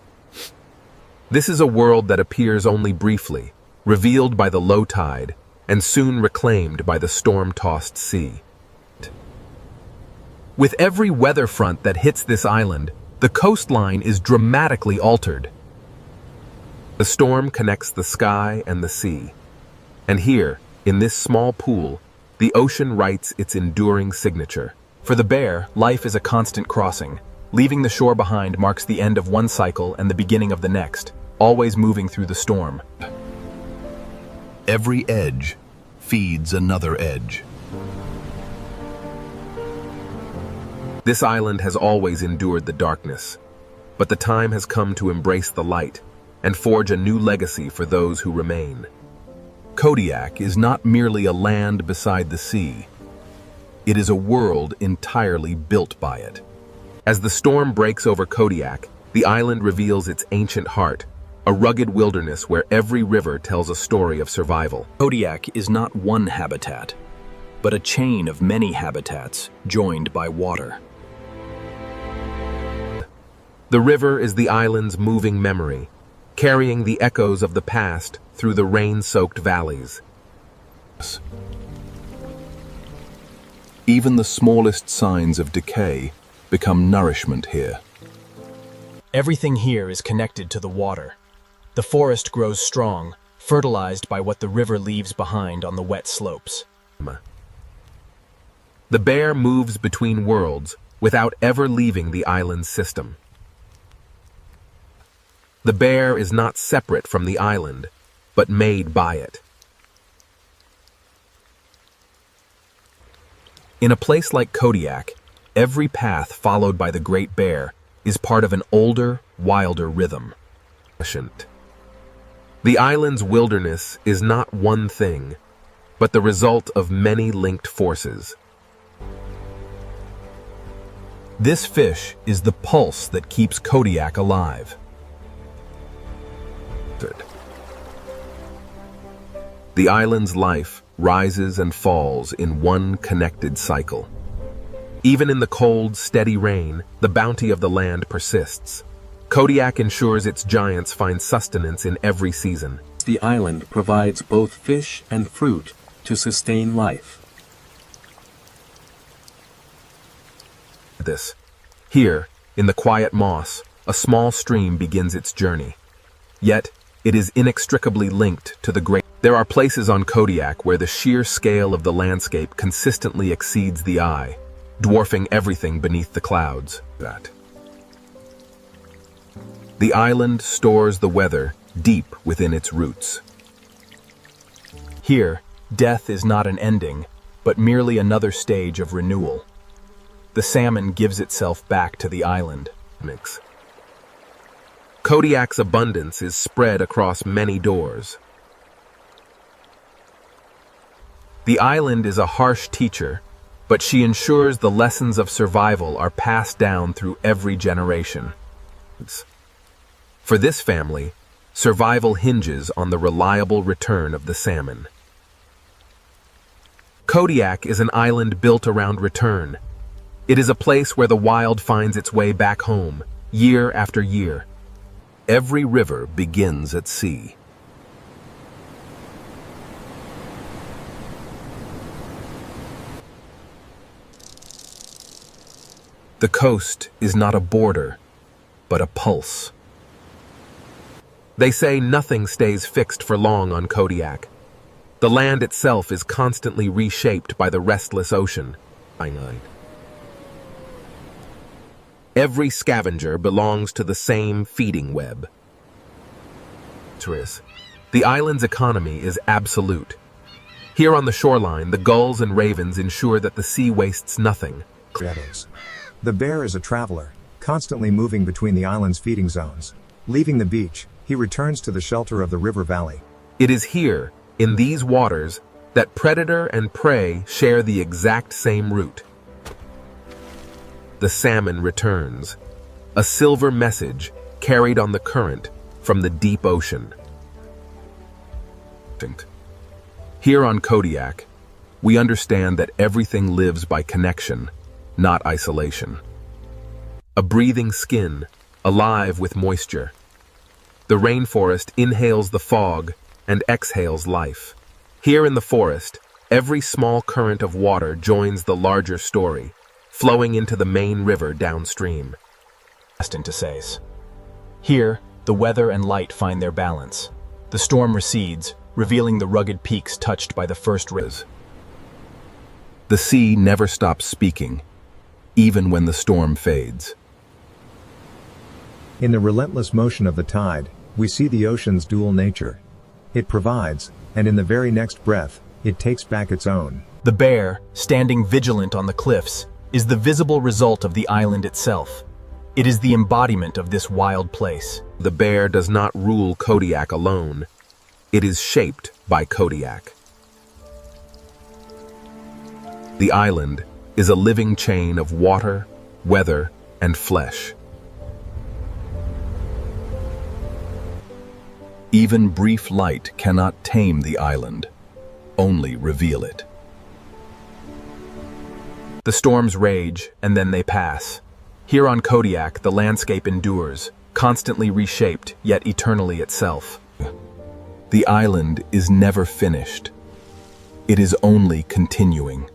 Speaker 20: This is a world that appears only briefly, revealed by the low tide, and soon reclaimed by the storm-tossed sea.
Speaker 14: With every weather front that hits this island, the coastline is dramatically altered.
Speaker 20: The storm connects the sky and the sea. And here, in this small pool, the ocean writes its enduring signature.
Speaker 14: For the bear, life is a constant crossing. Leaving the shore behind marks the end of one cycle and the beginning of the next, always moving through the storm.
Speaker 20: Every edge feeds another edge. This island has always endured the darkness, but the time has come to embrace the light and forge a new legacy for those who remain. Kodiak is not merely a land beside the sea. It is a world entirely built by it. As the storm breaks over Kodiak, the island reveals its ancient heart, a rugged wilderness where every river tells a story of survival.
Speaker 14: Kodiak is not one habitat, but a chain of many habitats joined by water.
Speaker 20: The river is the island's moving memory, carrying the echoes of the past through the rain-soaked valleys. Even the smallest signs of decay become nourishment here.
Speaker 14: Everything here is connected to the water. The forest grows strong, fertilized by what the river leaves behind on the wet slopes.
Speaker 20: The bear moves between worlds without ever leaving the island's system. The bear is not separate from the island, but made by it.
Speaker 14: In a place like Kodiak, every path followed by the Great Bear is part of an older, wilder rhythm.
Speaker 20: The island's wilderness is not one thing, but the result of many linked forces.
Speaker 14: This fish is the pulse that keeps Kodiak alive.
Speaker 20: The island's life rises and falls in one connected cycle. Even in the cold, steady rain, the bounty of the land persists. Kodiak ensures its giants find sustenance in every season.
Speaker 11: The island provides both fish and fruit to sustain life.
Speaker 20: Here, in the quiet moss, a small stream begins its journey. Yet, it is inextricably linked to the great. There are places on Kodiak where the sheer scale of the landscape consistently exceeds the eye, dwarfing everything beneath the clouds. The island stores the weather deep within its roots.
Speaker 14: Here, death is not an ending, but merely another stage of renewal. The salmon gives itself back to the island.
Speaker 20: Kodiak's abundance is spread across many doors. The island is a harsh teacher, but she ensures the lessons of survival are passed down through every generation. For this family, survival hinges on the reliable return of the salmon. Kodiak is an island built around return. It is a place where the wild finds its way back home, year after year. Every river begins at sea. The coast is not a border, but a pulse. They say nothing stays fixed for long on Kodiak. The land itself is constantly reshaped by the restless ocean. Every scavenger belongs to the same feeding web. The island's economy is absolute. Here on the shoreline, the gulls and ravens ensure that the sea wastes nothing.
Speaker 8: The bear is a traveler, constantly moving between the island's feeding zones. Leaving the beach, he returns to the shelter of the river valley.
Speaker 20: It is here, in these waters, that predator and prey share the exact same route. The salmon returns, a silver message carried on the current from the deep ocean. Here on Kodiak, we understand that everything lives by connection, not isolation. A breathing skin, alive with moisture. The rainforest inhales the fog and exhales life. Here in the forest, every small current of water joins the larger story, flowing into the main river downstream.
Speaker 14: Here, the weather and light find their balance. The storm recedes, revealing the rugged peaks touched by the first rays.
Speaker 20: The sea never stops speaking, even when the storm fades.
Speaker 8: In the relentless motion of the tide, we see the ocean's dual nature. It provides, and in the very next breath, it takes back its own.
Speaker 14: The bear, standing vigilant on the cliffs, is the visible result of the island itself. It is the embodiment of this wild place.
Speaker 20: The bear does not rule Kodiak alone. It is shaped by Kodiak. The island is a living chain of water, weather, and flesh.
Speaker 1: Even brief light cannot tame the island, only reveal it.
Speaker 14: The storms rage, and then they pass. Here on Kodiak, the landscape endures, constantly reshaped, yet eternally itself.
Speaker 1: The island is never finished. It is only continuing.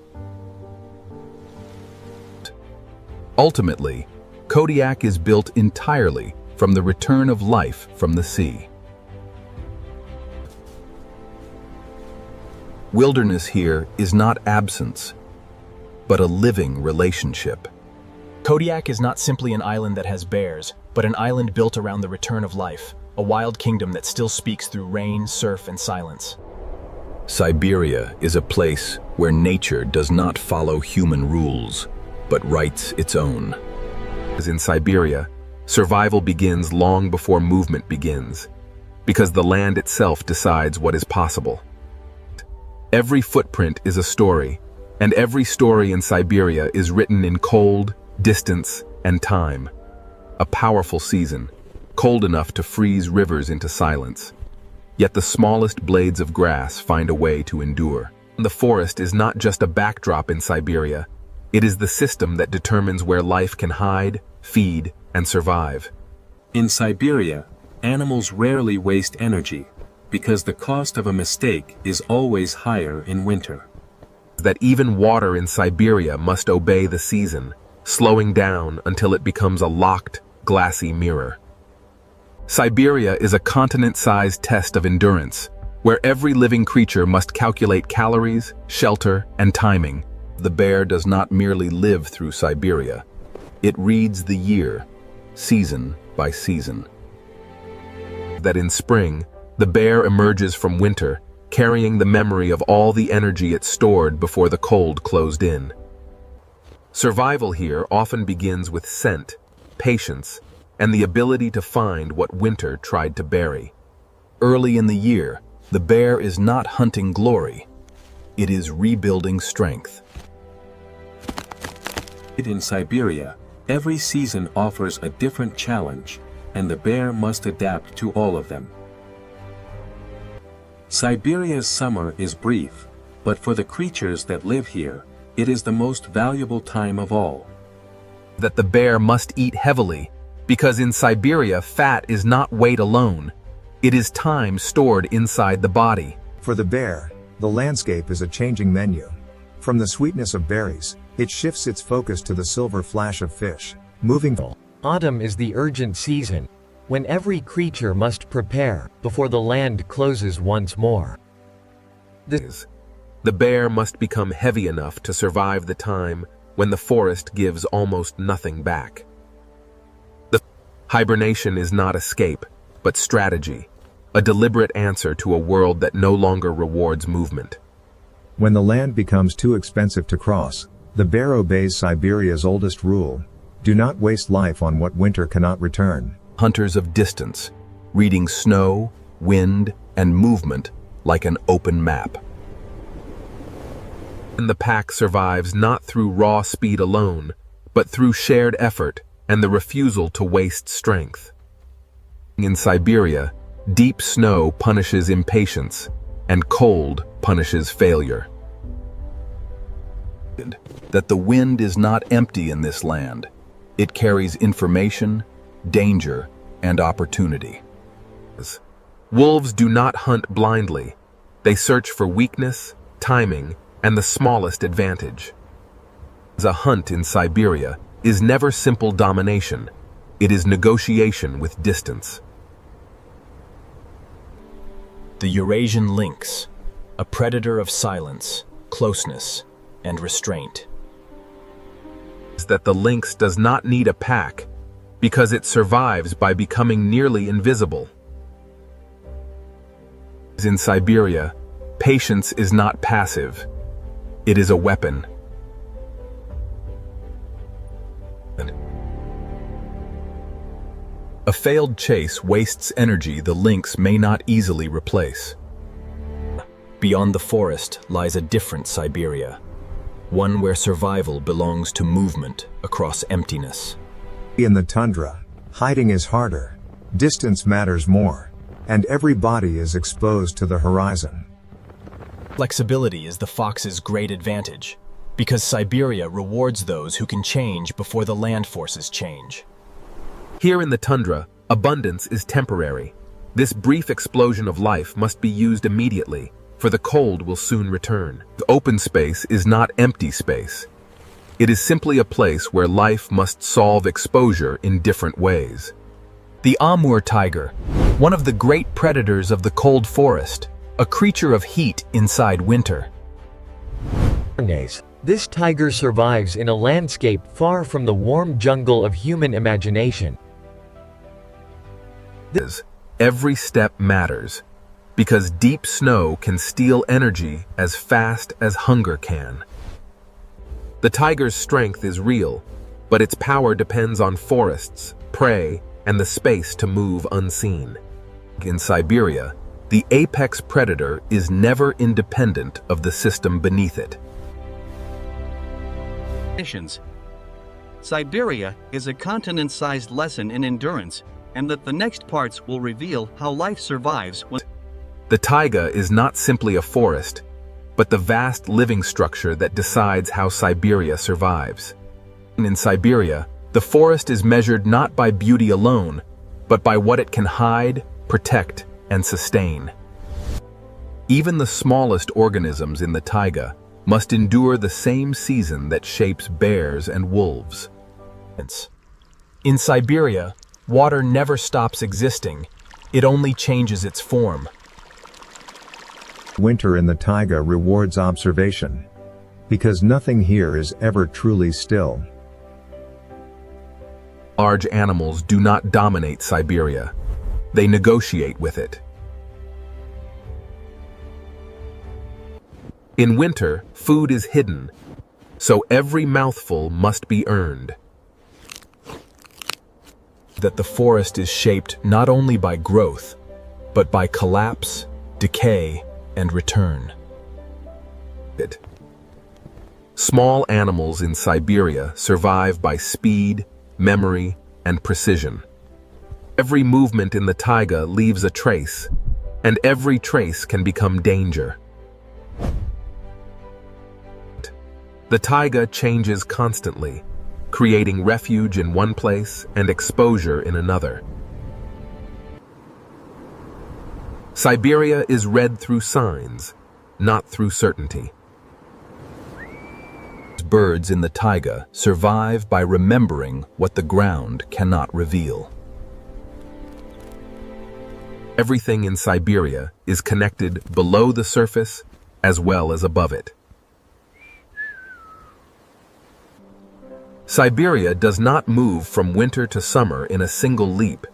Speaker 1: Ultimately, Kodiak is built entirely from the return of life from the sea. Wilderness here is not absence, but a living relationship.
Speaker 14: Kodiak is not simply an island that has bears, but an island built around the return of life, a wild kingdom that still speaks through rain, surf, and silence.
Speaker 1: Siberia is a place where nature does not follow human rules, but writes its own.
Speaker 20: As in Siberia, survival begins long before movement begins, because the land itself decides what is possible. Every footprint is a story, and every story in Siberia is written in cold, distance, and time. A powerful season, cold enough to freeze rivers into silence. Yet the smallest blades of grass find a way to endure. The forest is not just a backdrop in Siberia. It is the system that determines where life can hide, feed, and survive.
Speaker 11: In Siberia, animals rarely waste energy because the cost of a mistake is always higher in winter.
Speaker 20: That even water in Siberia must obey the season, slowing down until it becomes a locked, glassy mirror. Siberia is a continent-sized test of endurance, where every living creature must calculate calories, shelter, and timing.
Speaker 1: The bear does not merely live through Siberia. It reads the year, season by season.
Speaker 20: That in spring, the bear emerges from winter, carrying the memory of all the energy it stored before the cold closed in. Survival here often begins with scent, patience, and the ability to find what winter tried to bury.
Speaker 1: Early in the year, the bear is not hunting glory. It is rebuilding strength.
Speaker 11: In Siberia, every season offers a different challenge, and the bear must adapt to all of them. Siberia's summer is brief, but for the creatures that live here, it is the most valuable time of all.
Speaker 1: That the bear must eat heavily, because in Siberia fat is not weight alone. It is time stored inside the body.
Speaker 8: For the bear, the landscape is a changing menu. From the sweetness of berries, it shifts its focus to the silver flash of fish, moving.
Speaker 7: Autumn is the urgent season, when every creature must prepare before the land closes once more.
Speaker 1: The bear must become heavy enough to survive the time when the forest gives almost nothing back. The hibernation is not escape, but strategy, a deliberate answer to a world that no longer rewards movement.
Speaker 8: When the land becomes too expensive to cross, the bear obeys Siberia's oldest rule: do not waste life on what winter cannot return.
Speaker 1: Hunters of distance, reading snow, wind, and movement like an open map. And the pack survives not through raw speed alone, but through shared effort and the refusal to waste strength. In Siberia, deep snow punishes impatience, and cold punishes failure. That the wind is not empty in this land. It carries information, danger, and opportunity. Wolves do not hunt blindly. They search for weakness, timing, and the smallest advantage. A hunt in Siberia is never simple domination. It is negotiation with distance.
Speaker 14: The Eurasian lynx, a predator of silence, closeness, and restraint.
Speaker 1: That the lynx does not need a pack because it survives by becoming nearly invisible. In Siberia, patience is not passive. It is a weapon. A failed chase wastes energy the lynx may not easily replace.
Speaker 14: Beyond the forest lies a different Siberia, one where survival belongs to movement across emptiness.
Speaker 8: In the tundra, hiding is harder, distance matters more, and every body is exposed to the horizon.
Speaker 14: Flexibility is the fox's great advantage, because Siberia rewards those who can change before the land forces change.
Speaker 1: Here in the tundra, abundance is temporary. This brief explosion of life must be used immediately, for the cold will soon return. The open space is not empty space. It is simply a place where life must solve exposure in different ways.
Speaker 14: The Amur tiger, one of the great predators of the cold forest, a creature of heat inside winter.
Speaker 7: This tiger survives in a landscape far from the warm jungle of human imagination.
Speaker 1: Every step matters, because deep snow can steal energy as fast as hunger can. The tiger's strength is real, but its power depends on forests, prey, and the space to move unseen. In Siberia, the apex predator is never independent of the system beneath it.
Speaker 4: Siberia is a continent-sized lesson in endurance, and that the next parts will reveal how life survives when...
Speaker 1: The taiga is not simply a forest, but the vast living structure that decides how Siberia survives. In Siberia, the forest is measured not by beauty alone, but by what it can hide, protect, and sustain. Even the smallest organisms in the taiga must endure the same season that shapes bears and wolves.
Speaker 14: In Siberia, water never stops existing. It only changes its form.
Speaker 8: Winter in the taiga rewards observation, because nothing here is ever truly still.
Speaker 1: Large animals do not dominate Siberia. They negotiate with it. In winter, food is hidden, so every mouthful must be earned.
Speaker 14: That the forest is shaped not only by growth, but by collapse, decay, and return.
Speaker 1: Small animals in Siberia survive by speed, memory, and precision.
Speaker 20: Every movement in the taiga leaves a trace, and every trace can become danger. The taiga changes constantly, creating refuge in one place and exposure in another. Siberia is read through signs, not through certainty. Birds in the taiga survive by remembering what the ground cannot reveal. Everything in Siberia is connected below the surface as well as above it. Siberia does not move from winter to summer in a single leap.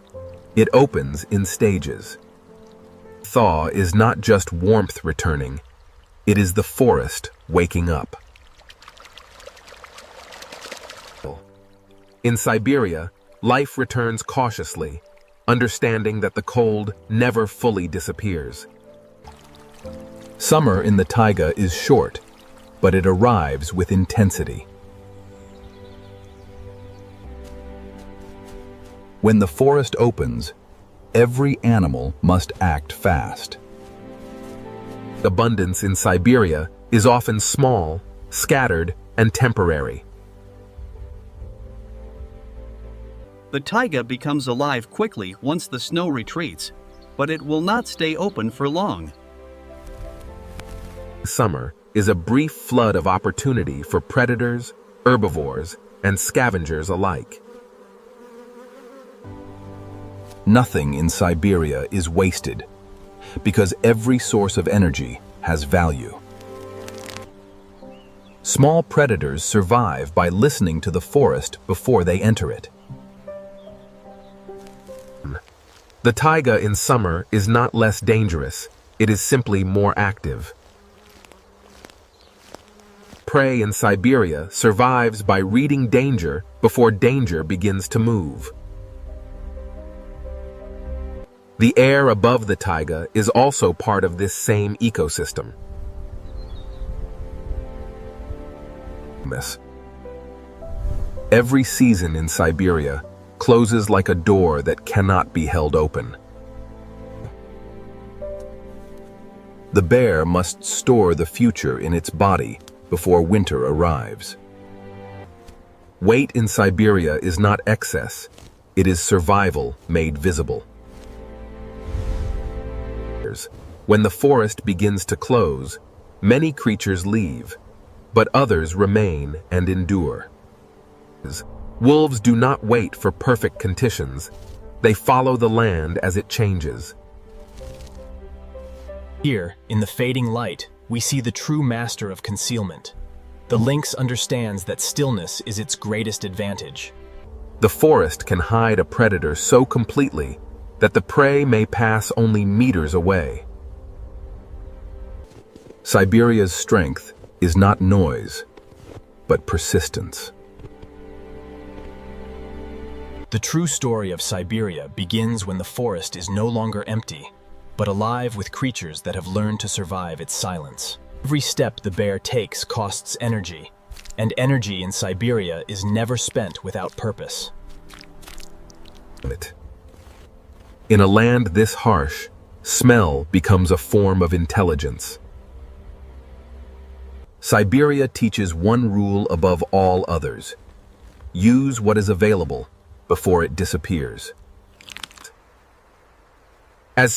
Speaker 20: It opens in stages. Thaw is not just warmth returning, it is the forest waking up. In Siberia, life returns cautiously, understanding that the cold never fully disappears. Summer in the taiga is short, but it arrives with intensity. When the forest opens, every animal must act fast. Abundance in Siberia is often small, scattered, and temporary.
Speaker 4: The taiga becomes alive quickly once the snow retreats, but it will not stay open for long.
Speaker 20: Summer is a brief flood of opportunity for predators, herbivores, and scavengers alike. Nothing in Siberia is wasted, because every source of energy has value. Small predators survive by listening to the forest before they enter it. The taiga in summer is not less dangerous, it is simply more active. Prey in Siberia survives by reading danger before danger begins to move. The air above the taiga is also part of this same ecosystem. Every season in Siberia closes like a door that cannot be held open. The bear must store the future in its body before winter arrives. Weight in Siberia is not excess, it is survival made visible. When the forest begins to close, many creatures leave, but others remain and endure. Wolves do not wait for perfect conditions. They follow the land as it changes.
Speaker 14: Here, in the fading light, we see the true master of concealment. The lynx understands that stillness is its greatest advantage.
Speaker 20: The forest can hide a predator so completely that the prey may pass only meters away. Siberia's strength is not noise, but persistence.
Speaker 14: The true story of Siberia begins when the forest is no longer empty, but alive with creatures that have learned to survive its silence. Every step the bear takes costs energy, and energy in Siberia is never spent without purpose.
Speaker 20: In a land this harsh, smell becomes a form of intelligence. Siberia teaches one rule above all others: use what is available before it disappears. As